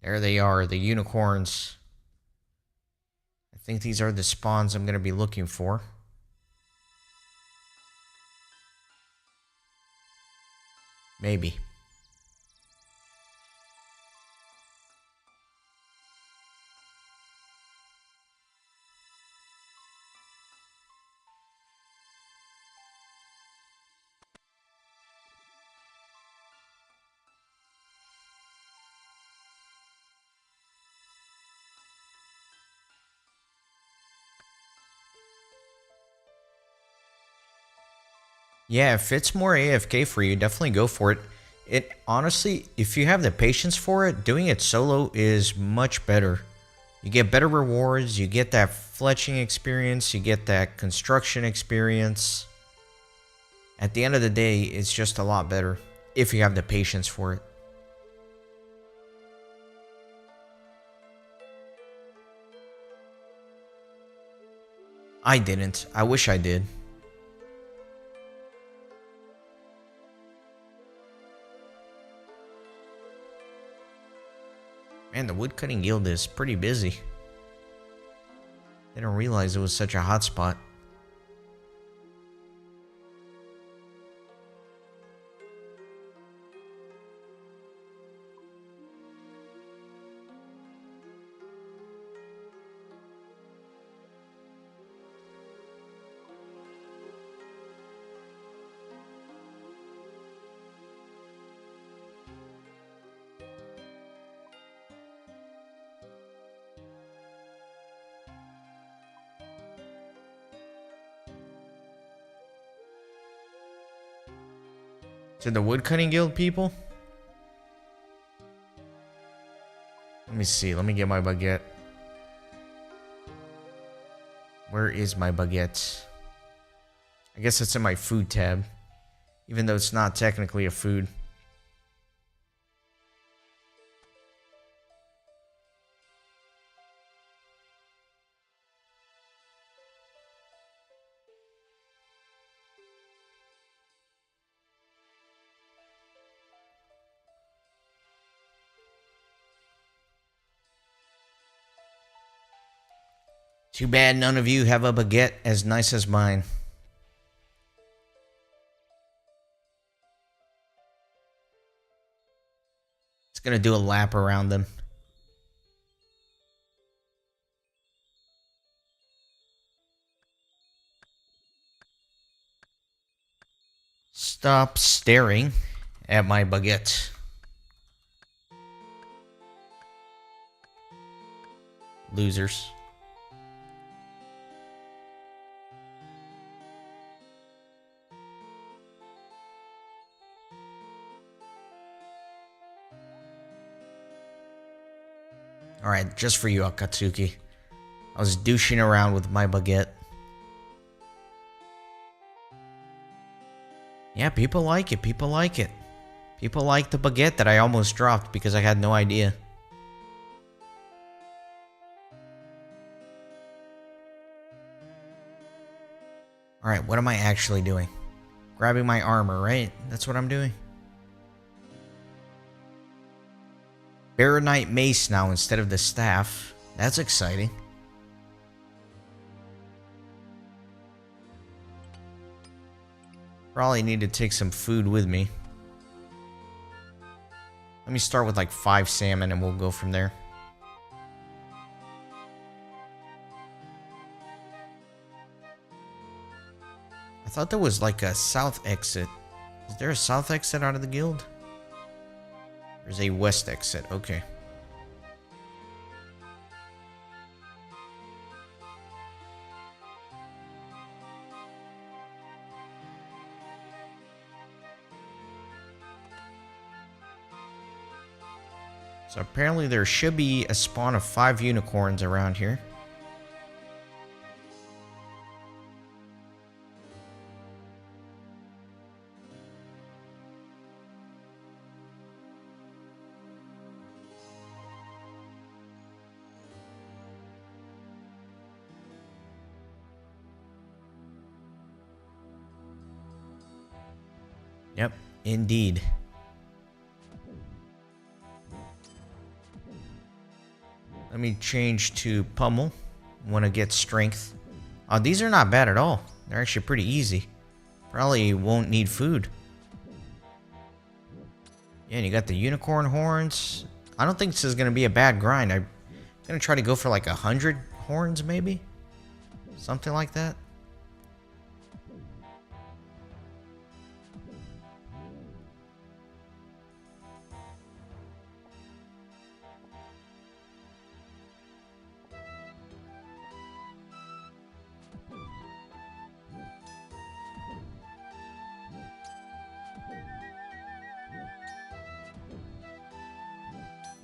S1: There they are, the unicorns. I think these are the spawns I'm going to be looking for. Maybe. Yeah, if it's more AFK for you, definitely go for it. It honestly, if you have the patience for it, doing it solo is much better. You get better rewards, you get that fletching experience, you get that construction experience. At the end of the day, it's just a lot better if you have the patience for it. I didn't. I wish I did. Man, the woodcutting guild is pretty busy. Didn't realize it was such a hot spot. To the woodcutting guild people? Let me see. Let me get my baguette. Where is my baguette? I guess it's in my food tab. Even though it's not technically a food. Too bad none of you have a baguette as nice as mine. It's gonna do a lap around them. Stop staring at my baguette. Losers. Alright, just for you, Akatsuki. I was douching around with my baguette. Yeah, people like it. People like it. People like the baguette that I almost dropped because I had no idea. Alright, what am I actually doing? Grabbing my armor, right? That's what I'm doing. Baronite mace now instead of the staff. That's exciting. Probably need to take some food with me. Let me start with like 5 salmon and we'll go from there. I thought there was like a south exit. Is there a south exit out of the guild? There's a west exit. Okay. So apparently there should be a spawn of 5 unicorns around here. Yep, indeed. Let me change to pummel. Want to get strength. Oh, these are not bad at all. They're actually pretty easy. Probably won't need food. Yeah, and you got the unicorn horns. I don't think this is going to be a bad grind. I'm going to try to go for like 100 horns maybe. Something like that.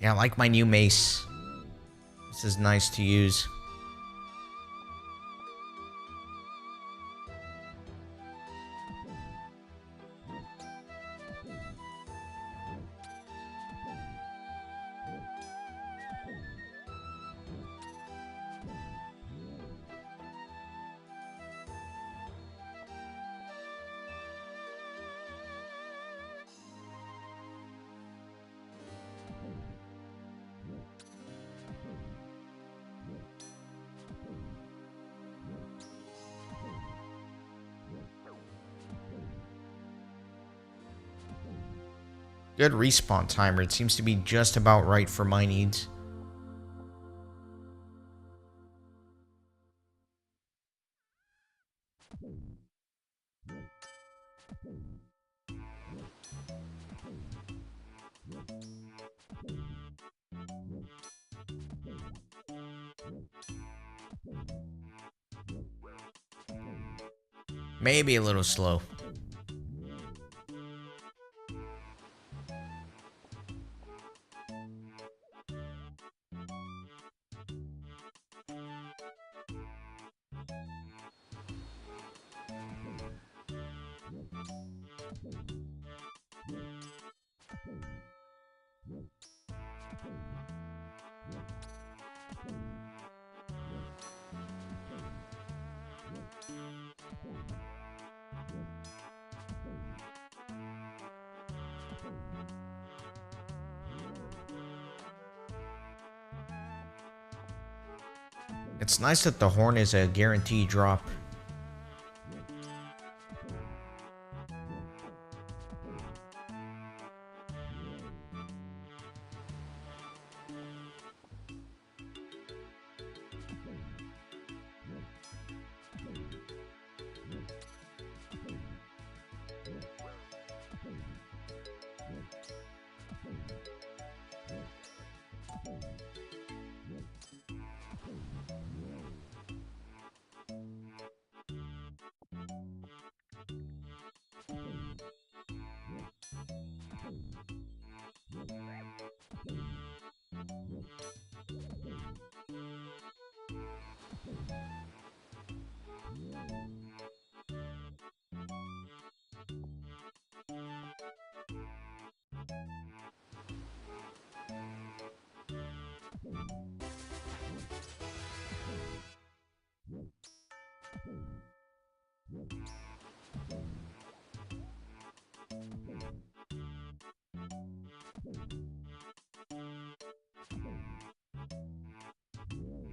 S1: Yeah, I like my new mace. This is nice to use. Good respawn timer. It seems to be just about right for my needs. Maybe a little slow. It's nice that the horn is a guaranteed drop.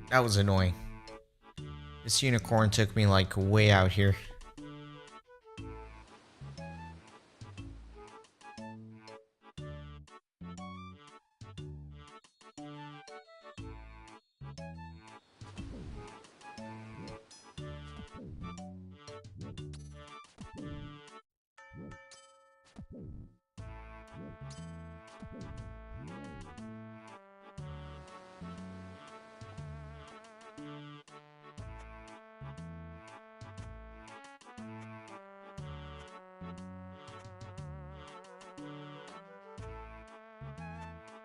S1: That was annoying. This unicorn took me like way out here.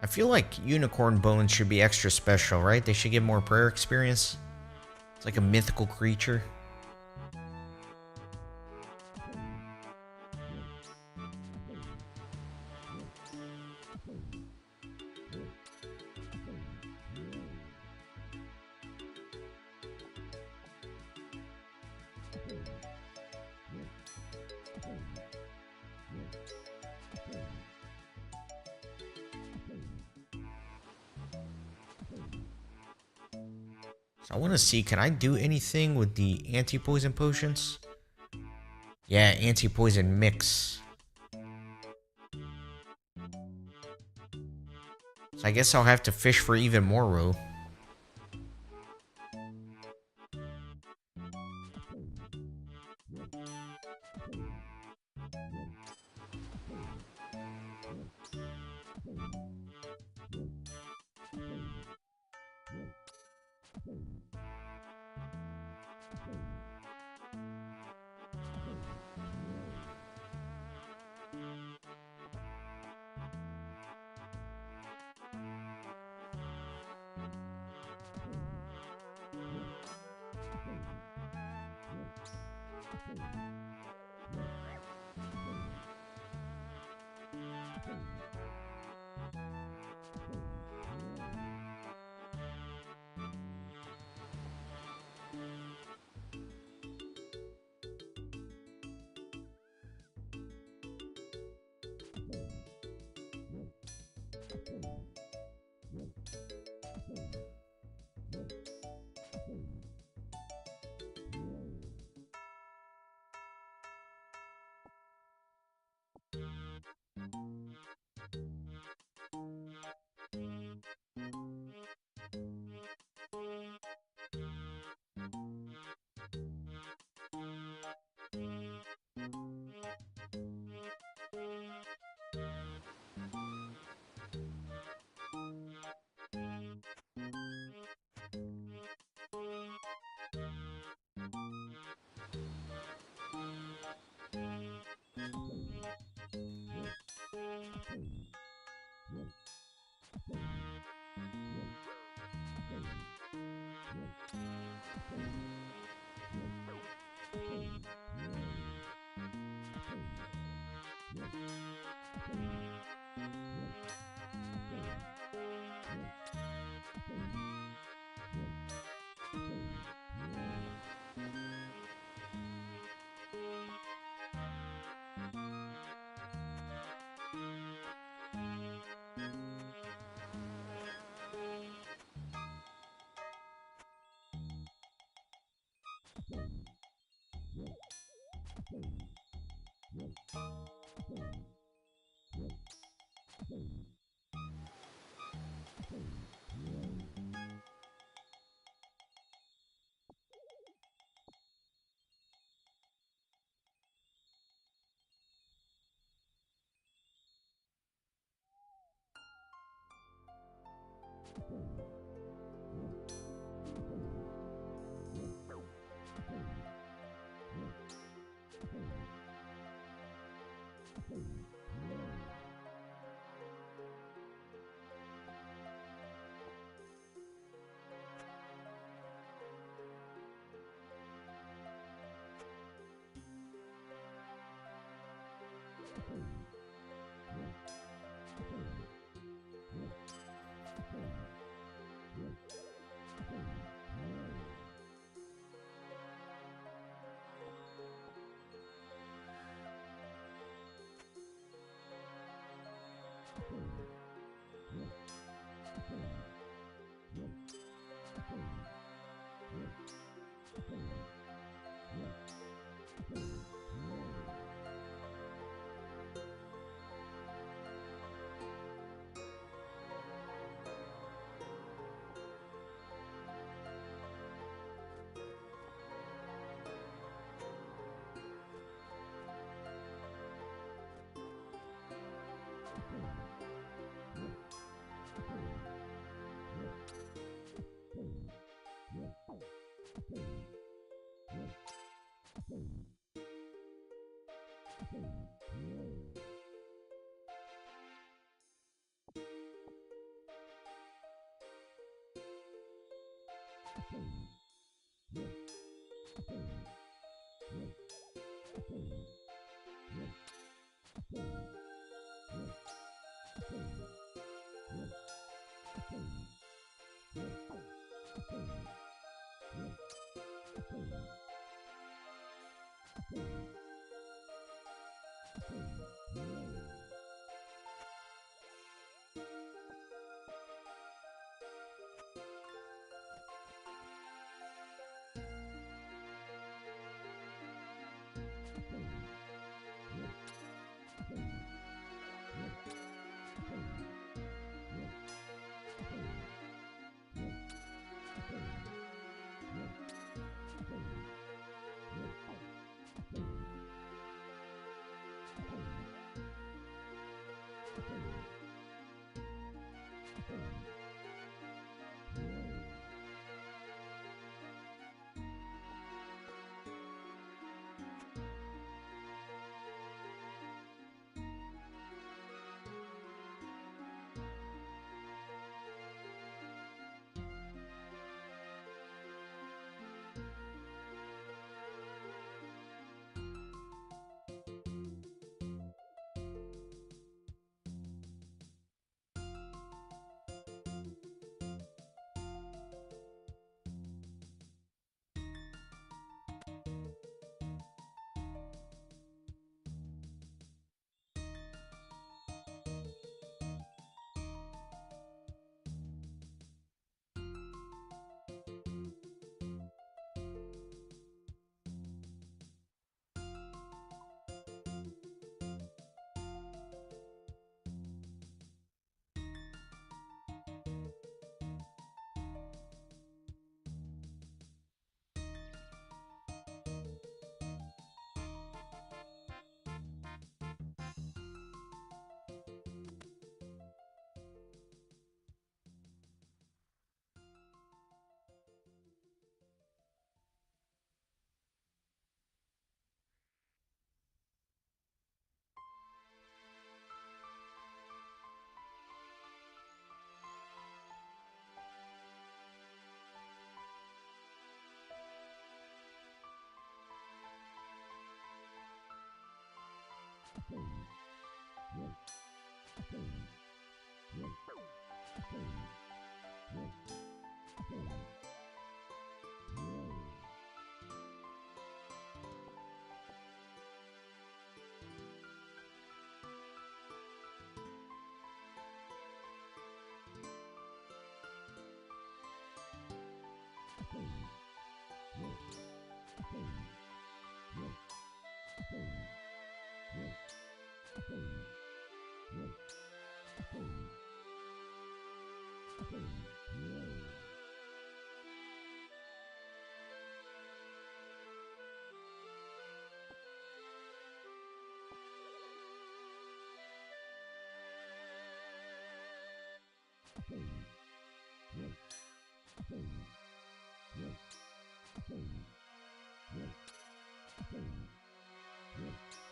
S1: I feel like unicorn bones should be extra special, right? They should get more prayer experience. It's like a mythical creature. So I want to see, can I do anything with the anti-poison potions? Yeah, anti-poison mix. So I guess I'll have to fish for even more roe.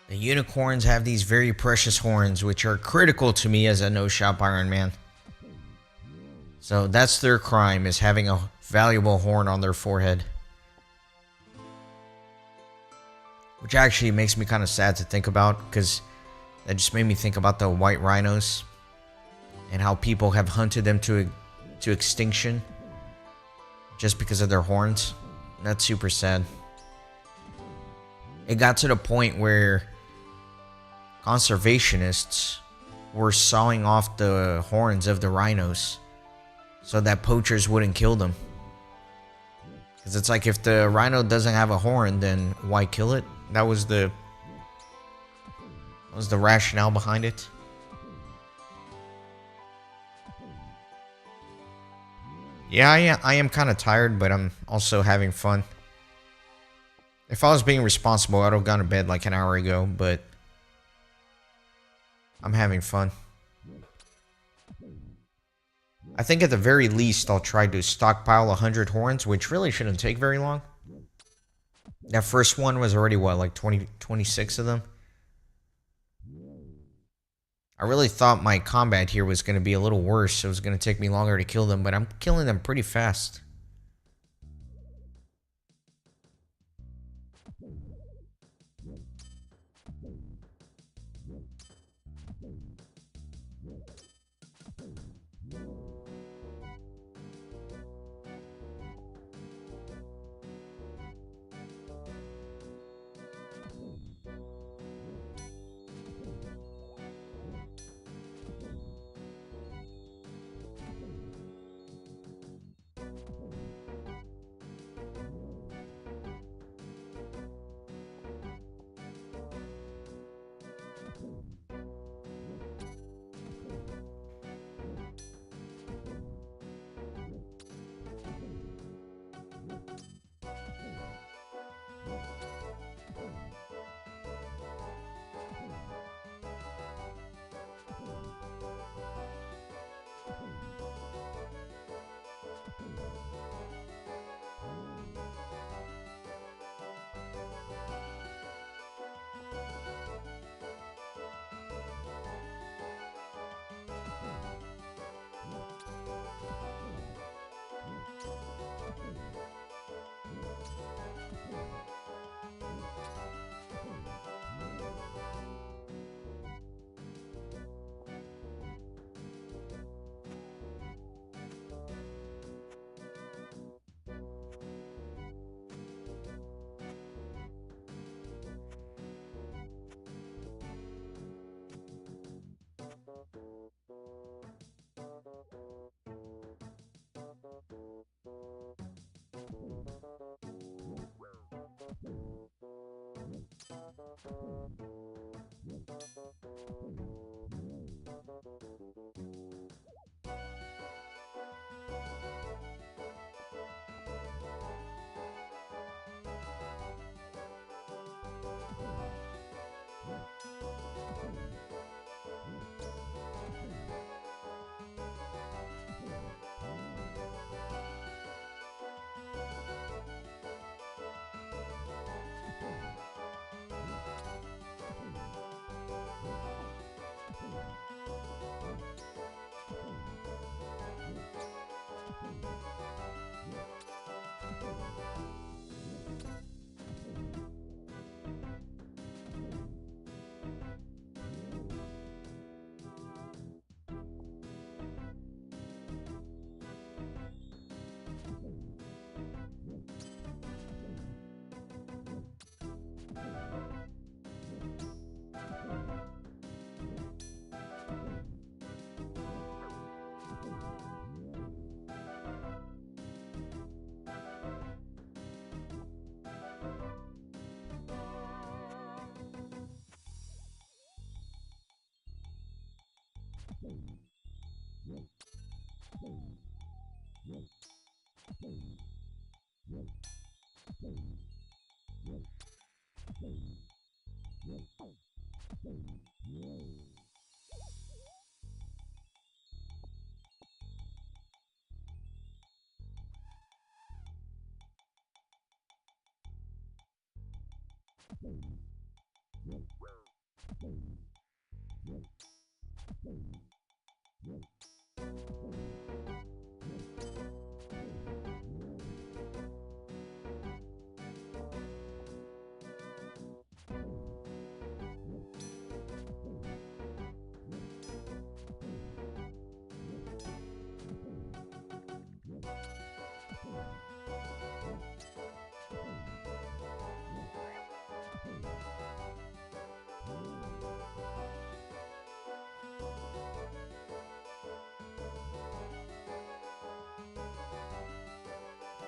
S1: The unicorns have these very precious horns, which are critical to me as a no-shop Ironman. So that's their crime, is having a valuable horn on their forehead. Which actually makes me kind of sad to think about, because that just made me think about the white rhinos and how people have hunted them to extinction just because of their horns. That's super sad. It got to the point where conservationists were sawing off the horns of the rhinos so that poachers wouldn't kill them. Because it's like, if the rhino doesn't have a horn, then why kill it? That was the rationale behind it. Yeah, I am kind of tired, but I'm also having fun. If I was being responsible, I'd have gone to bed like an hour ago, but I'm having fun. I think at the very least, I'll try to stockpile 100 horns, which really shouldn't take very long. That first one was already, what, like 26 of them? I really thought my combat here was going to be a little worse. It was going to take me longer to kill them, but I'm killing them pretty fast.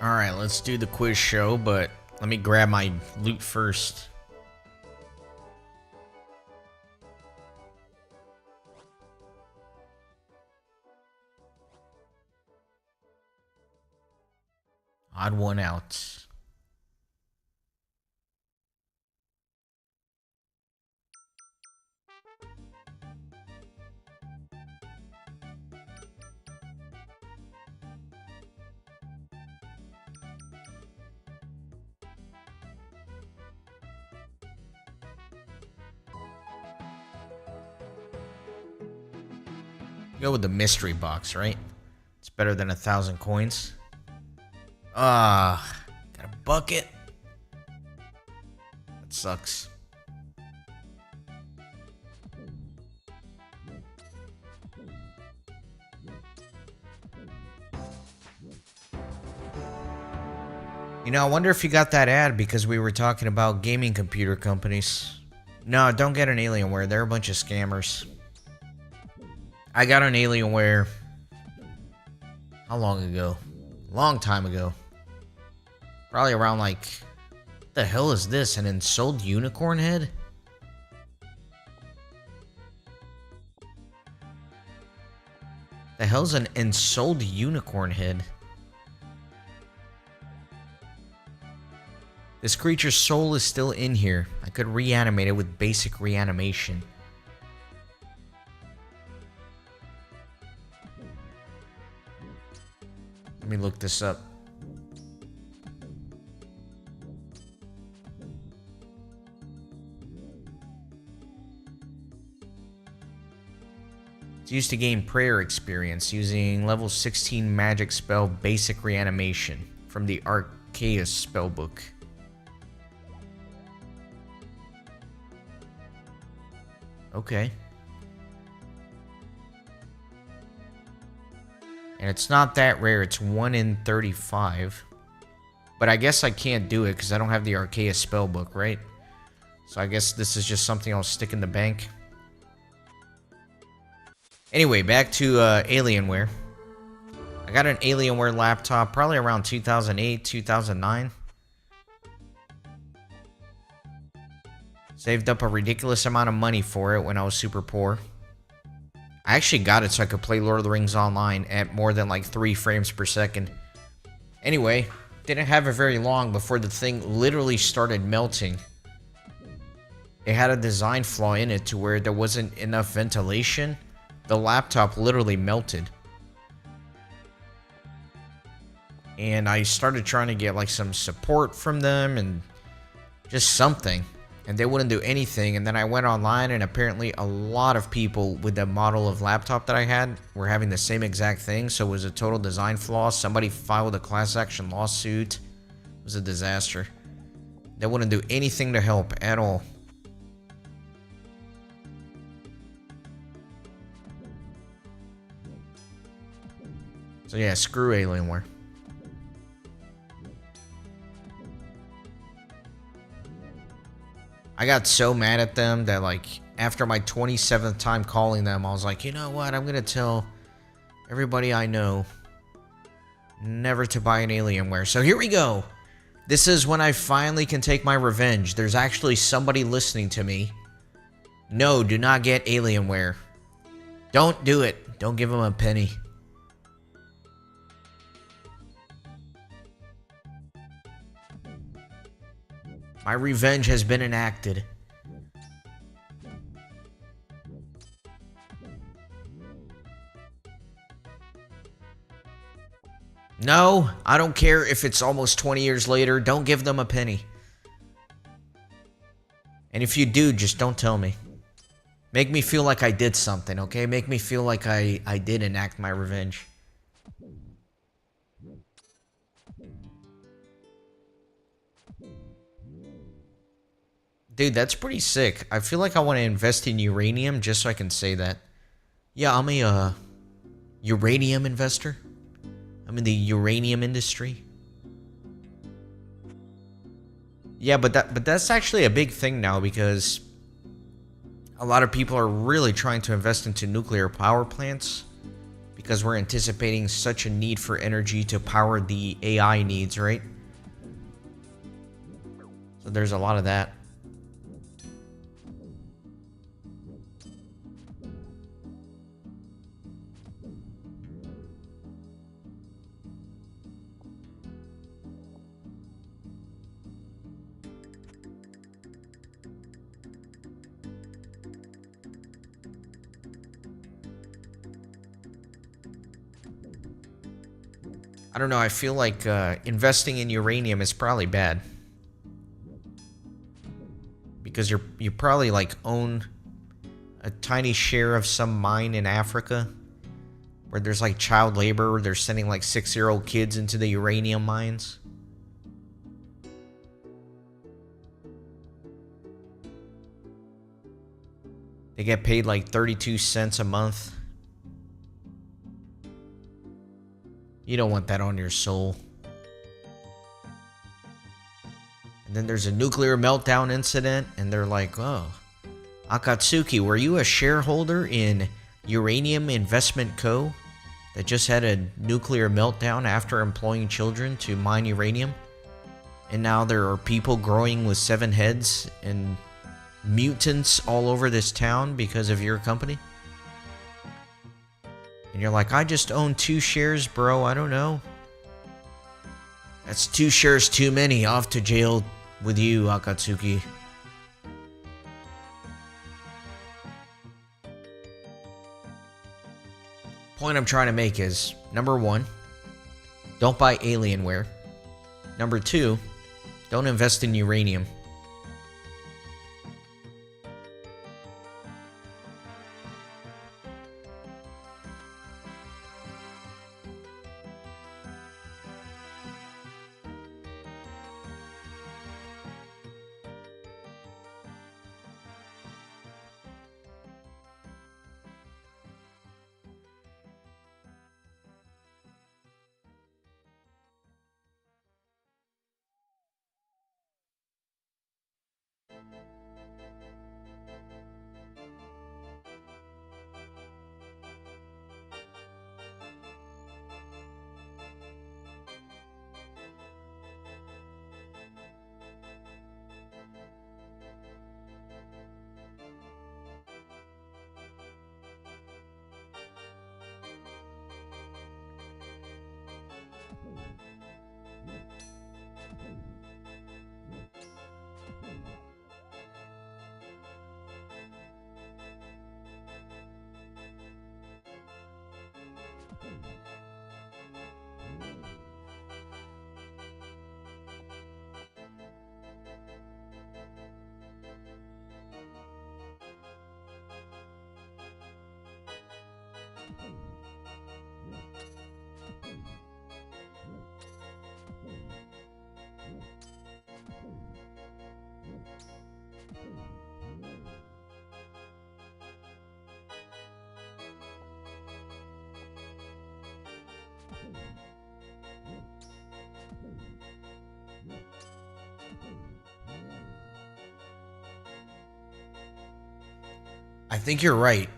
S1: Alright, let's do the quiz show, but let me grab my loot first. Odd one out. Go with the mystery box, right? It's better than 1,000 coins. Got a bucket. That sucks. You know, I wonder if you got that ad because we were talking about gaming computer companies. No, don't get an Alienware. They're a bunch of scammers. I got an Alienware. How long ago? Long time ago. Probably around like... What the hell is this? An ensouled unicorn head? The hell's an ensouled unicorn head? This creature's soul is still in here. I could reanimate it with basic reanimation. Let me look this up. It's used to gain prayer experience using level 16 magic spell basic reanimation from the Arceus spellbook. Okay. And it's not that rare. It's 1 in 35. But I guess I can't do it because I don't have the Arceus spellbook, right? So I guess this is just something I'll stick in the bank. Anyway, back to Alienware. I got an Alienware laptop probably around 2008, 2009. Saved up a ridiculous amount of money for it when I was super poor. I actually got it so I could play Lord of the Rings online at more than like 3 frames per second. Anyway, didn't have it very long before the thing literally started melting. It had a design flaw in it to where there wasn't enough ventilation. The laptop literally melted. And I started trying to get like some support from them and just something. And they wouldn't do anything. And then I went online and apparently a lot of people with the model of laptop that I had were having the same exact thing. So it was a total design flaw. Somebody filed a class action lawsuit. It was a disaster. They wouldn't do anything to help at all. So yeah, screw Alienware. I got so mad at them that like after my 27th time calling them, I was like, you know what? I'm going to tell everybody I know never to buy an Alienware. So here we go. This is when I finally can take my revenge. There's actually somebody listening to me. No, do not get Alienware. Don't do it. Don't give them a penny. My revenge has been enacted. No, I don't care if it's almost 20 years later. Don't give them a penny. And if you do, just don't tell me. Make me feel like I did something, okay? Make me feel like I did enact my revenge. Dude, that's pretty sick. I feel like I want to invest in uranium just so I can say that. Yeah, I'm a uranium investor. I'm in the uranium industry. Yeah, but that's actually a big thing now because a lot of people are really trying to invest into nuclear power plants because we're anticipating such a need for energy to power the AI needs, right? So there's a lot of that. I don't know, I feel like investing in uranium is probably bad. Because you probably like own a tiny share of some mine in Africa where there's like child labor, they're sending like 6-year-old kids into the uranium mines. They get paid like 32 cents a month. You don't want that on your soul. And then there's a nuclear meltdown incident, and they're like, oh, Akatsuki, were you a shareholder in Uranium Investment Co. that just had a nuclear meltdown after employing children to mine uranium? And now there are people growing with 7 heads and mutants all over this town because of your company? And you're like, I just own 2 shares, bro. I don't know. That's 2 shares too many. Off to jail with you, Akatsuki. Point I'm trying to make is, number 1, don't buy Alienware. Number 2, don't invest in uranium. I think you're right.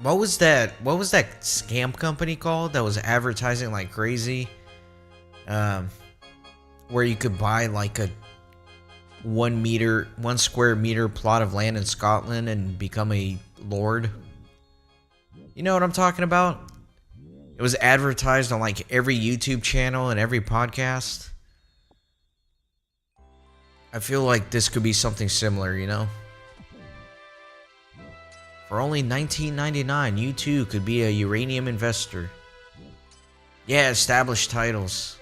S1: What was that scam company called that was advertising like crazy? Where you could buy like a 1 square meter plot of land in Scotland and become a lord. You know what I'm talking about? It was advertised on like every YouTube channel and every podcast. I feel like this could be something similar, you know? For only $19.99, you too could be a uranium investor. Yeah, established titles.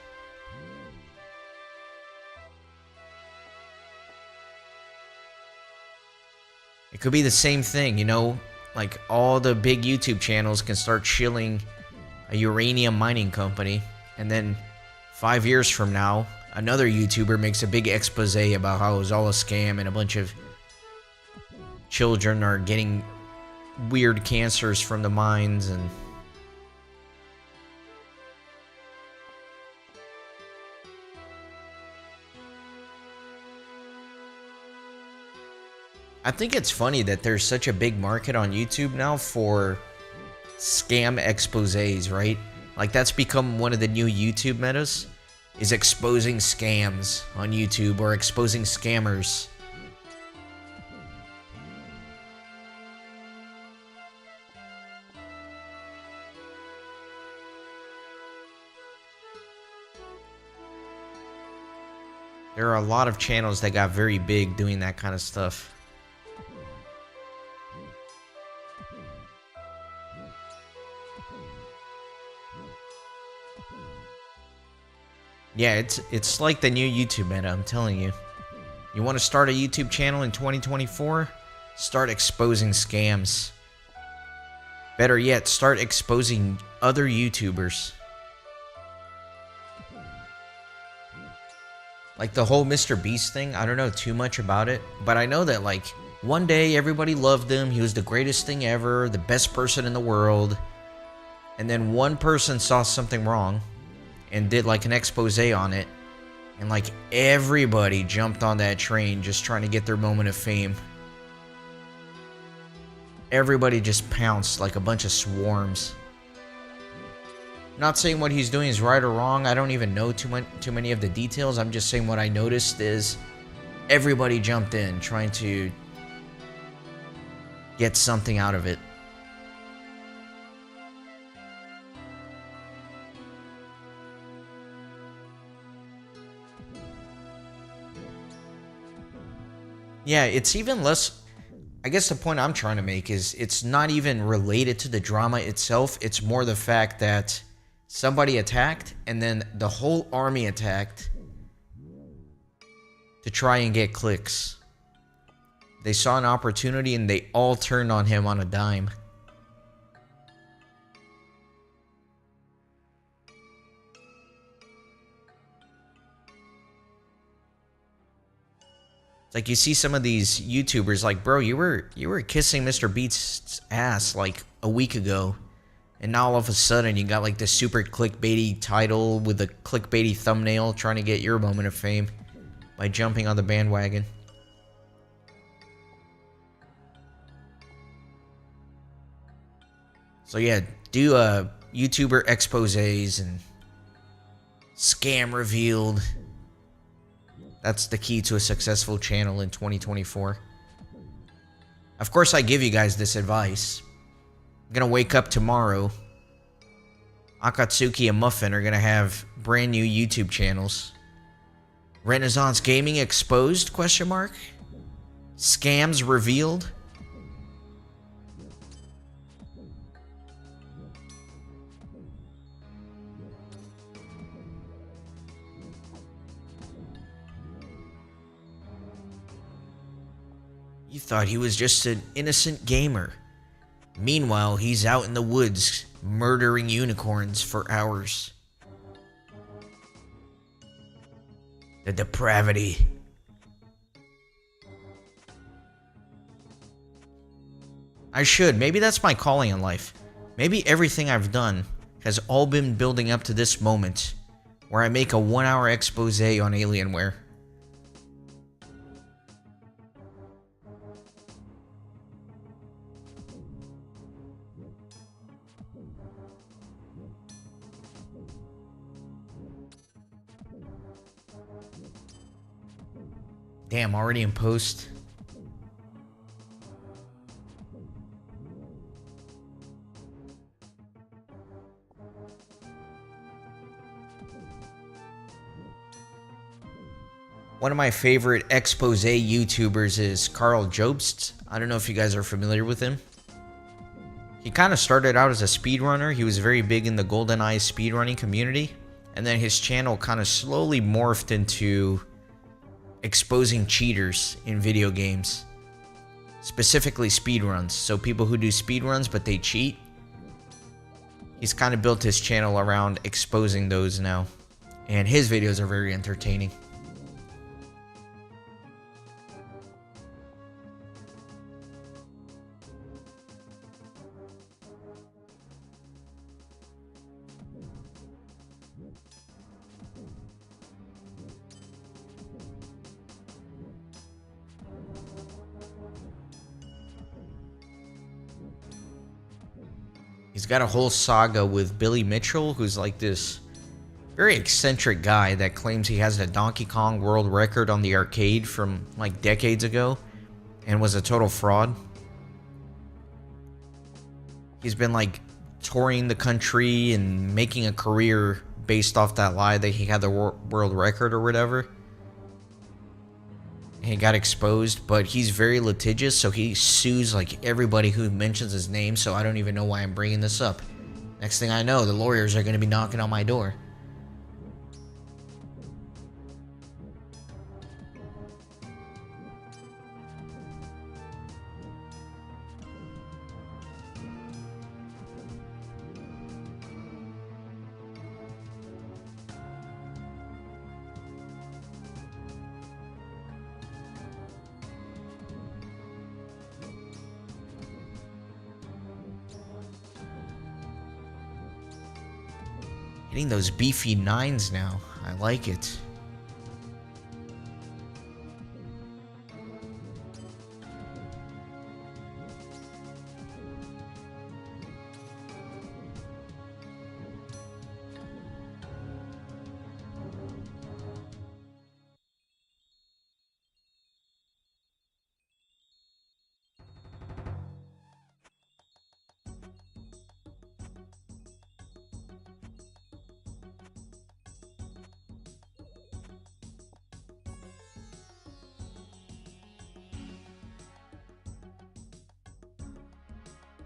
S1: It could be the same thing, you know? Like, all the big YouTube channels can start shilling a uranium mining company, and then 5 years from now, another YouTuber makes a big expose about how it was all a scam and a bunch of children are getting weird cancers from the mines. And I think it's funny that there's such a big market on YouTube now for scam exposés, right? Like, that's become one of the new YouTube metas, is exposing scams on YouTube or exposing scammers. There are a lot of channels that got very big doing that kind of stuff. Yeah, it's like the new YouTube meta, I'm telling you. You want to start a YouTube channel in 2024? Start exposing scams. Better yet, start exposing other YouTubers. Like the whole Mr. Beast thing, I don't know too much about it, but I know that like one day everybody loved him, he was the greatest thing ever, the best person in the world, and then one person saw something wrong and did like an expose on it, And like everybody jumped on that train just trying to get their moment of fame. Everybody just pounced like a bunch of swarms. Not saying what he's doing is right or wrong. I don't even know too many of the details. I'm just saying what I noticed is everybody jumped in trying to get something out of it. Yeah, it's even less... I guess the point I'm trying to make is it's not even related to the drama itself. It's more the fact that somebody attacked and then the whole army attacked to try and get clicks. They saw an opportunity and they all turned on him on a dime. It's like you see some of these YouTubers like, bro, you were kissing Mr. Beast's ass like a week ago, and now all of a sudden you got like this super clickbaity title with a clickbaity thumbnail trying to get your moment of fame by jumping on the bandwagon. So yeah, do YouTuber exposés and scam revealed. That's the key to a successful channel in 2024. Of course, I give you guys this advice. I'm gonna wake up tomorrow. Akatsuki and Muffin are gonna have brand new YouTube channels. Renaissance Gaming exposed? Question mark. Scams revealed. You thought he was just an innocent gamer. Meanwhile, he's out in the woods murdering unicorns for hours. The depravity. I should. Maybe that's my calling in life. Maybe everything I've done has all been building up to this moment where I make a 1-hour expose on Alienware. Damn, already in post. One of my favorite expose YouTubers is Carl Jobst. I don't know if you guys are familiar with him. He kind of started out as a speedrunner. He was very big in the GoldenEye speedrunning community. And then his channel kind of slowly morphed into exposing cheaters in video games, specifically speedruns. So people who do speedruns but they cheat. He's kind of built his channel around exposing those now, and his videos are very entertaining. He's got a whole saga with Billy Mitchell, who's like this very eccentric guy that claims he has the Donkey Kong world record on the arcade from like decades ago and was a total fraud. He's been like touring the country and making a career based off that lie that he had the world record or whatever. He got exposed, but he's very litigious, so he sues like everybody who mentions his name, so I don't even know why I'm bringing this up. Next thing I know, the lawyers are going to be knocking on my door. Hitting those beefy 9s now. I like it.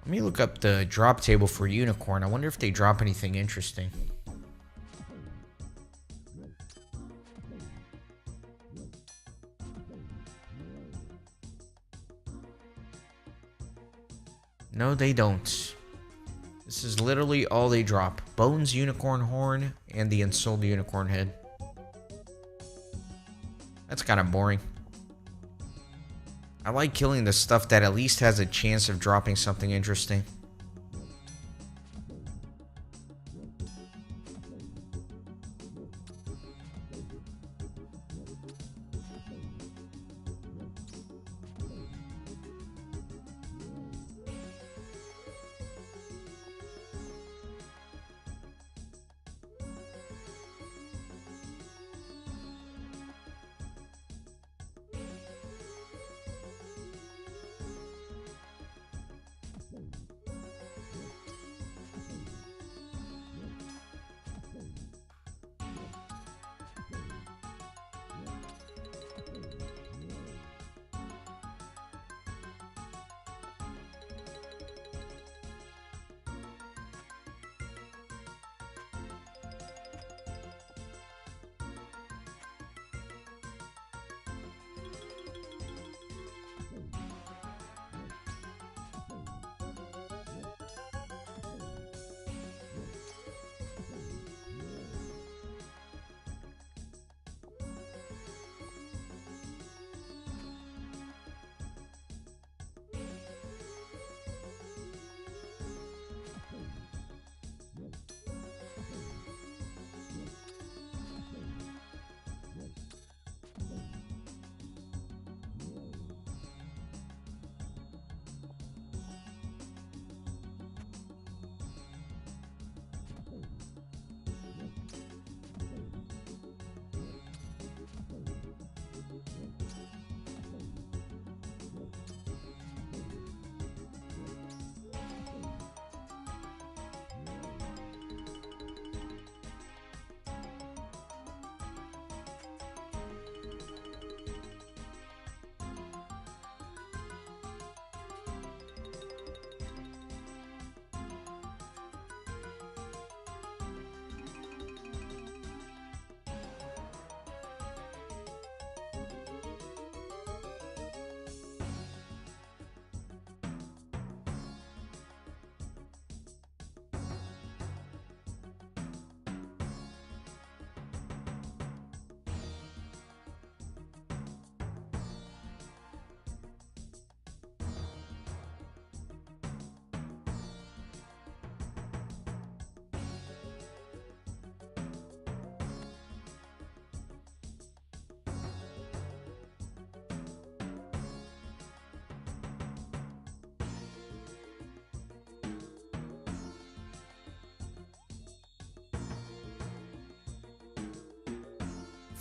S1: Let me look up the drop table for unicorn. I wonder if they drop anything interesting. No, they don't. This is literally all they drop. Bones, unicorn horn, and the unsold unicorn head. That's kind of boring. I like killing the stuff that at least has a chance of dropping something interesting.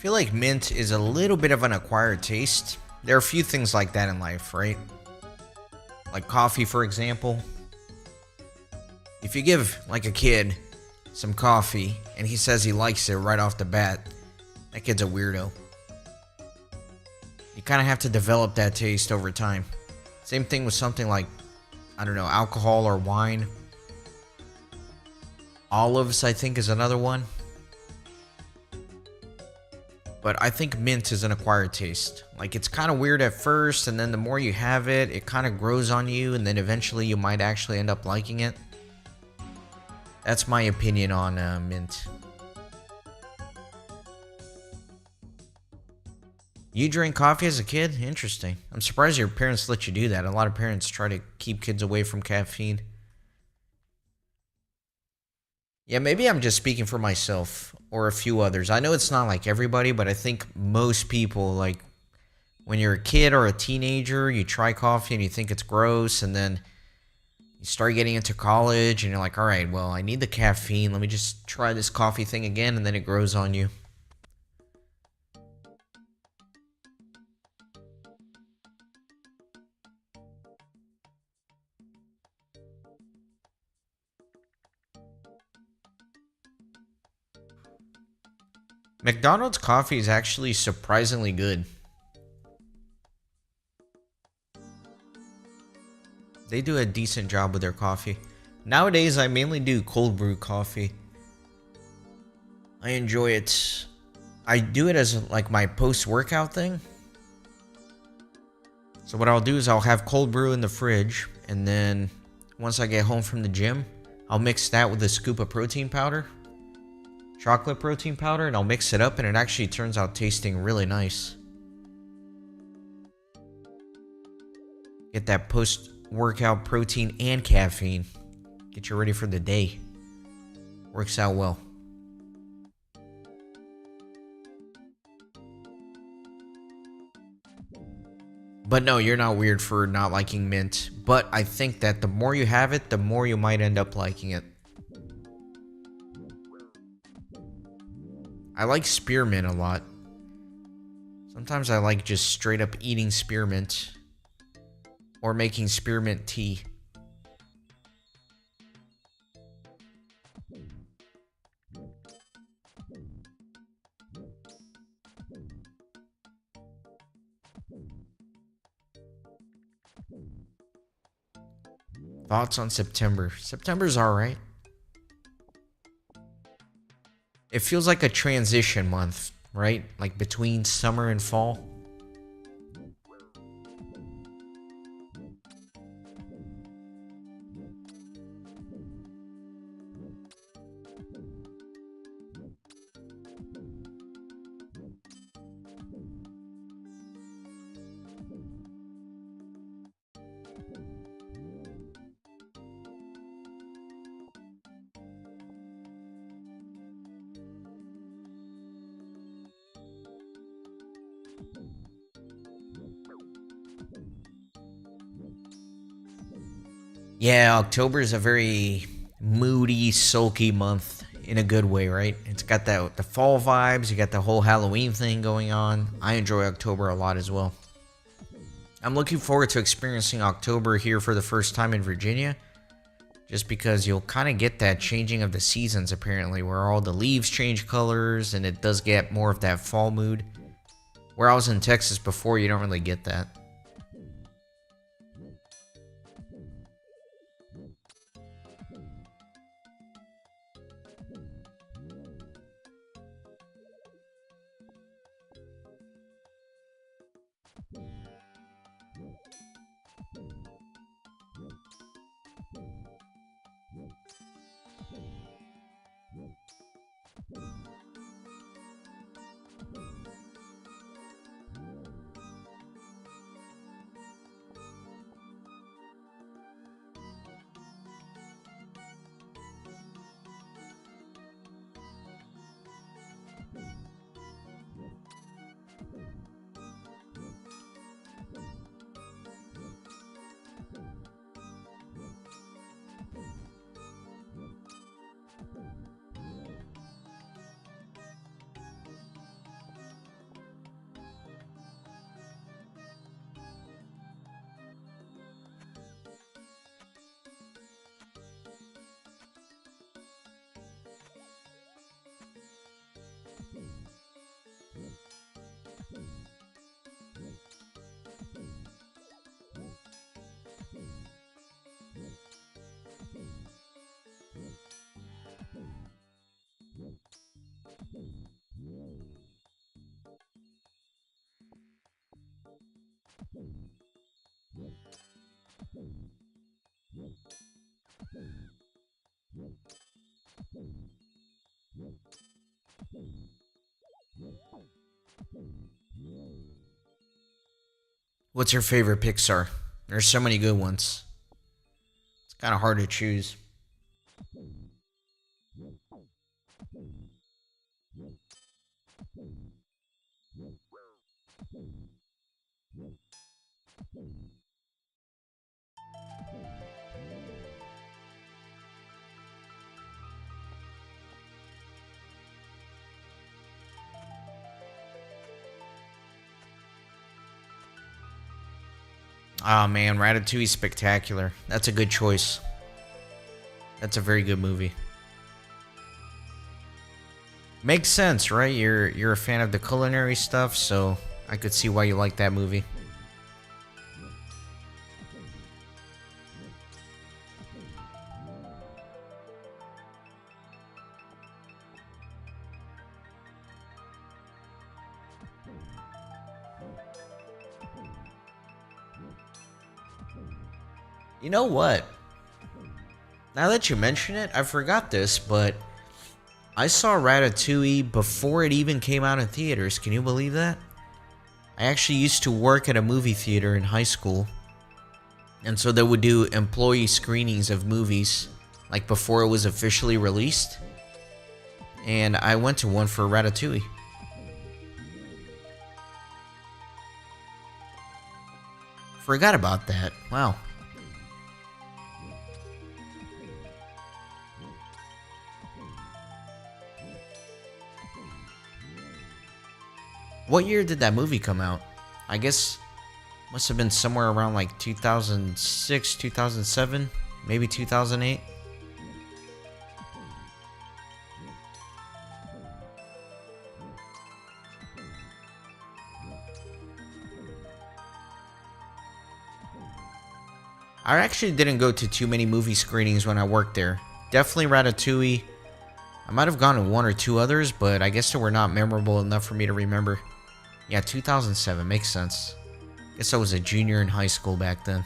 S1: I feel like mint is a little bit of an acquired taste. There are a few things like that in life, right? Like coffee, for example. If you give, like, a kid some coffee and he says he likes it right off the bat, that kid's a weirdo. You kind of have to develop that taste over time. Same thing with something like, I don't know, alcohol or wine. Olives, I think, is another one. But I think mint is an acquired taste. Like, it's kind of weird at first, and then the more you have it, it kind of grows on you, and then eventually you might actually end up liking it. That's my opinion on mint. You drink coffee as a kid? Interesting. I'm surprised your parents let you do that. A lot of parents try to keep kids away from caffeine. Yeah, maybe I'm just speaking for myself or a few others. I know it's not like everybody, but I think most people, like, when you're a kid or a teenager, you try coffee and you think it's gross, and then you start getting into college and you're like, all right, well, I need the caffeine. Let me just try this coffee thing again, and then it grows on you. McDonald's coffee is actually surprisingly good. They do a decent job with their coffee. Nowadays, I mainly do cold brew coffee. I enjoy it. I do it as like my post-workout thing. So what I'll do is I'll have cold brew in the fridge, and then once I get home from the gym, I'll mix that with a scoop of protein powder, chocolate protein powder, and I'll mix it up, and it actually turns out tasting really nice. Get that post-workout protein and caffeine. Get you ready for the day. Works out well. But no, you're not weird for not liking mint. But I think that the more you have it, the more you might end up liking it. I like spearmint a lot. Sometimes I like just straight up eating spearmint. Or making spearmint tea. Thoughts on September? September's alright. It feels like a transition month, right? Like between summer and fall. Yeah, October is a very moody, sulky month in a good way, right? It's got the fall vibes, you got the whole Halloween thing going on. I enjoy October a lot as well. I'm looking forward to experiencing October here for the first time in Virginia, just because you'll kind of get that changing of the seasons apparently, where all the leaves change colors and it does get more of that fall mood. Where I was in Texas before, you don't really get that. What's your favorite Pixar? There's so many good ones. It's kind of hard to choose. Oh man, Ratatouille's spectacular. That's a good choice. That's a very good movie. Makes sense, right? You're a fan of the culinary stuff, so I could see why you like that movie. You know what? Now that you mention it, I forgot this, but I saw Ratatouille before it even came out in theaters. Can you believe that? I actually used to work at a movie theater in high school. And so they would do employee screenings of movies, like before it was officially released. And I went to one for Ratatouille. Forgot about that. Wow. What year did that movie come out? I guess must have been somewhere around like 2006, 2007, maybe 2008. I actually didn't go to too many movie screenings when I worked there. Definitely Ratatouille. I might have gone to one or two others, but I guess they were not memorable enough for me to remember. Yeah, 2007. Makes sense. Guess I was a junior in high school back then.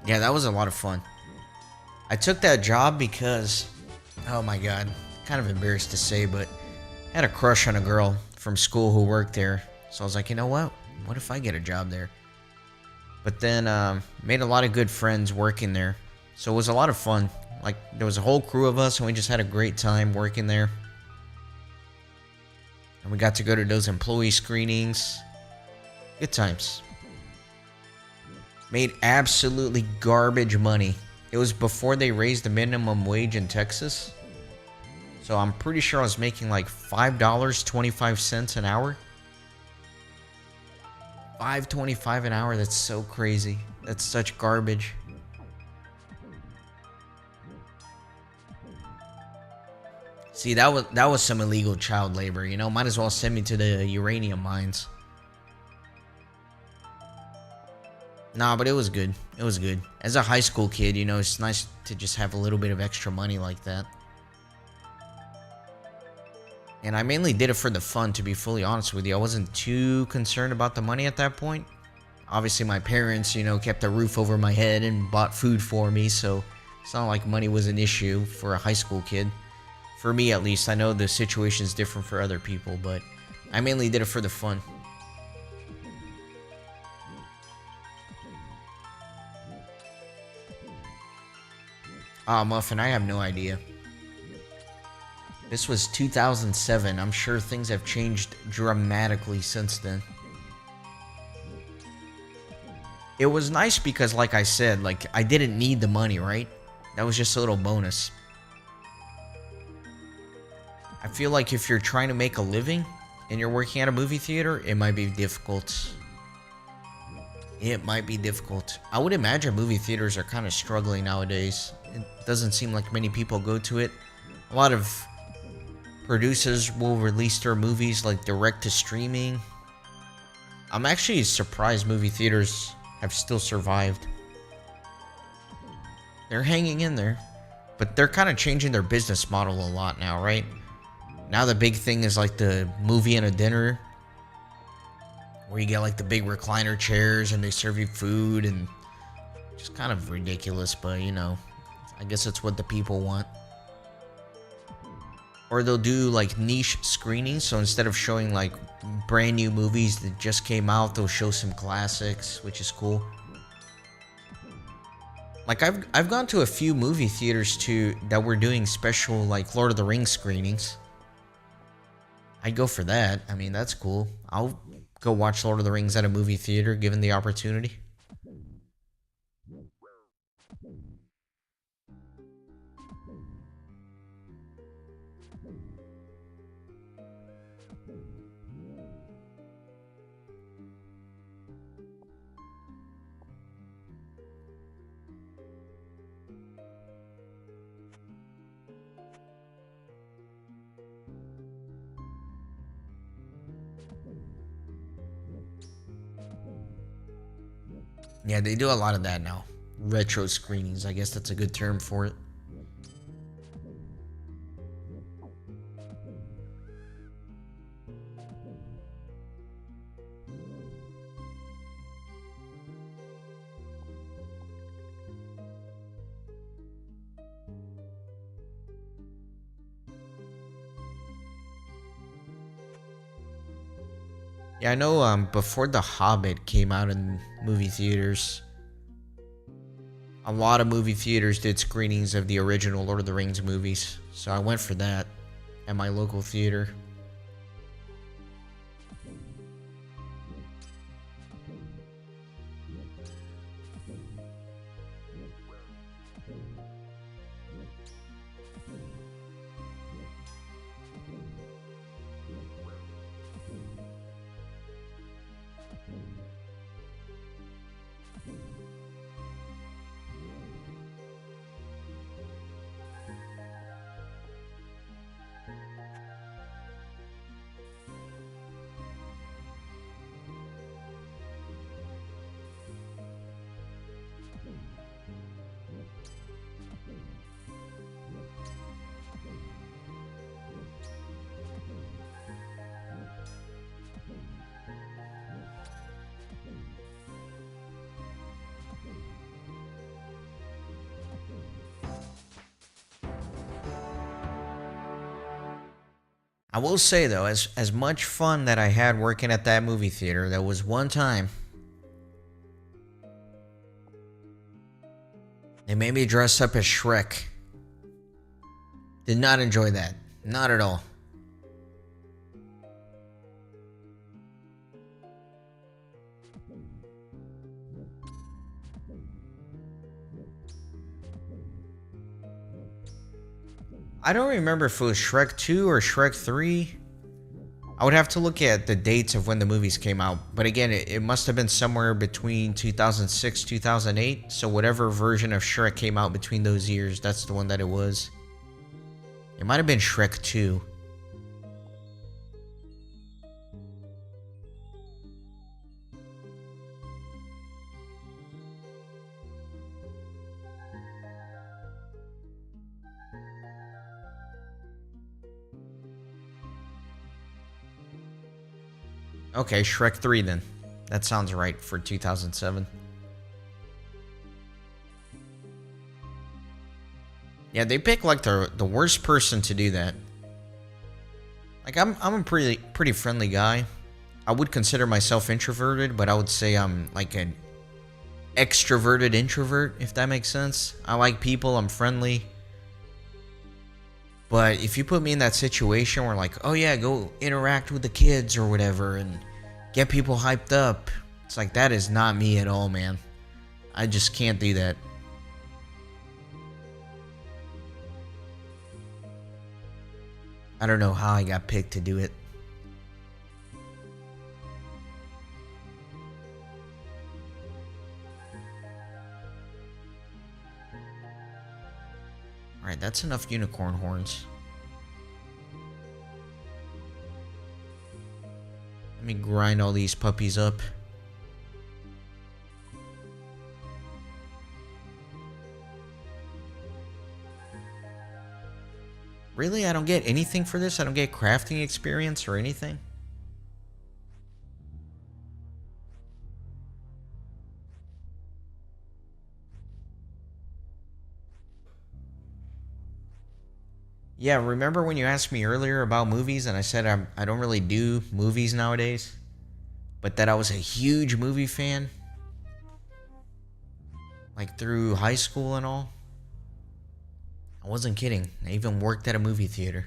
S1: Yeah, that was a lot of fun. I took that job because, oh my god, kind of embarrassed to say, but I had a crush on a girl from school who worked there. So I was like, you know what? What if I get a job there? But then made a lot of good friends working there. So it was a lot of fun. Like, there was a whole crew of us, and we just had a great time working there. And we got to go to those employee screenings. Good times. Made absolutely garbage money. It was before they raised the minimum wage in Texas. So I'm pretty sure I was making like $5.25 an hour. $5.25 an hour, that's so crazy. That's such garbage. See, that was some illegal child labor, you know? Might as well send me to the uranium mines. Nah, but it was good. It was good. As a high school kid, you know, it's nice to just have a little bit of extra money like that. And I mainly did it for the fun, to be fully honest with you. I wasn't too concerned about the money at that point. Obviously, my parents, you know, kept a roof over my head and bought food for me, so it's not like money was an issue for a high school kid. For me, at least. I know the situation is different for other people, but I mainly did it for the fun. Ah, Muffin, I have no idea. This was 2007. I'm sure things have changed dramatically since then. It was nice because, like I said, like, I didn't need the money, right? That was just a little bonus. I feel like if you're trying to make a living and you're working at a movie theater, it might be difficult. It might be difficult. I would imagine movie theaters are kind of struggling nowadays. It doesn't seem like many people go to it. A lot of producers will release their movies like direct to streaming. I'm actually surprised movie theaters have still survived. They're hanging in there, but they're kind of changing their business model a lot now, right? Now the big thing is like the movie and a dinner, where you get like the big recliner chairs and they serve you food, and just kind of ridiculous, but you know, I guess it's what the people want. Or they'll do like niche screenings, so instead of showing like brand new movies that just came out, they'll show some classics, which is cool. Like I've gone to a few movie theaters too that were doing special like Lord of the Rings screenings. I'd go for that. I mean, that's cool. I'll go watch Lord of the Rings at a movie theater given the opportunity. Yeah, they do a lot of that now. Retro screenings, I guess that's a good term for it. Yeah, I know before The Hobbit came out in movie theaters, a lot of movie theaters did screenings of the original Lord of the Rings movies. So I went for that at my local theater. I will say though, as much fun that I had working at that movie theater, there was one time they made me dress up as Shrek. Did not enjoy that. Not at all. I don't remember if it was Shrek 2 or Shrek 3. I would have to look at the dates of when the movies came out. But again, it must have been somewhere between 2006, 2008. So whatever version of Shrek came out between those years, that's the one that it was. It might have been Shrek 2. Okay, Shrek 3 then. That sounds right for 2007. Yeah, they pick like the worst person to do that. Like I'm a pretty friendly guy. I would consider myself introverted, but I would say I'm like an extroverted introvert, if that makes sense. I like people, I'm friendly. But if you put me in that situation where like, oh yeah, go interact with the kids or whatever and get people hyped up, it's like that is not me at all, man. I just can't do that. I don't know how I got picked to do it. Alright, that's enough unicorn horns. Let me grind all these puppies up. Really? I don't get anything for this? I don't get crafting experience or anything? Yeah, remember when you asked me earlier about movies and I said I don't really do movies nowadays? But that I was a huge movie fan? Like through high school and all? I wasn't kidding. I even worked at a movie theater.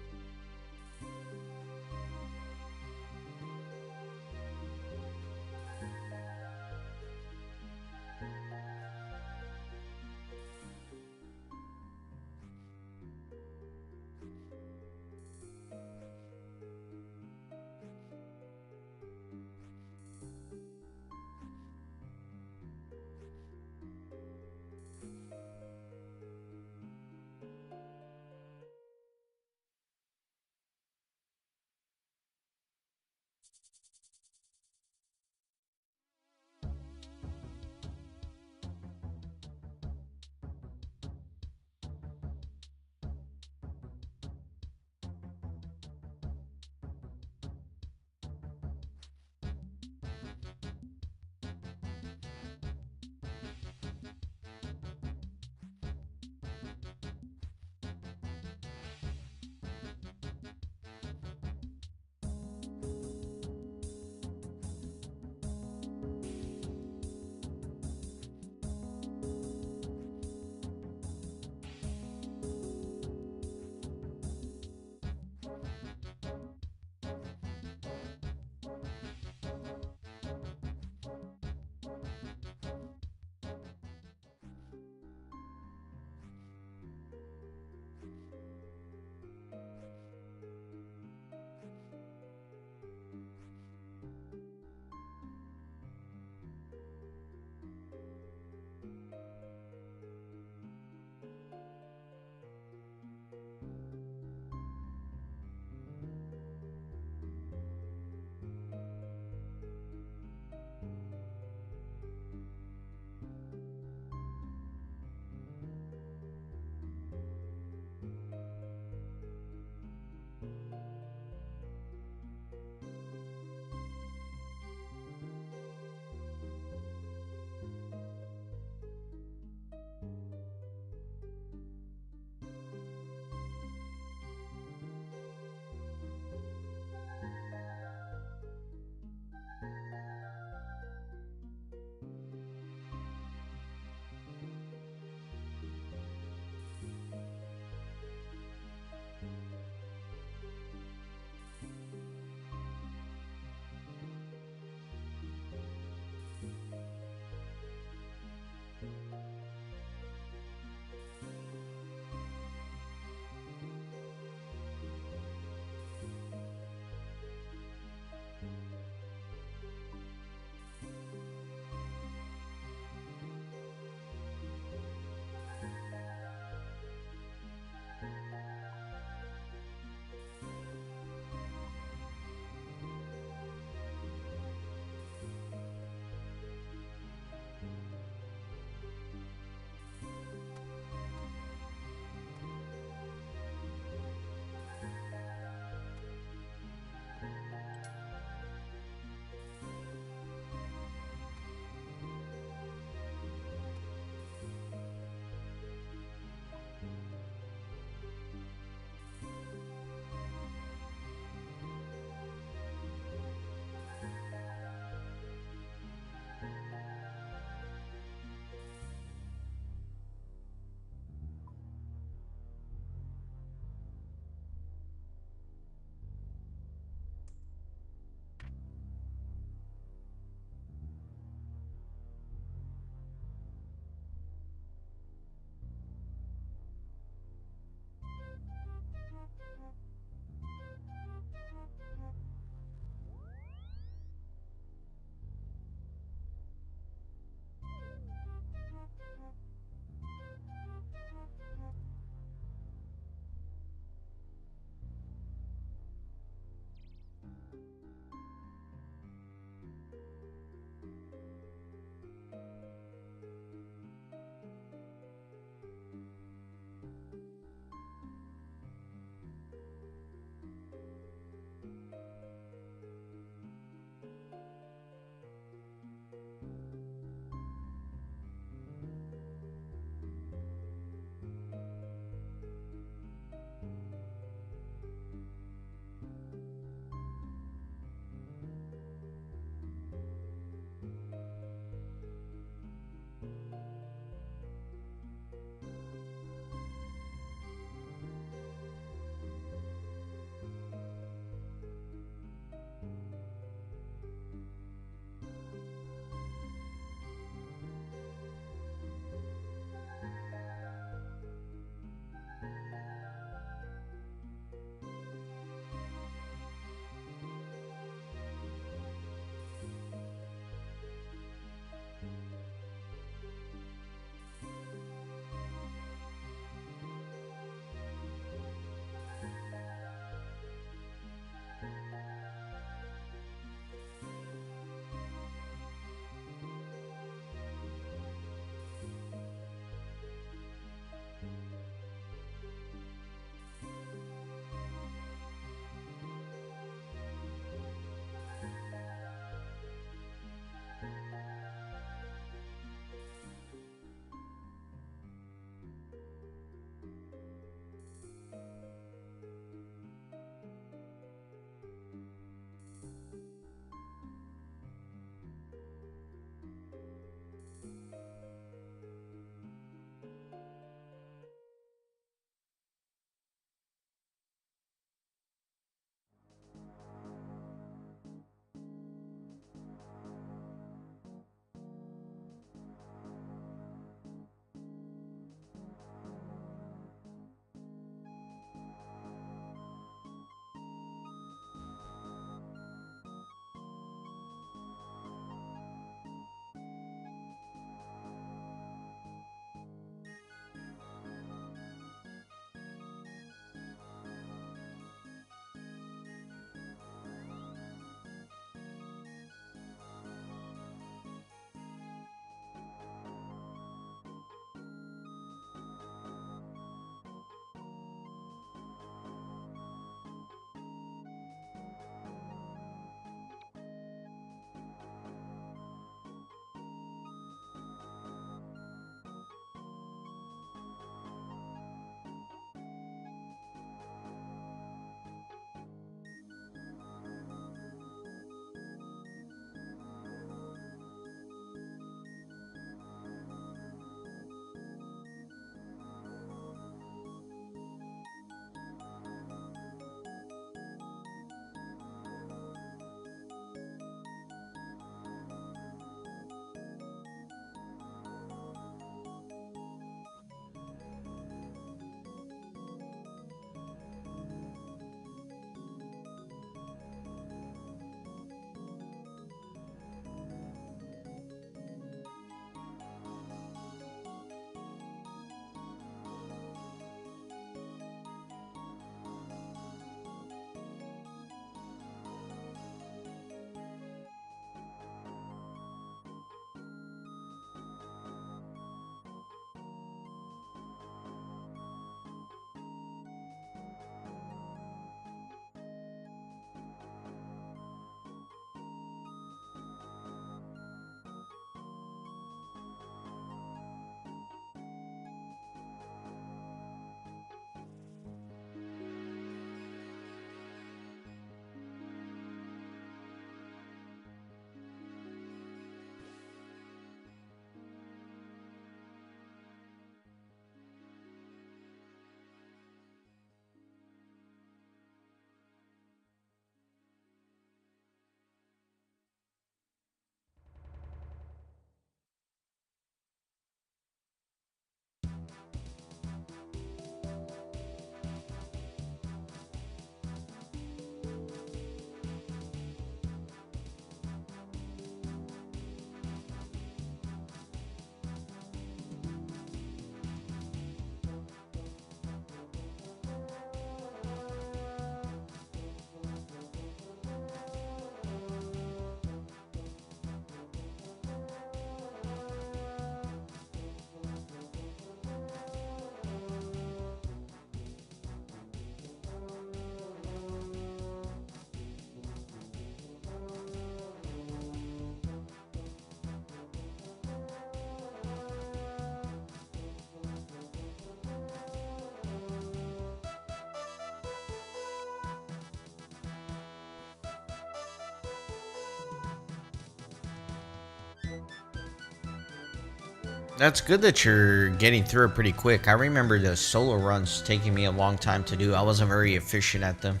S1: That's good that you're getting through it pretty quick. I remember the solo runs taking me a long time to do. I wasn't very efficient at them.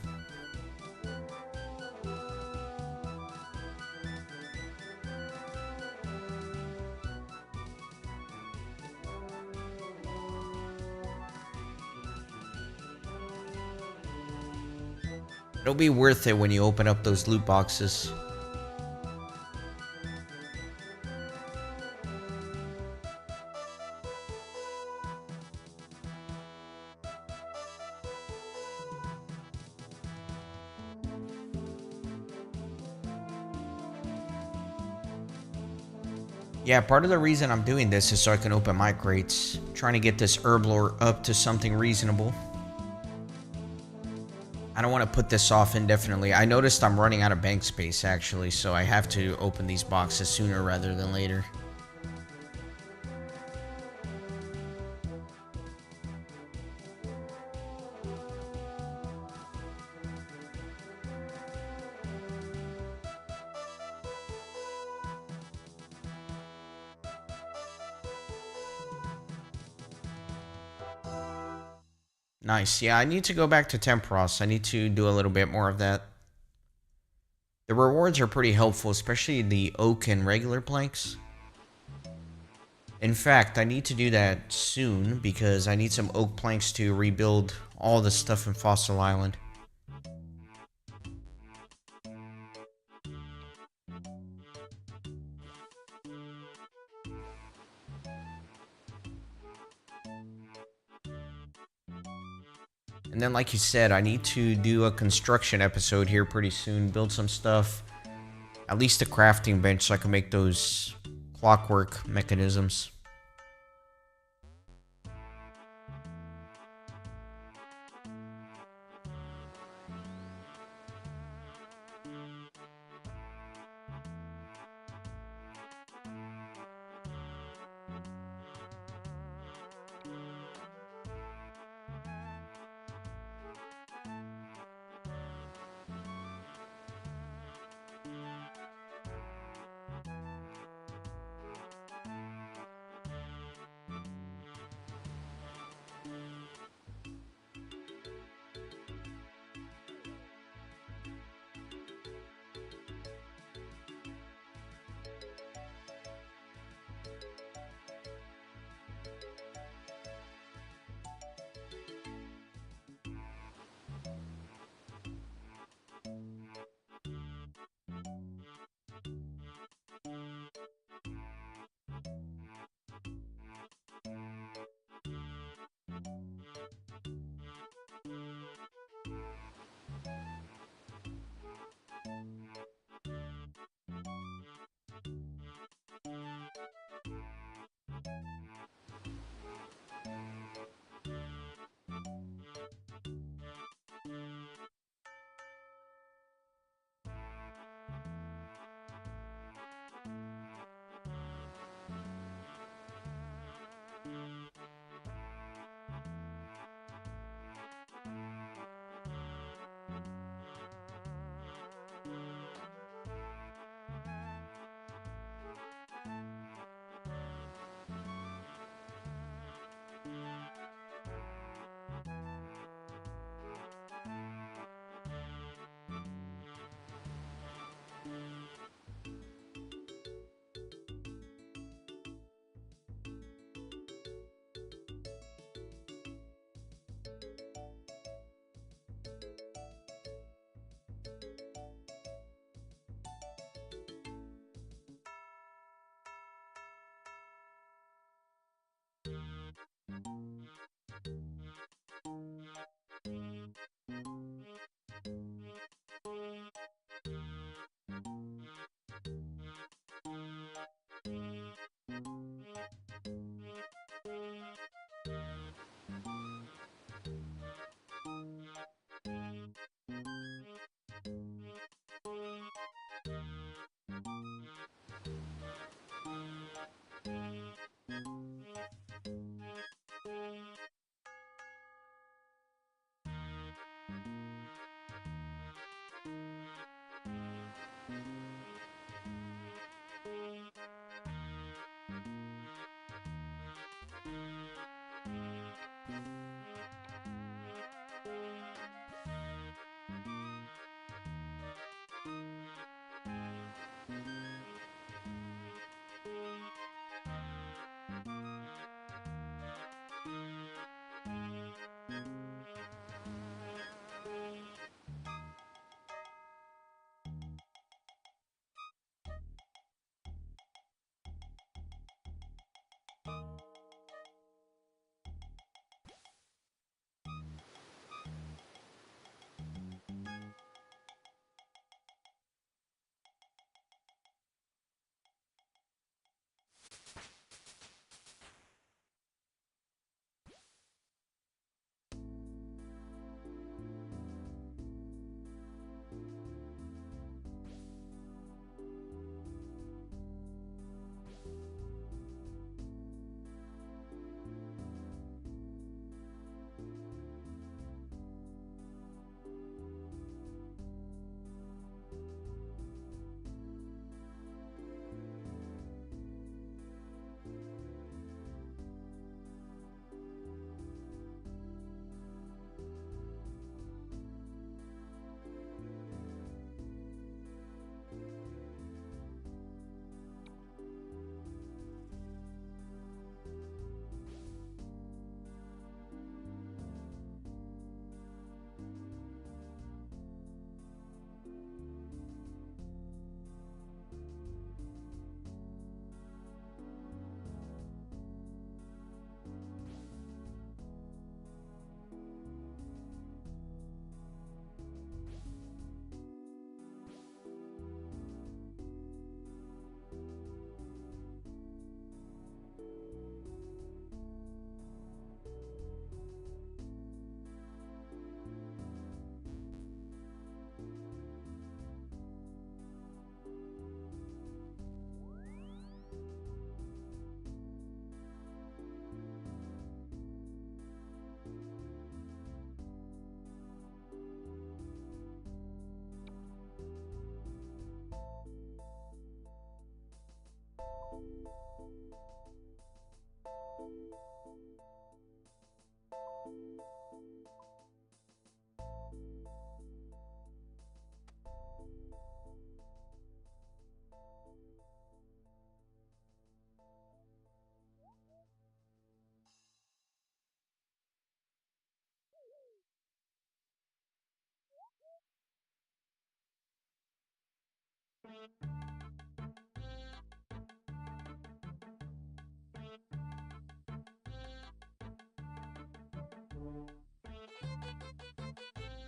S1: It'll be worth it when you open up those loot boxes. Yeah, part of the reason I'm doing this is so I can open my crates. I'm trying to get this herb lore up to something reasonable. I don't want to put this off indefinitely. I noticed I'm running out of bank space actually, so I have to open these boxes sooner rather than later. Nice. Yeah, I need to go back to Tempros. I need to do a little bit more of that. The rewards are pretty helpful, especially the oak and regular planks. In fact, I need to do that soon because I need some oak planks to rebuild all the stuff in Fossil Island. And then, like you said, I need to do a construction episode here pretty soon. Build some stuff. At least a crafting bench so I can make those clockwork mechanisms.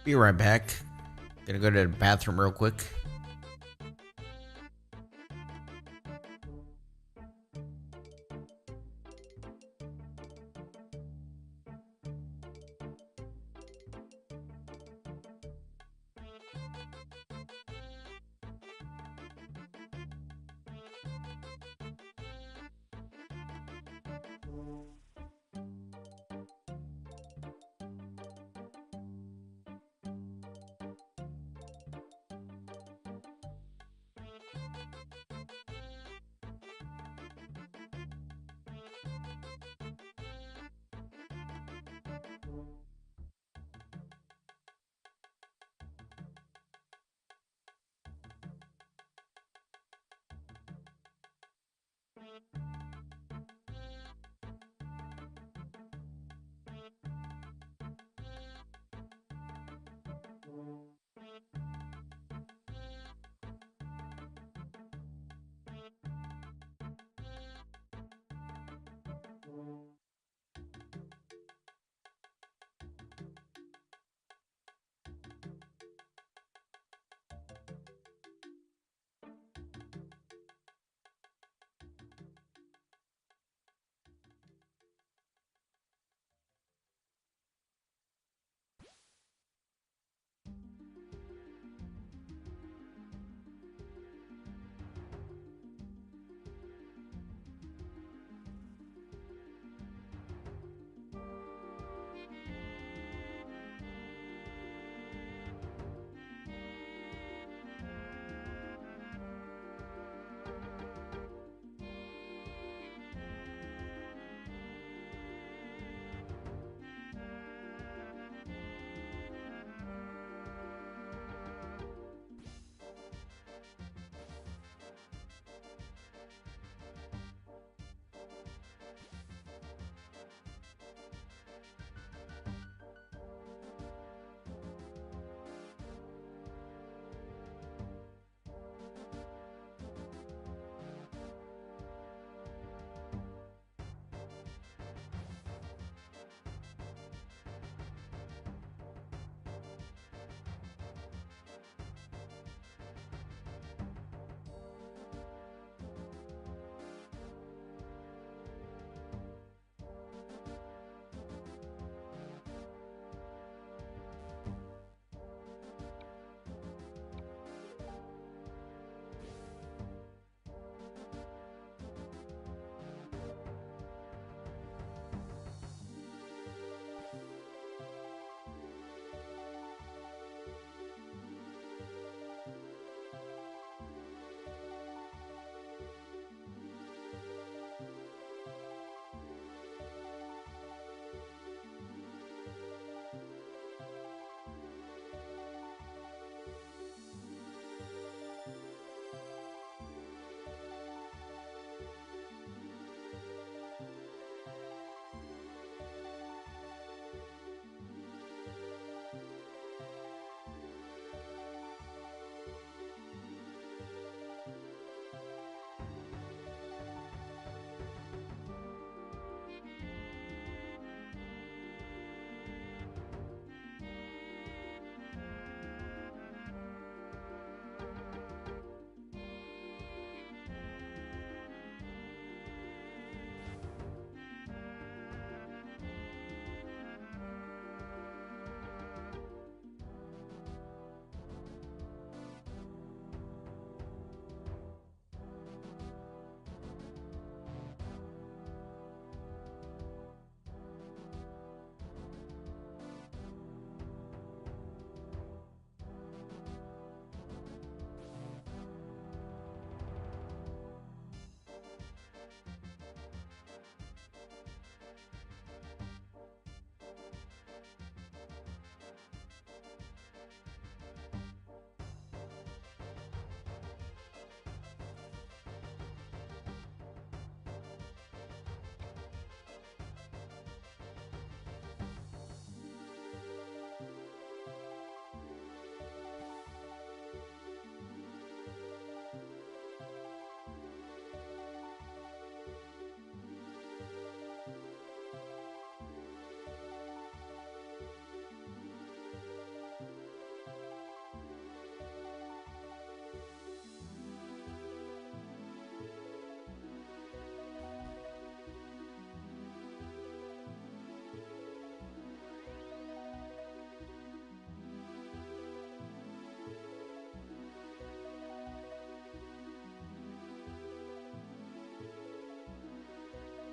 S1: Be right back. Gonna go to the bathroom real quick.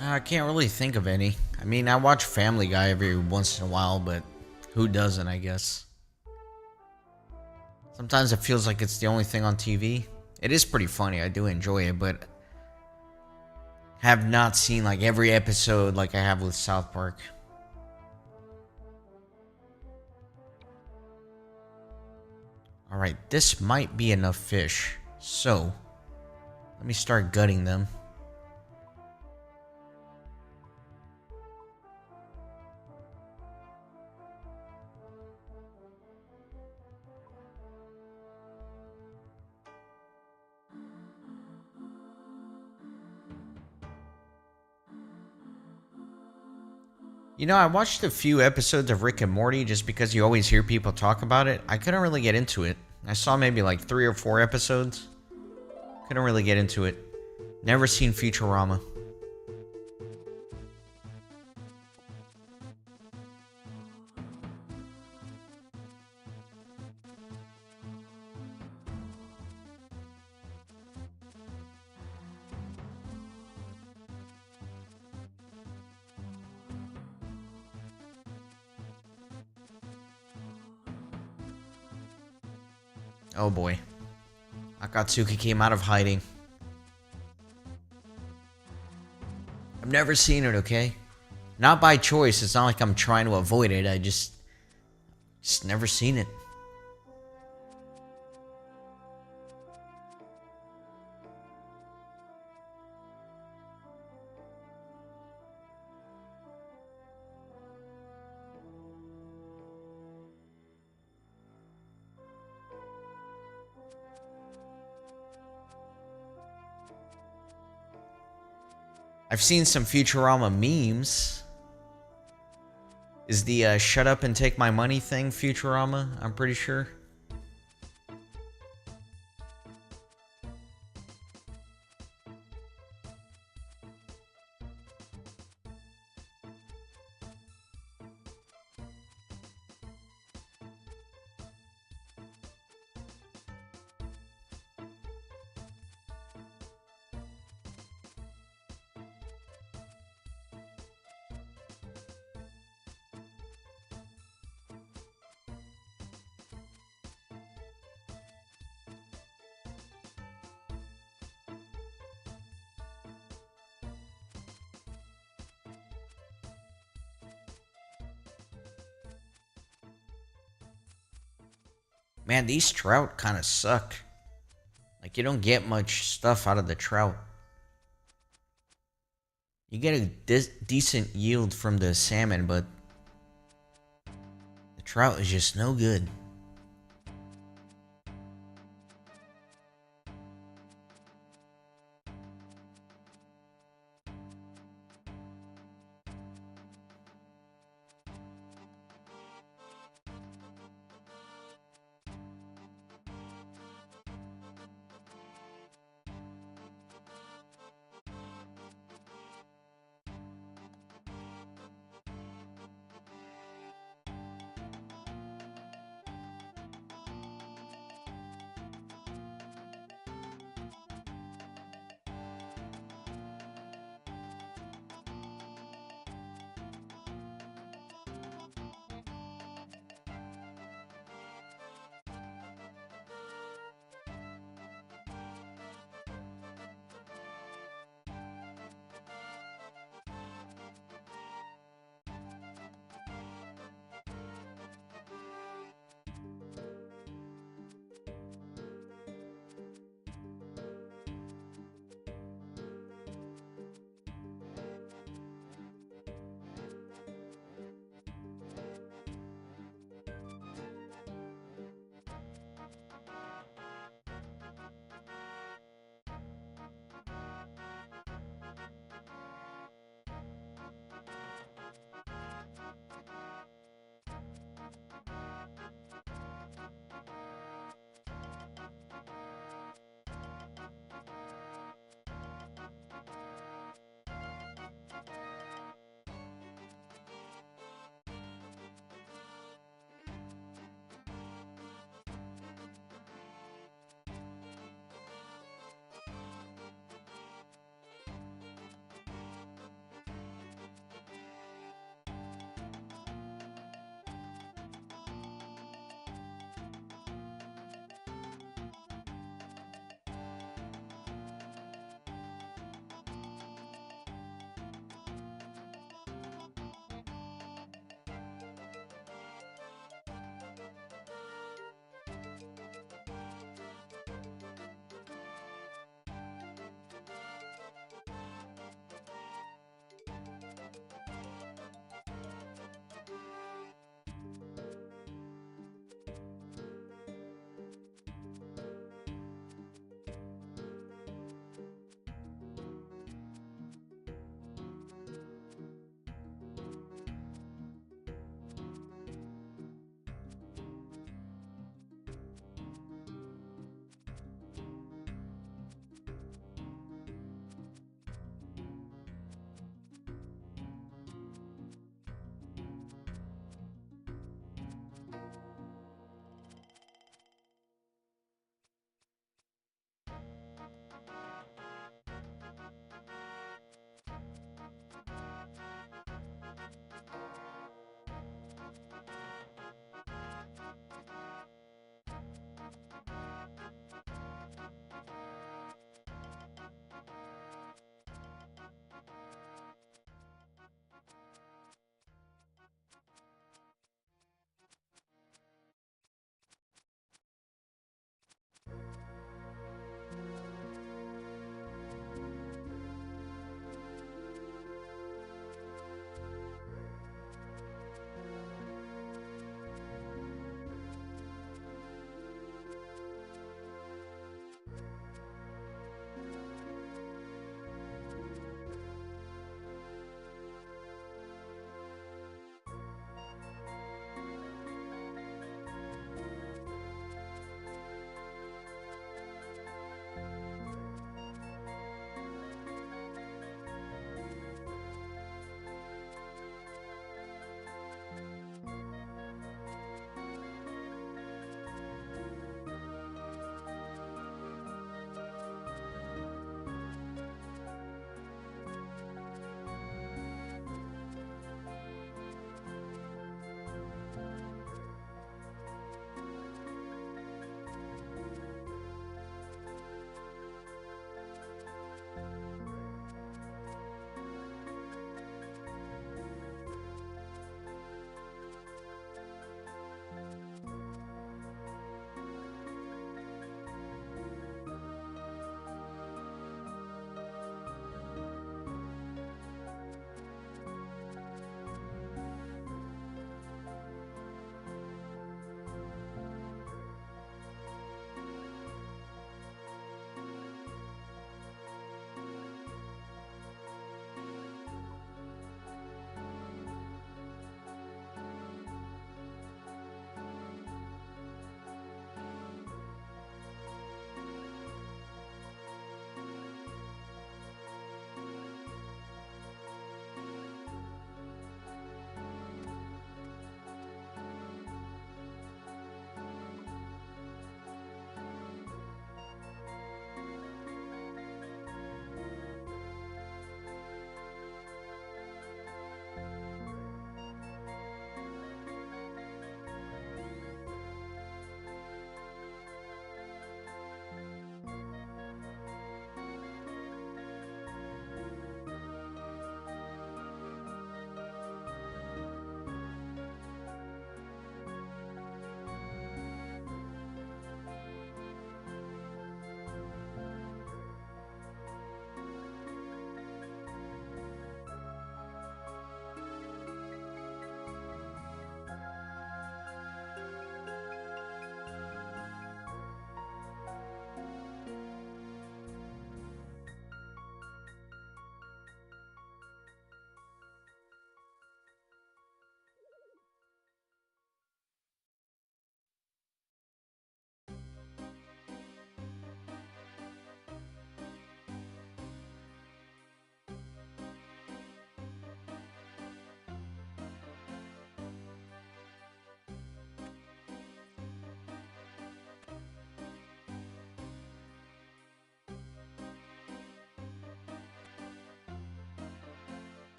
S1: I can't really think of any. I mean, I watch Family Guy every once in a while, but who doesn't, I guess. Sometimes it feels like it's the only thing on TV. It is pretty funny. I do enjoy it, but have not seen like every episode like I have with South Park. Alright, this might be enough fish. So, let me start gutting them. You know, I watched a few episodes of Rick and Morty just because you always hear people talk about it. I couldn't really get into it. I saw maybe like 3 or 4 episodes. Couldn't really get into it. Never seen Futurama. Oh boy. Akatsuki came out of hiding. I've never seen it, okay? Not by choice. It's not like I'm trying to avoid it. I just never seen it. I've seen some Futurama memes. Is the shut up and take my money thing Futurama? I'm pretty sure. Man, these trout kind of suck. Like, you don't get much stuff out of the trout. You get a decent yield from the salmon, but the trout is just no good.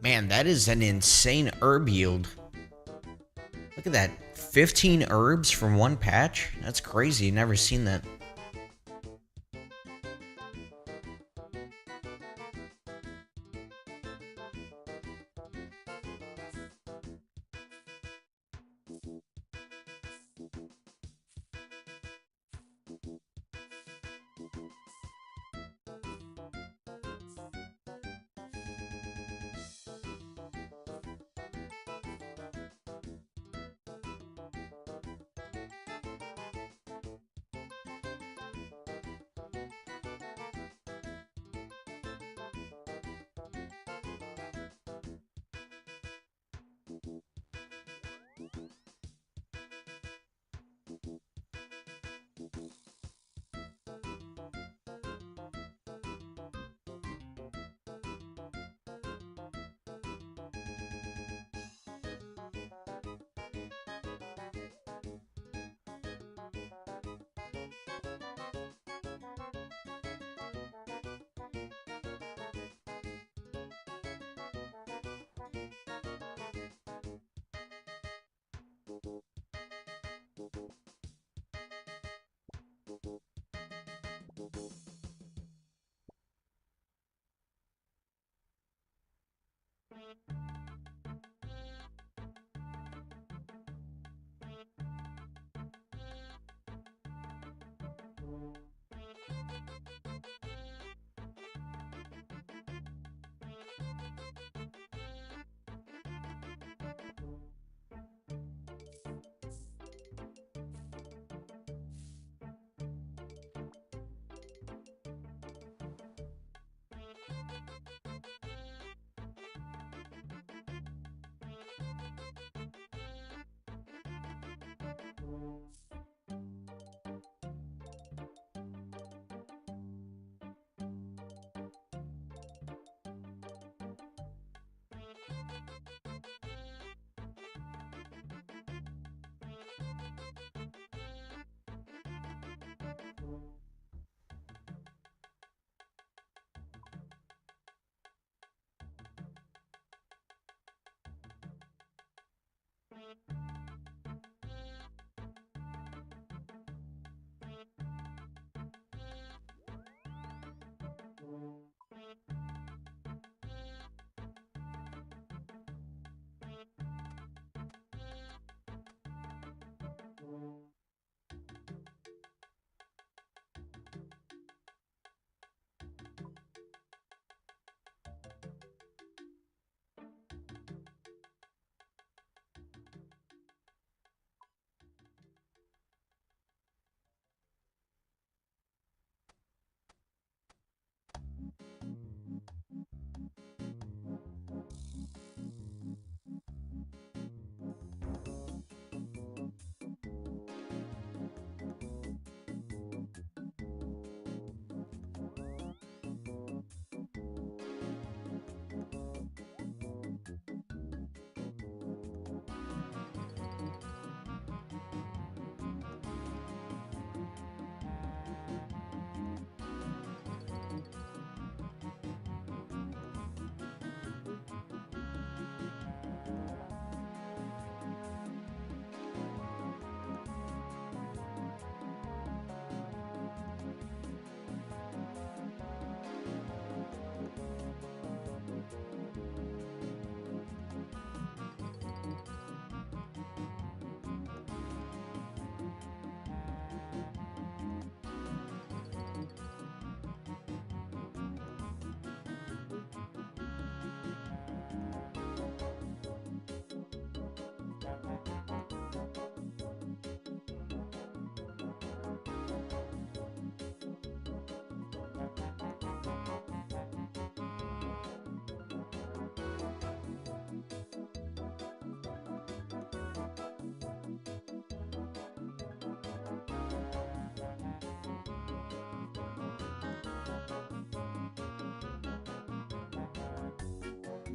S1: Man, that is an insane herb yield. Look at that. 15 herbs from one patch? That's crazy. Never seen that.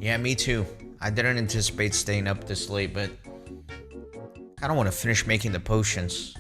S1: Yeah, me too. I didn't anticipate staying up this late, but I don't want to finish making the potions.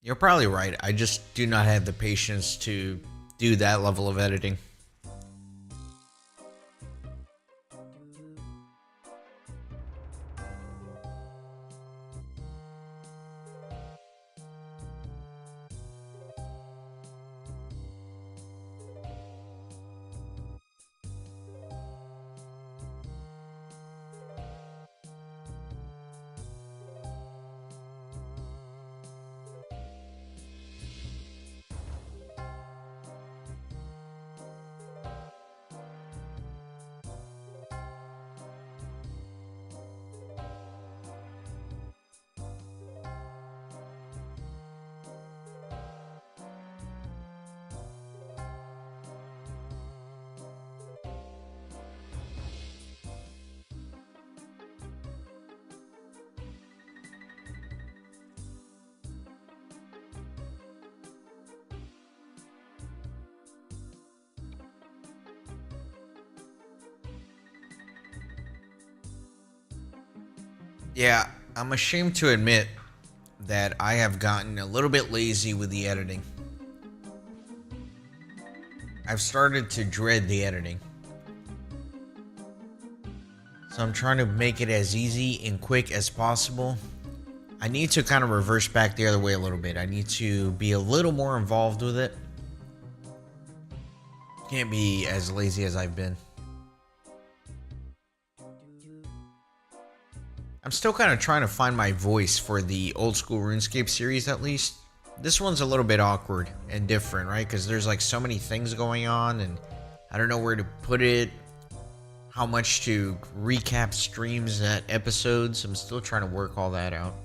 S1: You're probably right. I just do not have the patience to do that level of editing. Yeah, I'm ashamed to admit that I have gotten a little bit lazy with the editing. I've started to dread the editing. So I'm trying to make it as easy and quick as possible. I need to kind of reverse back the other way a little bit. I need to be a little more involved with it. Can't be as lazy as I've been. I'm still kind of trying to find my voice for the Old School RuneScape series, at least. This one's a little bit awkward and different, right? Because there's like so many things going on and I don't know where to put it, how much to recap streams at episodes. I'm still trying to work all that out.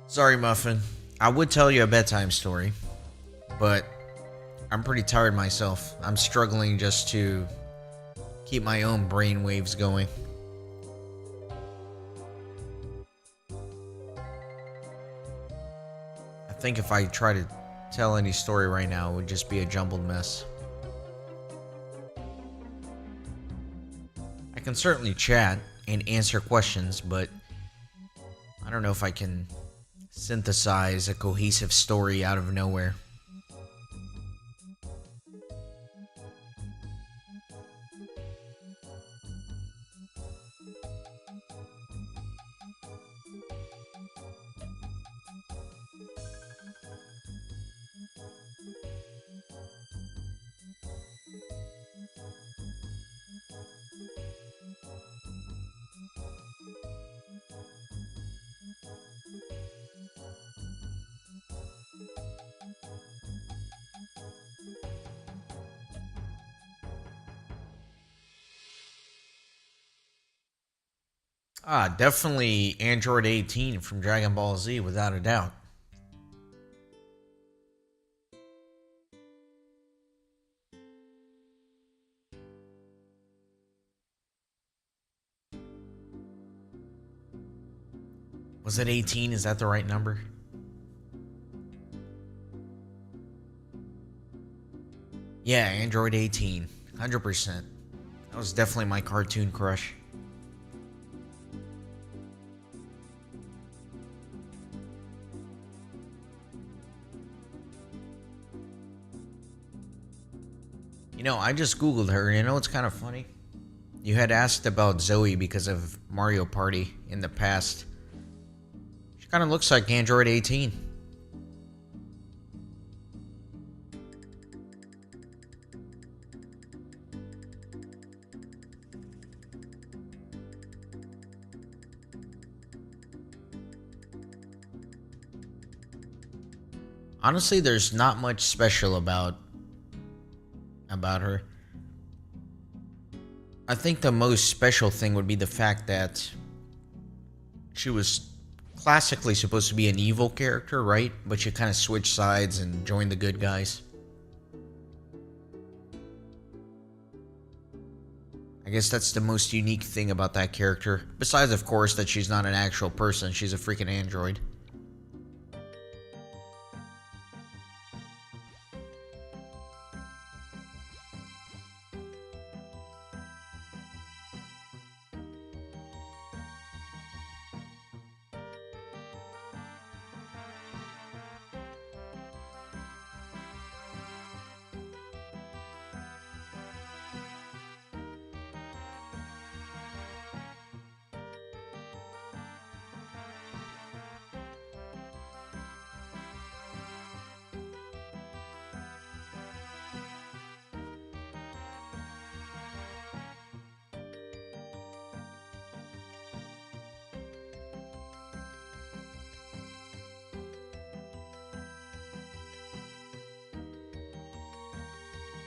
S1: Sorry, Muffin. I would tell you a bedtime story, but I'm pretty tired myself. I'm struggling just to keep my own brain waves going. I think if I try to tell any story right now, it would just be a jumbled mess. I can certainly chat and answer questions, but I don't know if I can synthesize a cohesive story out of nowhere. Definitely Android 18 from Dragon Ball Z, without a doubt. Was it 18? Is that the right number? Yeah, Android 18. 100%. That was definitely my cartoon crush. You know, I just Googled her, and you know what's kind of funny? You had asked about Zoe because of Mario Party in the past. She kind of looks like Android 18. Honestly, there's not much special about her. I think the most special thing would be the fact that she was classically supposed to be an evil character, right? But she kind of switched sides and joined the good guys. I guess that's the most unique thing about that character. Besides, of course, that she's not an actual person. She's a freaking android.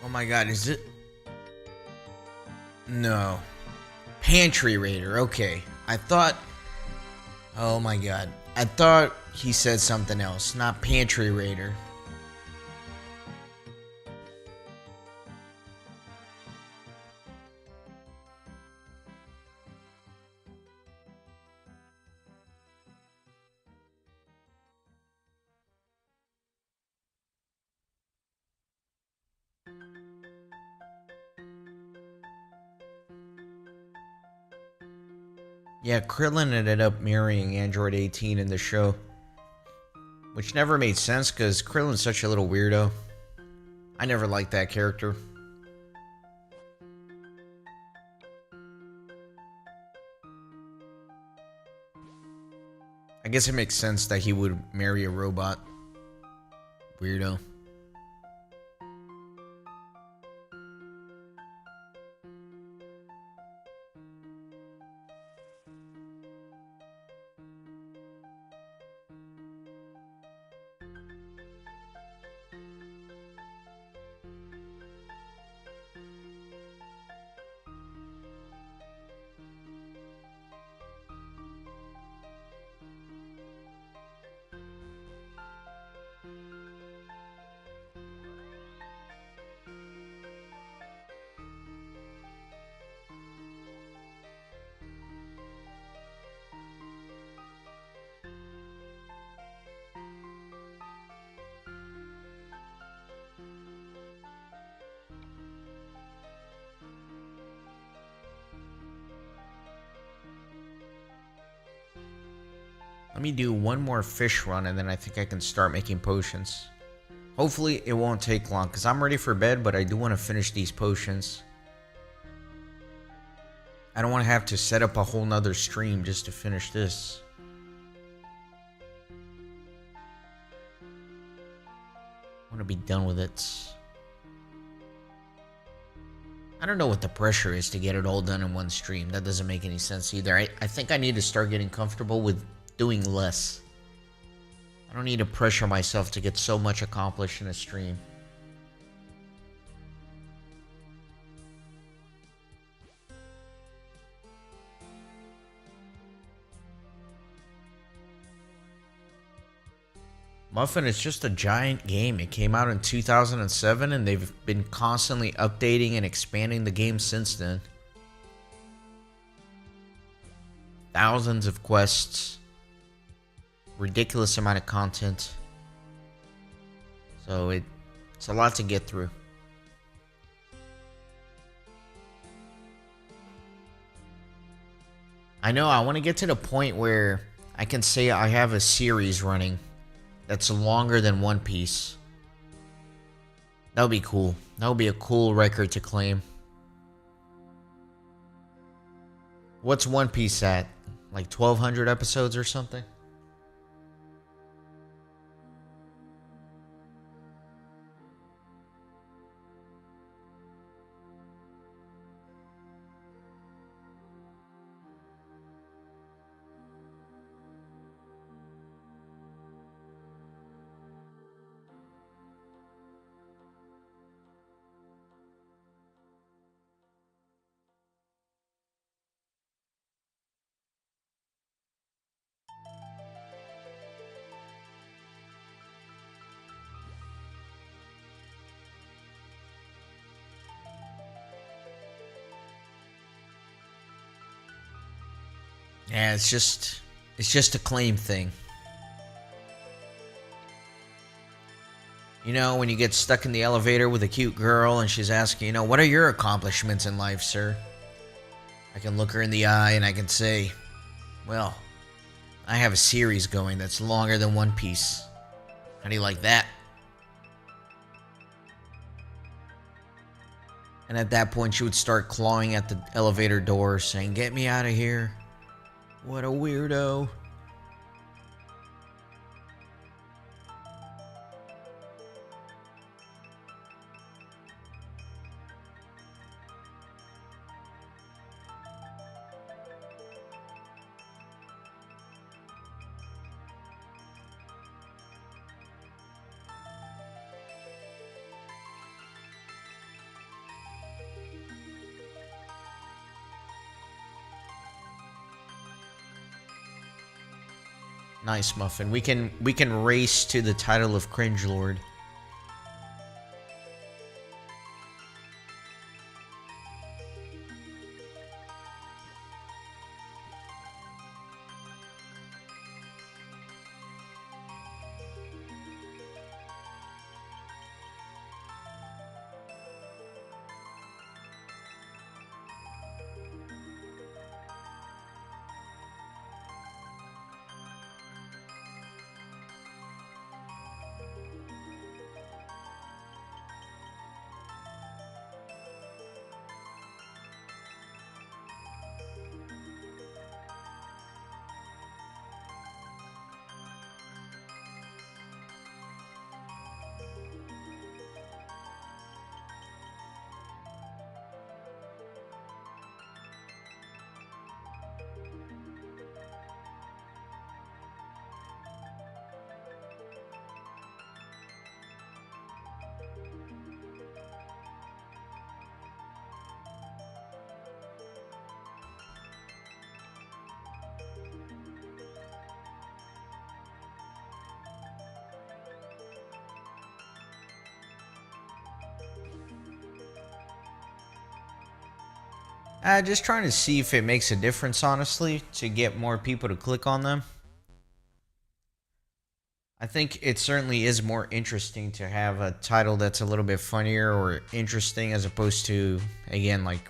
S1: Oh my god, is it? No. Pantry Raider, okay. I thought... Oh my god. I thought he said something else, not Pantry Raider. Yeah, Krillin ended up marrying Android 18 in the show. Which never made sense because Krillin's such a little weirdo. I never liked that character. I guess it makes sense that he would marry a robot. Weirdo. Let me do one more fish run and then I think I can start making potions. Hopefully it won't take long because I'm ready for bed, but I do want to finish these potions. I don't want to have to set up a whole nother stream just to finish this. I want to be done with it. I don't know what the pressure is to get it all done in one stream. That doesn't make any sense either. I think I need to start getting comfortable with doing less. I don't need to pressure myself to get so much accomplished in a stream. Muffin is just a giant game. It came out in 2007 and they've been constantly updating and expanding the game since then. Thousands of quests. Ridiculous amount of content. So it's a lot to get through. I know I want to get to the point where I can say I have a series running that's longer than One Piece. That would be cool. That would be a cool record to claim. What's One Piece at? Like 1,200 episodes or something? Yeah, it's just a claim thing. You know, when you get stuck in the elevator with a cute girl and she's asking, what are your accomplishments in life, sir? I can look her in the eye and I can say, well, I have a series going that's longer than One Piece. How do you like that? And at that point, she would start clawing at the elevator door saying, get me out of here. What a weirdo. Nice, Muffin. We can race to the title of Cringe Lord. Just trying to see if it makes a difference, honestly, to get more people to click on them. I think it certainly is more interesting to have a title that's a little bit funnier or interesting as opposed to, again, like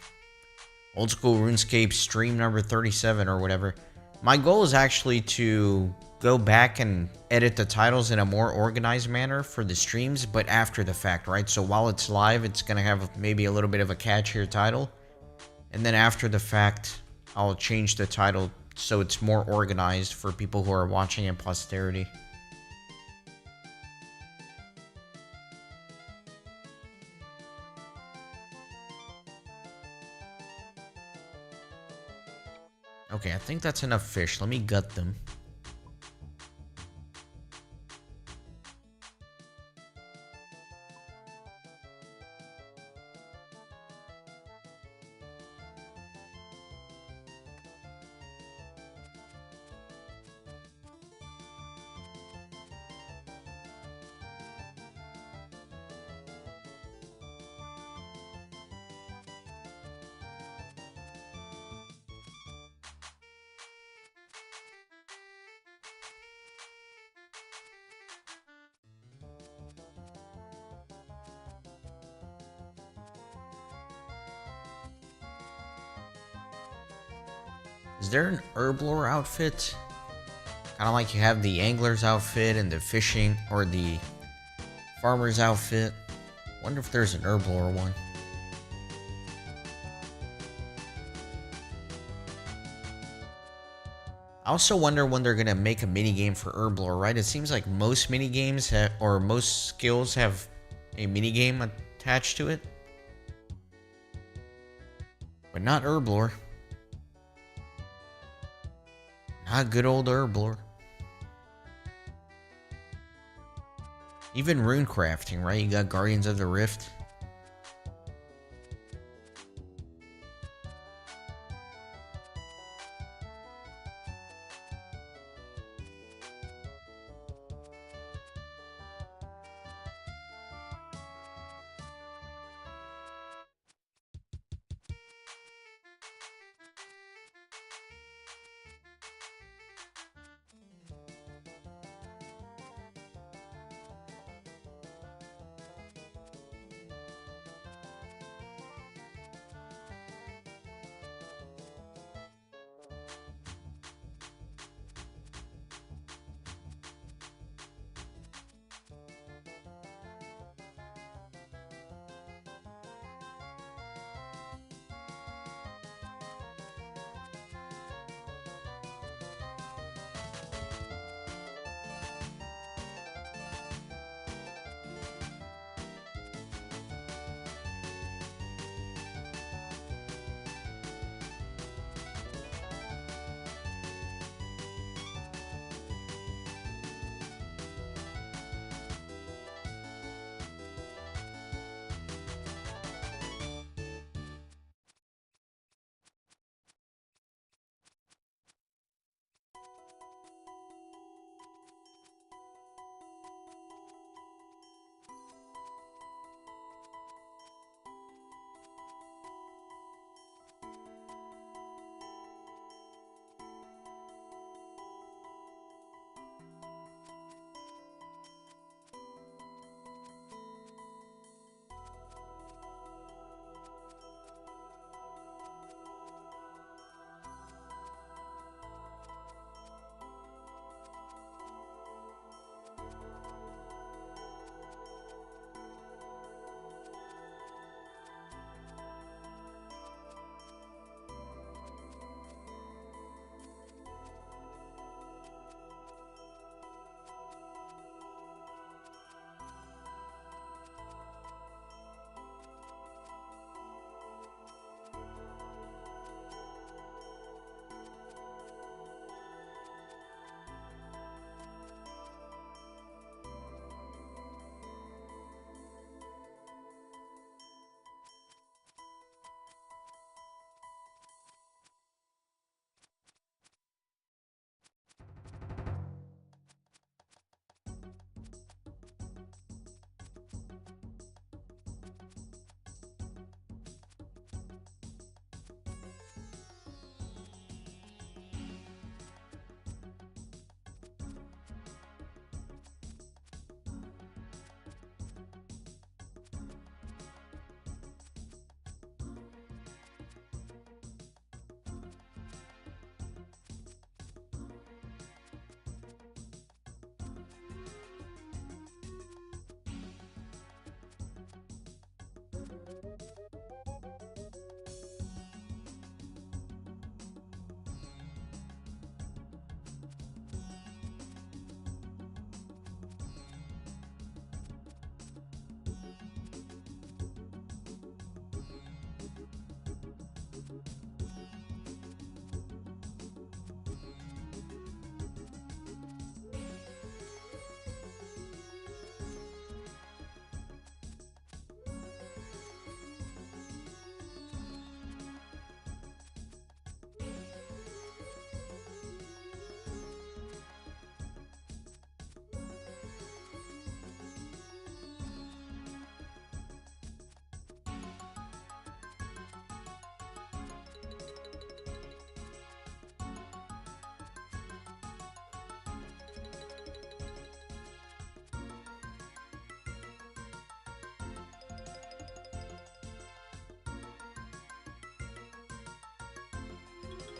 S1: Old School RuneScape stream number 37 or whatever. My goal is actually to go back and edit the titles in a more organized manner for the streams, but after the fact, right? So while it's live, it's going to have maybe a little bit of a catchier title. And then after the fact, I'll change the title so it's more organized for people who are watching in posterity. Okay, I think that's enough fish. Let me gut them. Is there an herblore outfit? Kind of like you have the angler's outfit and the fishing or the farmer's outfit. Wonder if there's an herblore one. I also wonder when they're gonna make a minigame for herblore, right? It seems like most minigames or most skills have a minigame attached to it, but not herblore. Not good old herblore. Even rune crafting, right? You got Guardians of the Rift.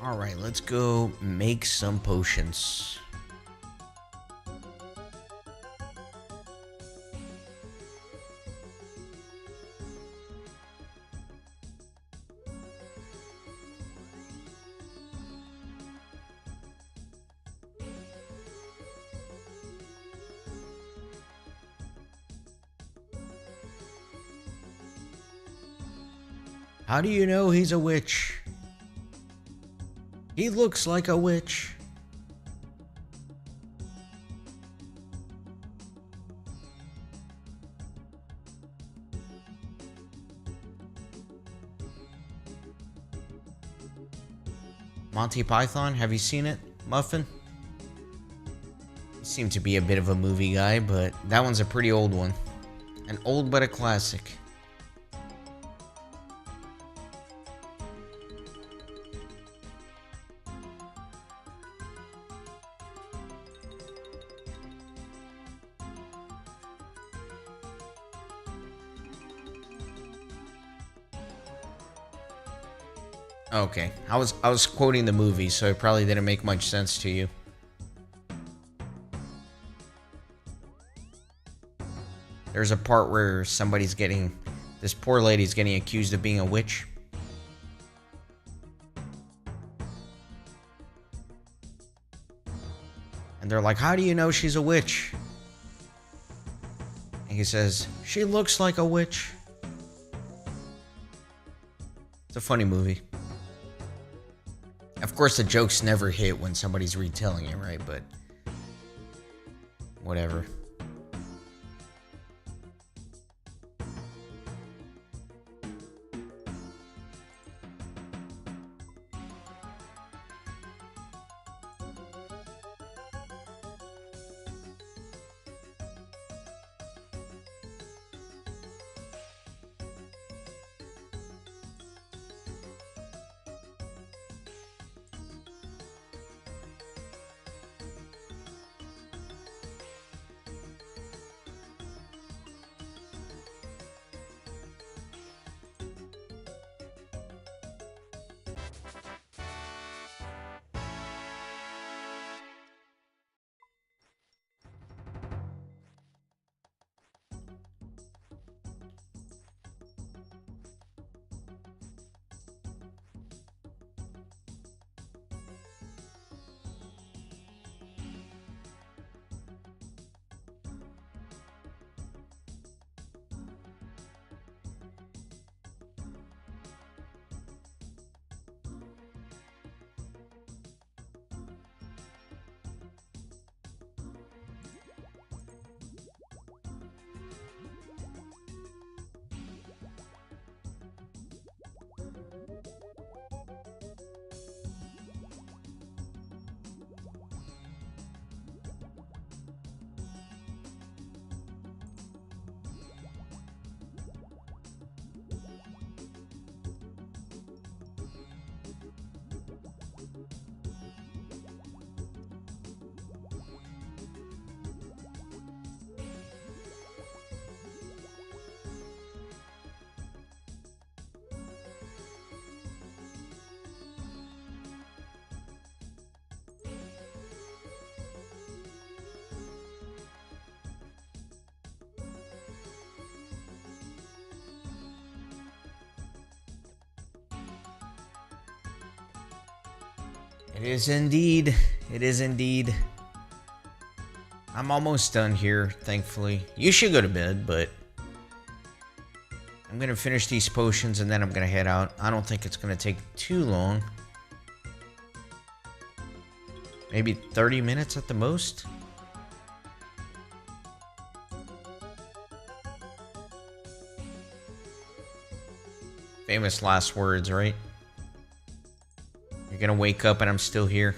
S1: Alright, let's go make some potions. How do you know he's a witch? He looks like a witch. Monty Python, have you seen it, Muffin? You seem to be a bit of a movie guy, but that one's a pretty old one. An old but a classic. Okay, I was quoting the movie, so it probably didn't make much sense to you. There's a part where this poor lady's getting accused of being a witch. And they're like, how do you know she's a witch? And he says, she looks like a witch. It's a funny movie. Of course, the jokes never hit when somebody's retelling it, right? But whatever. It is indeed. It is indeed. I'm almost done here, thankfully. You should go to bed, but I'm going to finish these potions and then I'm going to head out. I don't think it's going to take too long. Maybe 30 minutes at the most. Famous last words, right? You're gonna wake up and I'm still here.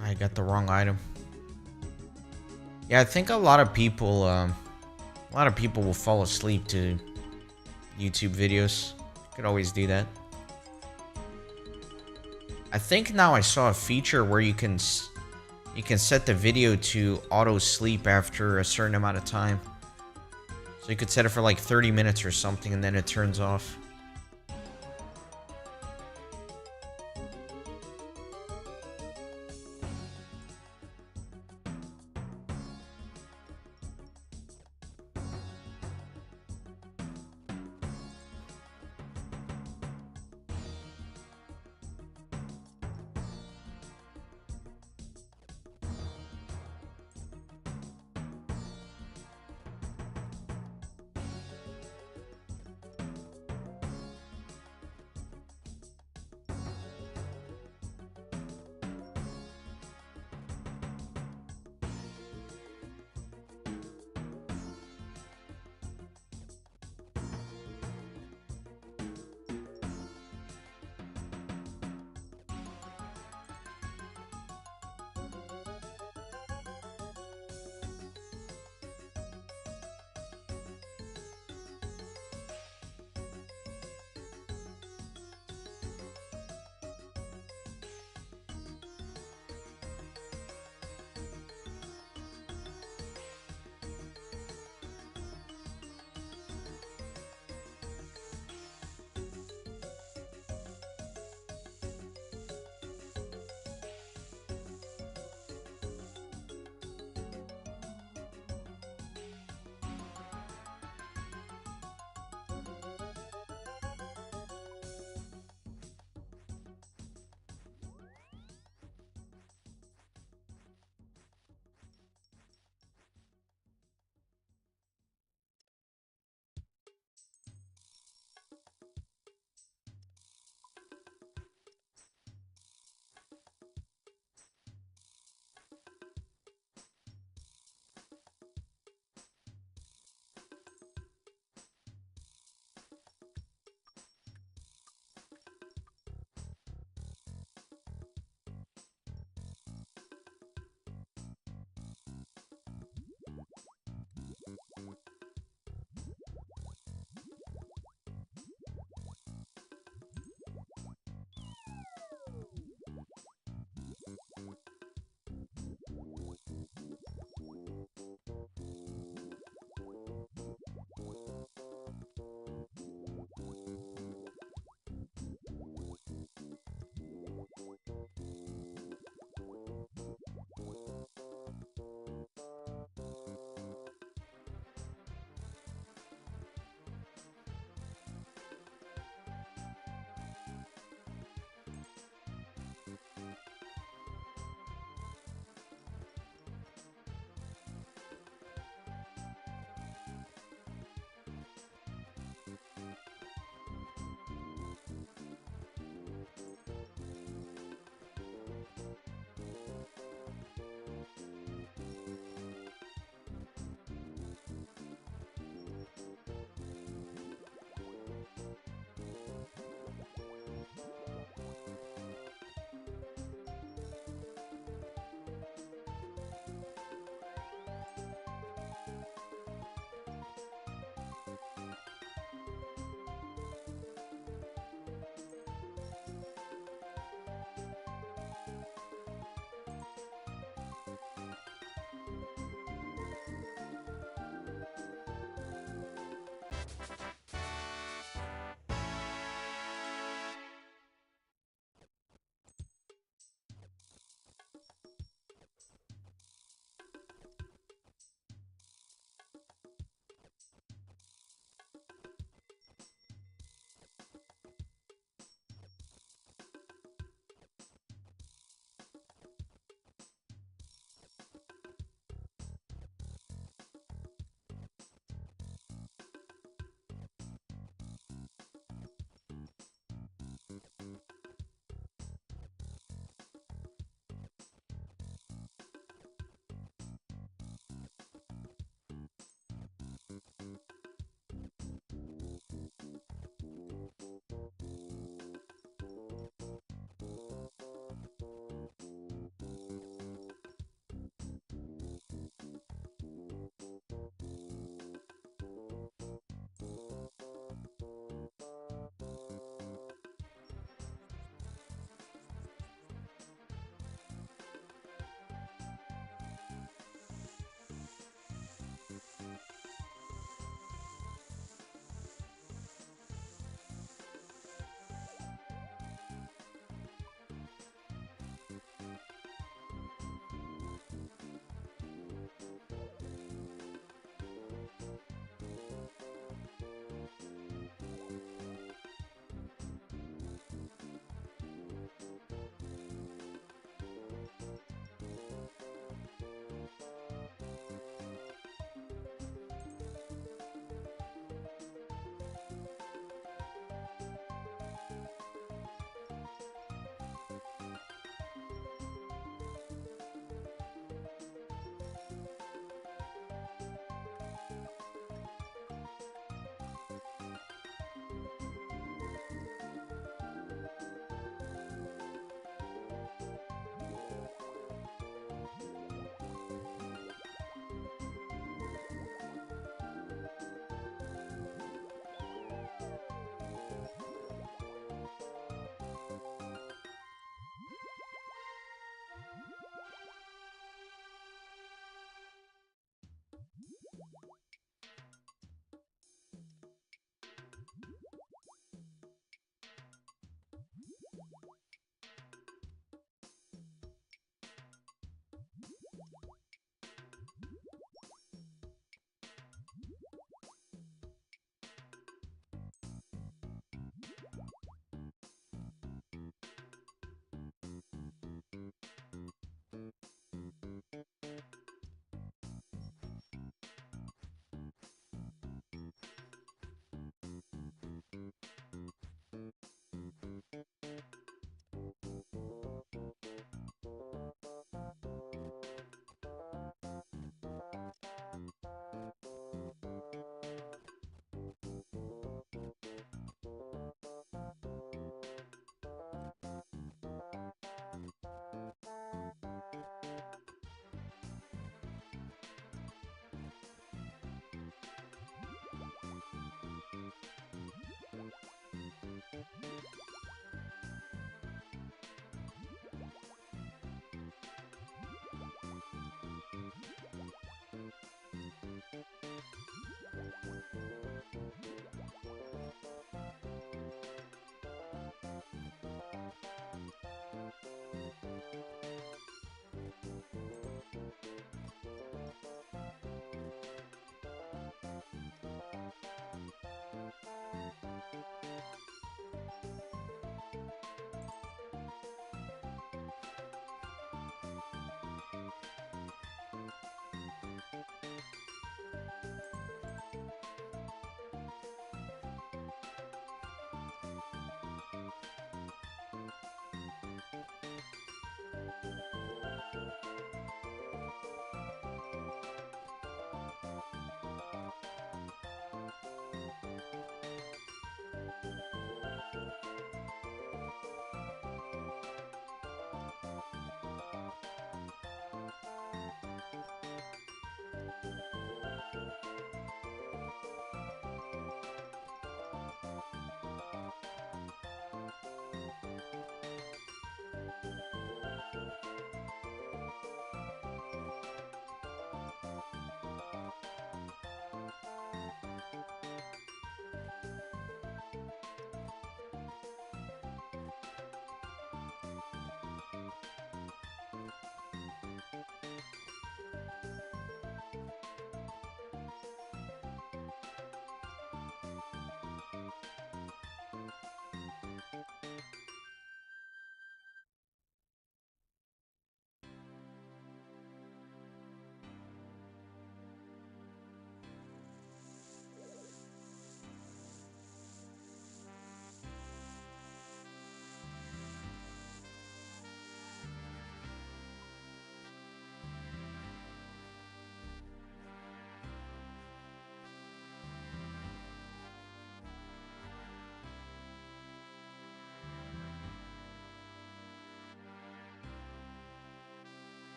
S1: I got the wrong item. Yeah, I think a lot of people will fall asleep to YouTube videos. Could always do that. I think now I saw a feature where you can set the video to auto sleep after a certain amount of time. So you could set it for like 30 minutes or something, and then it turns off.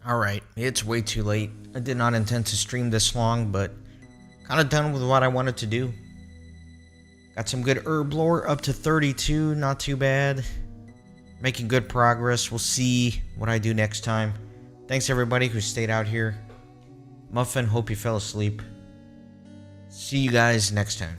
S1: Alright, it's way too late. I did not intend to stream this long, but kind of done with what I wanted to do. Got some good herb lore, up to 32, not too bad. Making good progress. We'll see what I do next time. Thanks everybody who stayed out here. Muffin, hope you fell asleep. See you guys next time.